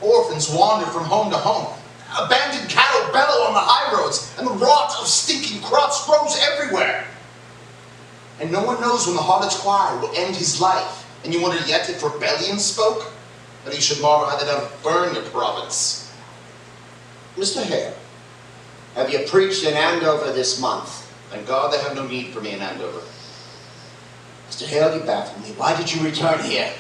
orphans wander from home to home. Abandoned cattle bellow on the high roads, and the rot of stinking crops grows everywhere. And no one knows when the harlot's choir will end his life. And you wonder yet if rebellion spoke? That he should marvel how they don't burn your province. Mr. Hale, have you preached in Andover this month? Thank God they have no need for me in Andover. Mr. Hale, you baffle me. Why did you return here?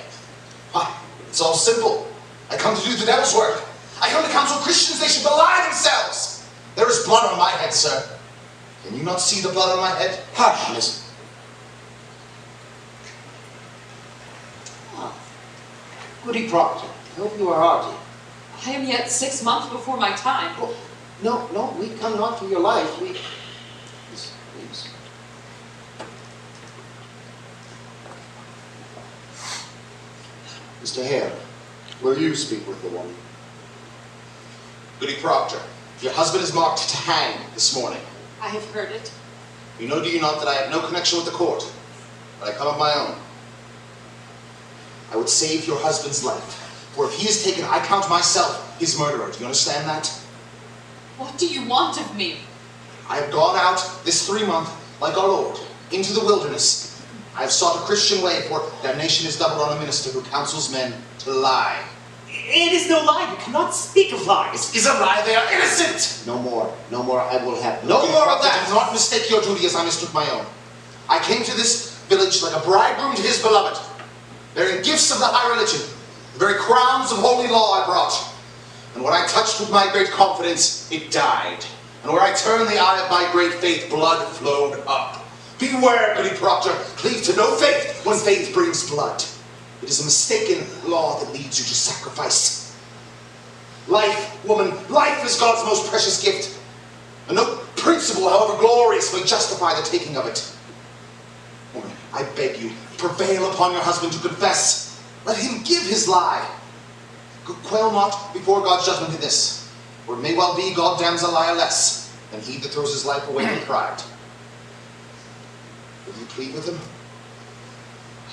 Why? It's all simple. I come to do the devil's work. I come to counsel Christians they should belie themselves. There is blood on my head, sir. Can you not see the blood on my head? Hush, Miss. Goody Proctor, I hope you are hearty. I am yet 6 months before my time. Oh, no, we come not for your life. Please. Mr. Hale, will you speak with the woman? Goody Proctor, your husband is marked to hang this morning. I have heard it. You know, do you not, that I have no connection with the court, but I come of my own. I would save your husband's life, for if he is taken, I count myself his murderer. Do you understand that? What do you want of me? I have gone out this 3 month, like our Lord, into the wilderness. I have sought a Christian way, for damnation is doubled on a minister who counsels men to lie. It is no lie. You cannot speak of lies. It is a lie. They are innocent. No more. No more. I will have no more of that. Do not mistake your duty as I mistook my own. I came to this village like a bridegroom to his beloved, bearing gifts of the high religion, the very crowns of holy law I brought. And what I touched with my great confidence, it died. And where I turned the eye of my great faith, blood flowed up. Beware, goody proctor, cleave to no faith when faith brings blood. It is a mistaken law that leads you to sacrifice. Life, woman, life is God's most precious gift. And no principle, however glorious, may justify the taking of it. Woman, I beg you, prevail upon your husband to confess. Let him give his lie. Quail not before God's judgment in this, for it may well be God damns a liar less than he that throws his life away in pride. Will you plead with him?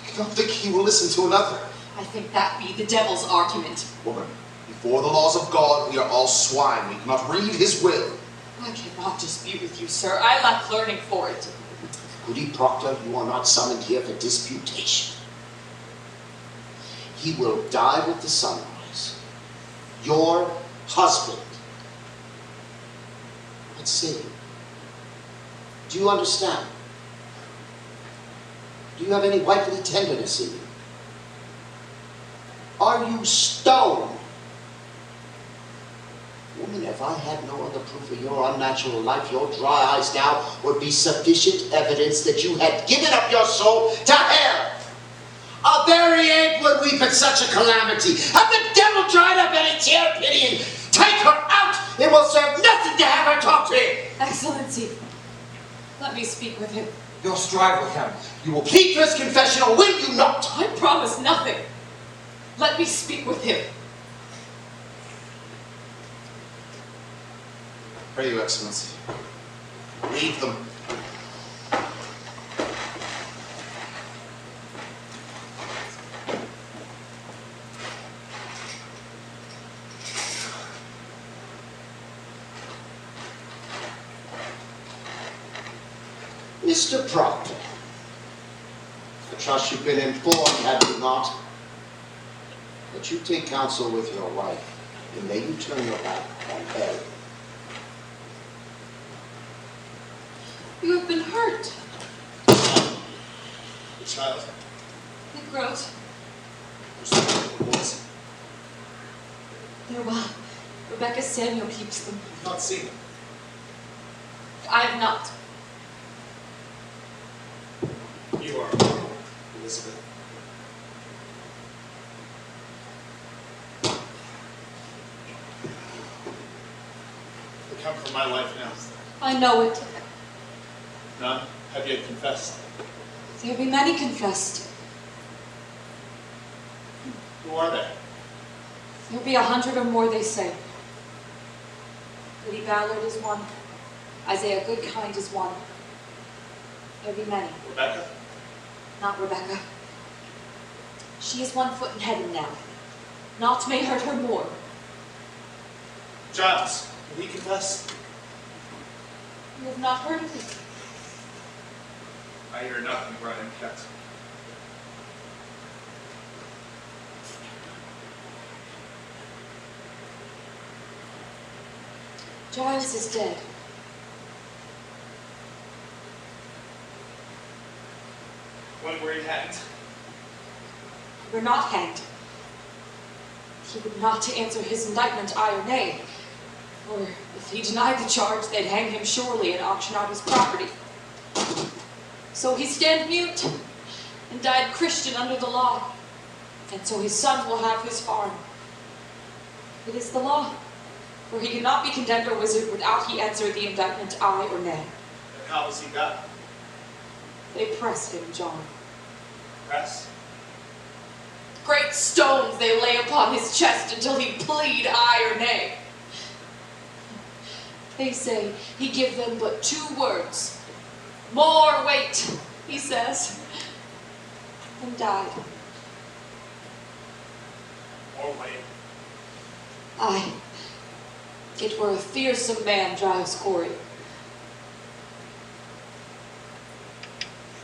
I don't think he will listen to another. I think that be the devil's argument. Woman, before the laws of God, we are all swine. We cannot read his will. I cannot dispute with you, sir. I lack learning for it. Goody Proctor, you are not summoned here for disputation. He will die with the sunrise. Your husband. Let's see. Do you understand? Do you have any wifely tenderness in you? Are you stone? Woman, if I had no other proof of your unnatural life, your dry eyes now would be sufficient evidence that you had given up your soul to hell. A very ape would weep at such a calamity. Have the devil dried up any tear pity and take her out? It will serve nothing to have her talk to him. Excellency, let me speak with him. You'll strive with him. You will plead for his confession, or will you not? I promise nothing. Let me speak with him. Pray you, Excellency. Leave them. Mr. Proctor, I trust you've been informed, have you not? That you take counsel with your wife, and may you turn your back on hell. You have been hurt. The child. It grows. Boys. They're well. Rebecca Samuel keeps them. I've not seen them. I have not. You are Elizabeth. They come from my life now. I know it. None have yet confessed. There be many confessed. Who are they? There be 100 or more, they say. Lady Ballard is one. Isaiah Goodkind is one. There be many. Rebecca? Not Rebecca. She is 1 foot in heaven now. Naught may hurt her more. Giles, will he confess? You have not heard of it. I hear nothing where I am kept. Giles is dead. When were you hanged? We're not hanged. He would not answer his indictment, aye or nay. Or if he denied the charge, they'd hang him surely and auction out his property. So he stand mute and died Christian under the law. And so his son will have his farm. It is the law, for he cannot be condemned or wizard without he answer the indictment, aye or nay. And how was he got? They pressed him, John. Press? Great stones they lay upon his chest until he plead aye or nay. They say he give them but 2 words. More weight, he says, and died. More weight. Aye, it were a fearsome man, Giles Corey. I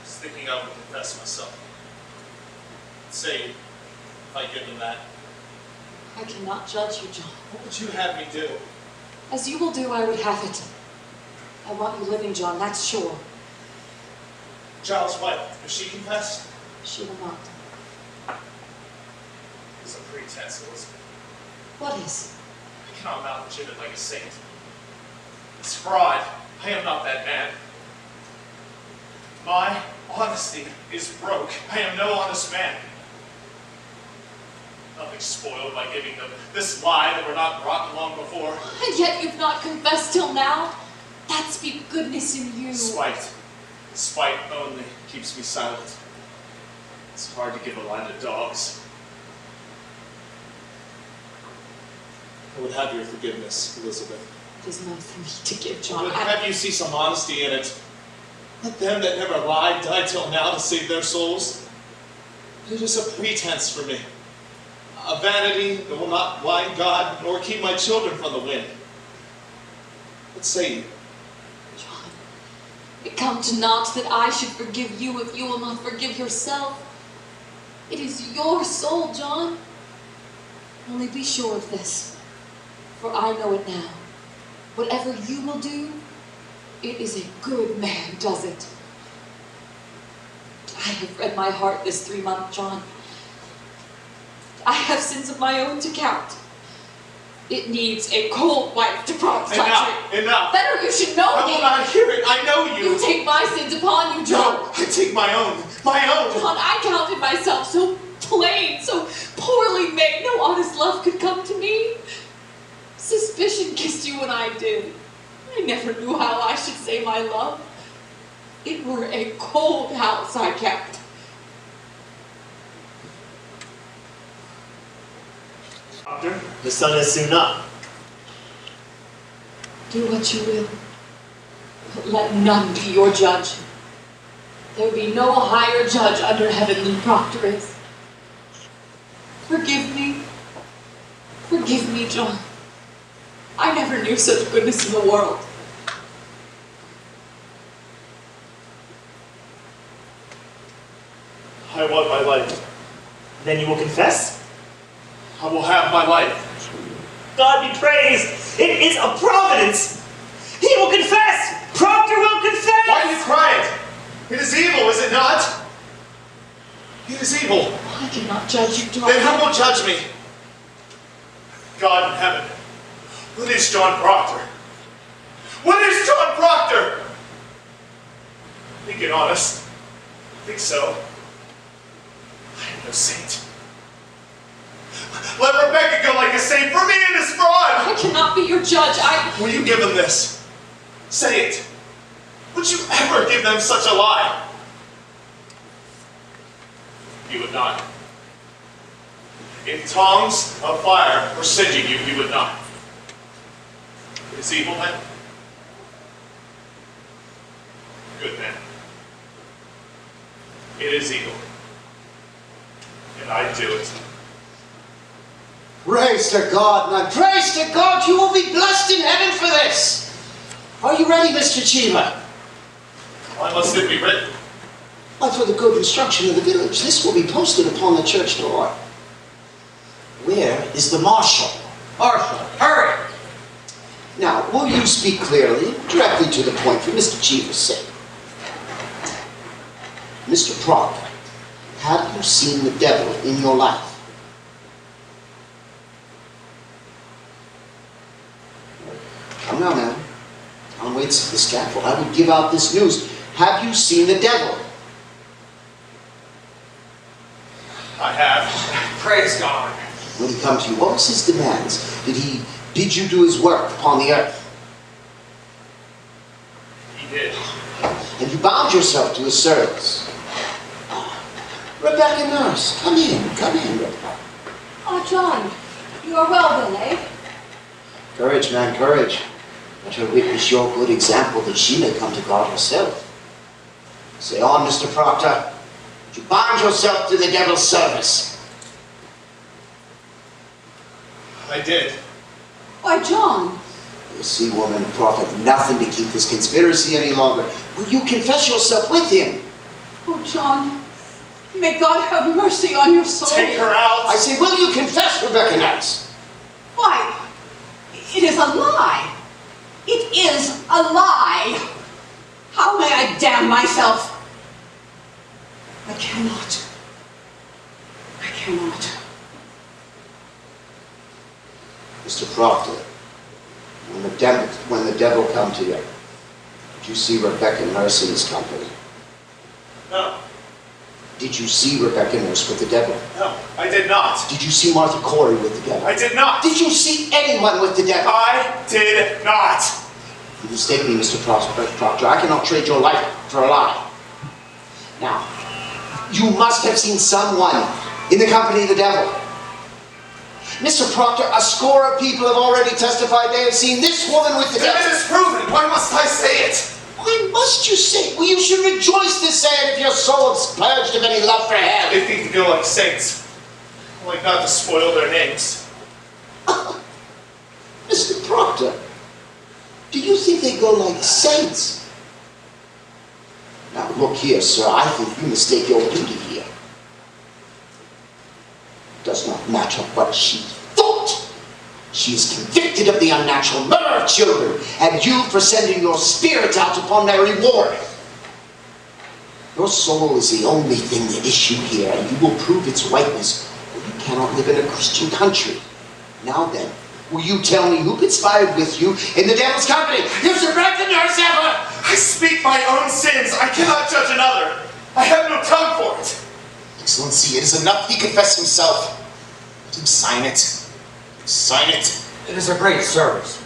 was thinking I would confess myself. Say, if I give them that. I cannot judge you, John. What would you have me do? As you will do, I would have it. I want you living, John, that's sure. Giles' wife, does she confess? She will not. It's a pretense, Elizabeth. What is? I cannot mount the gibbet like a saint. It's fraud. I am not that man. My honesty is broke. I am no honest man. Nothing spoiled by giving them this lie that were not brought along before. And yet you've not confessed till now? That speak goodness in you. Spite. Spite only keeps me silent. It's hard to give a lie to dogs. I would have your forgiveness, Elizabeth. It is not for me to give, I John. would have you see some honesty in it. Let them that never lied die till now to save their souls. It is a pretense for me. A vanity that will not blind God nor keep my children from the wind. What say you? John, it come to naught that I should forgive you if you will not forgive yourself. It is your soul, John. Only be sure of this, for I know it now. Whatever you will do, it is a good man does it. I have read my heart this 3 months, John. I have sins of my own to count. It needs a cold wife to prompt Enough! Enough! Better you should know I me. will not hear it. I know you. You take my sins upon you, John. No, I take my own. My own. John, I counted myself so plain, so poorly made, no honest love could come to me. Suspicion kissed you when I did. I never knew how I should say my love. It were a cold house I kept. Doctor, the sun is soon up. Do what you will, but let none be your judge. There be no higher judge under heaven than Proctor is. Forgive me. Forgive me, John. I never knew such goodness in the world. I want my life. Then you will confess? I will have my life. God be praised! It is a providence! He will confess! Proctor will confess! Why do you cry it? It is evil, is it not? It is evil. I cannot judge you, John. Then who will judge me? God in heaven. What is John Proctor? What is John Proctor? Think it honest. Think so. I am no saint. Let Rebecca go like a saint. For me it is fraud. I cannot be your judge. Will you give them this? Say it. Would you ever give them such a lie? You would not. If tongues of fire were singeing you, you would not. It is evil then? Good then. It is evil. And I do it. Praise to God, man. Praise to God. You will be blessed in heaven for this. Are you ready, Mr. Cheever? Why must it be written? Why, for the good instruction of the village. This will be posted upon the church door. Where is the marshal? Marshal, hurry! Now, will you speak clearly, directly to the point for Mr. Cheever's sake? Mr. Proctor, have you seen the devil in your life? Come now, man. On waits at the scaffold. I would give out this news. Have you seen the devil? I have. Praise God. When he come to you, what was his demands? Did he bid you do his work upon the earth? He did. And you bound yourself to his service. Rebecca Nurse, come in, Rebecca. Oh, John, you are well then, eh? Courage, man, courage. Let her witness your good example that she may come to God herself. Say on, Mr. Proctor. You bind yourself to the devil's service. I did. Why, John. You see, woman, Prophet, nothing to keep this conspiracy any longer. Will you confess yourself with him? Oh, John. May God have mercy on your soul. Take her out. I say, will you confess, Rebecca Nurse? Why, it is a lie. It is a lie. How may I damn myself? I cannot. I cannot. Mr. Proctor, when the devil come to you, did you see Rebecca Nurse in his company? No. Did you see Rebecca Nurse with the devil? No, I did not. Did you see Martha Corey with the devil? I did not. Did you see anyone with the devil? I did not. You mistake me, Mr. Proctor. I cannot trade your life for a lie. Now, you must have seen someone in the company of the devil. Mr. Proctor, a score of people have already testified they have seen this woman with the devil. It is proven. Why must I say it? Why must you say it? Well, you should rejoice to say it if your soul is purged of any love for hell. They think to go like saints, like not to spoil their names. Mr. Proctor, do you think they go like saints? Now, look here, sir. I think you mistake your duty here. It does not matter what she thought. She is convicted of the unnatural murder of children, and you for sending your spirit out upon their reward. Your soul is the only thing at issue here, and you will prove its rightness, or you cannot live in a Christian country. Now then, will you tell me who conspired with you in the devil's company? You should break the nurse ever! I speak my own sins. I cannot judge another. I have no tongue for it. Excellency, it is enough he confess himself. Let him sign it. Sign it. It is a great service.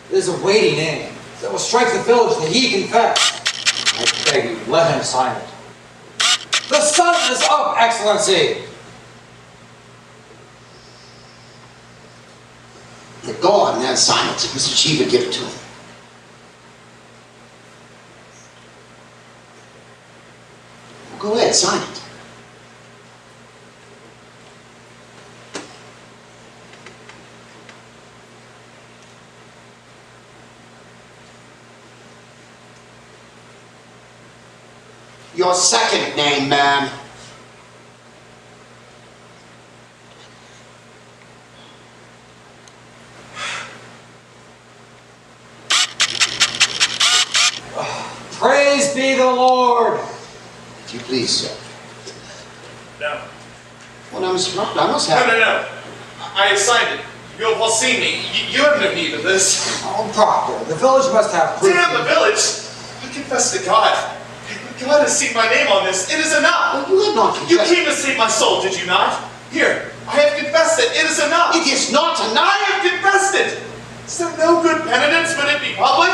It is a weighty name that will strike the village that he confessed. I beg you, let him sign it. The sun is up, Excellency! Go on and sign it. Mr. Cheever, give it to him. Go ahead, sign it. Your second name, ma'am. Praise be the Lord! If you please, sir. No. Well, now, Mr. Proctor, I must have... No. I have signed it. You have all seen me. You have no need of this. Oh, Proctor, the village must have proof. Damn the village! I confess to God. God has seen my name on this. It is enough. Well, you have not confessed. You came to save my soul, did you not? Here, I have confessed it. It is enough. It is not enough. I have confessed it. Is there no good penitence when it be public?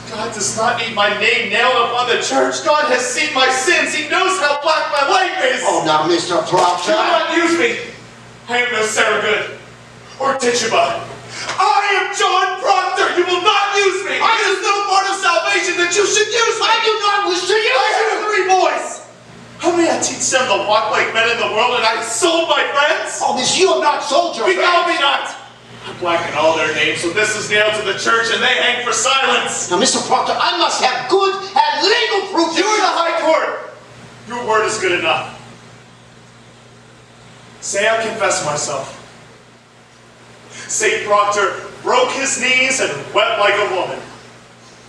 God does not need my name nailed upon the church. God has seen my sins. He knows how black my life is. Oh, now, Mr. Proctor. Do not use me. I am no Sarah Good or Tituba. I am John Proctor. You will not use me. It is no part of salvation that you should use me. I do not wish to use I have 3 boys. How may I teach them to walk like men in the world and I have sold my friends? Oh, this you have not sold your friends. Beguile me not. I blacken all their names, so this is nailed to the church and they hang for silence. Now, Mr. Proctor, I must have good and legal proof. You are the High Court. Your word is good enough. Say I confess myself. Say Proctor broke his knees and wept like a woman.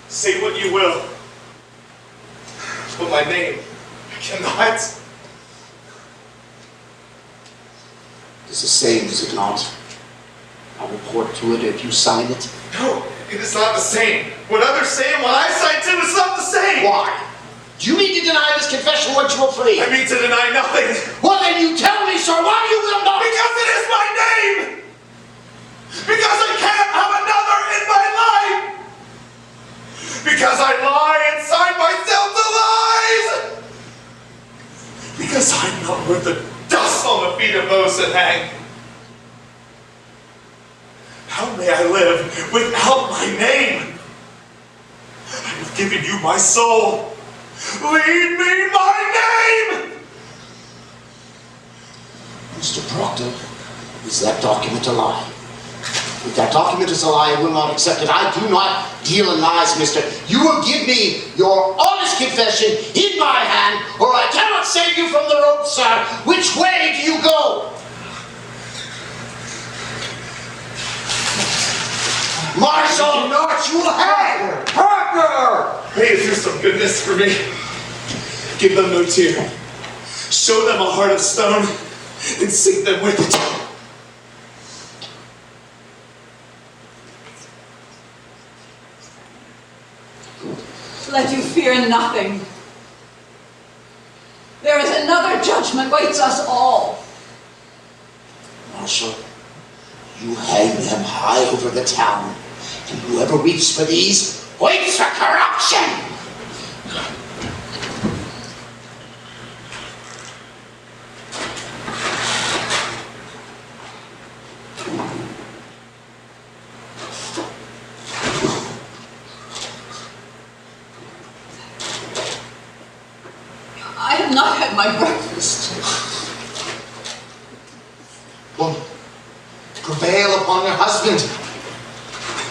Say what you will. But my name, I cannot. It's the same, is it not? I'll report to it if you sign it. No, it is not the same. What others say and what I sign to is not the same. Why? Do you mean to deny this confession once you will flee? I mean to deny nothing. Well, then you tell me, sir, why you will not? Because it is my name! Because I can't have another in my life! Because I lie and sign myself to lies! Because I'm not worth the dust on the feet of those that hang. How may I live without my name? I have given you my soul. Leave me my name! Mr. Proctor, is that document a lie? If that document is a lie, I will not accept it. I do not deal in lies, mister. You will give me your honest confession in my hand, or I cannot save you from the rope, sir. Which way do you go? shall not, you will hang! Partner! May it do some goodness for me. Give them no tear. Show them a heart of stone and sink them with it. Let you fear nothing. There is another judgment waits us all. Marshal, you hang them high over the town, and whoever weeps for these waits for corruption! I have not had my breakfast. Woman, prevail upon your husband.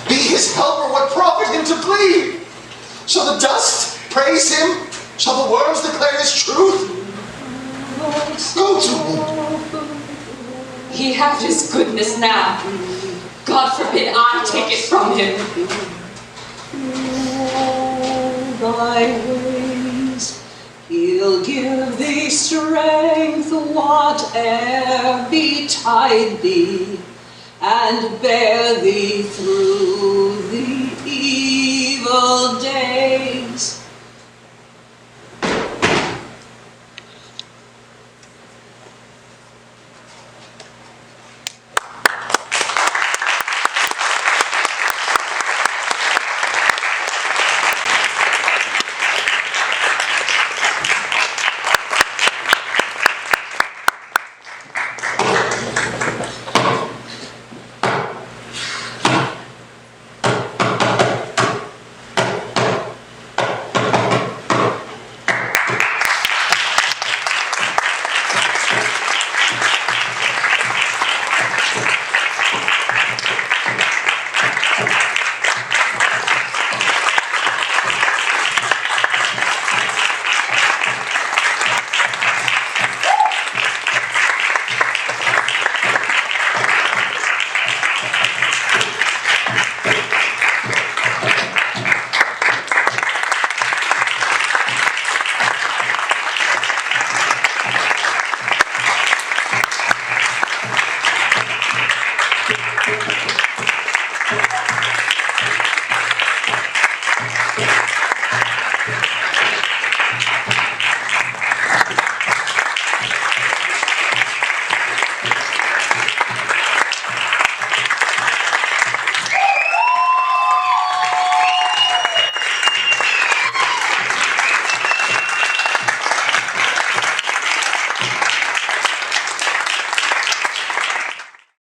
Be his helper, what profit him to plead? Shall the dust praise him? Shall the worms declare his truth? Go to him. He hath his goodness now. God forbid I take it from him. Thy ways, he'll give thee strength, whate'er betide thee, and bear thee through the evil day.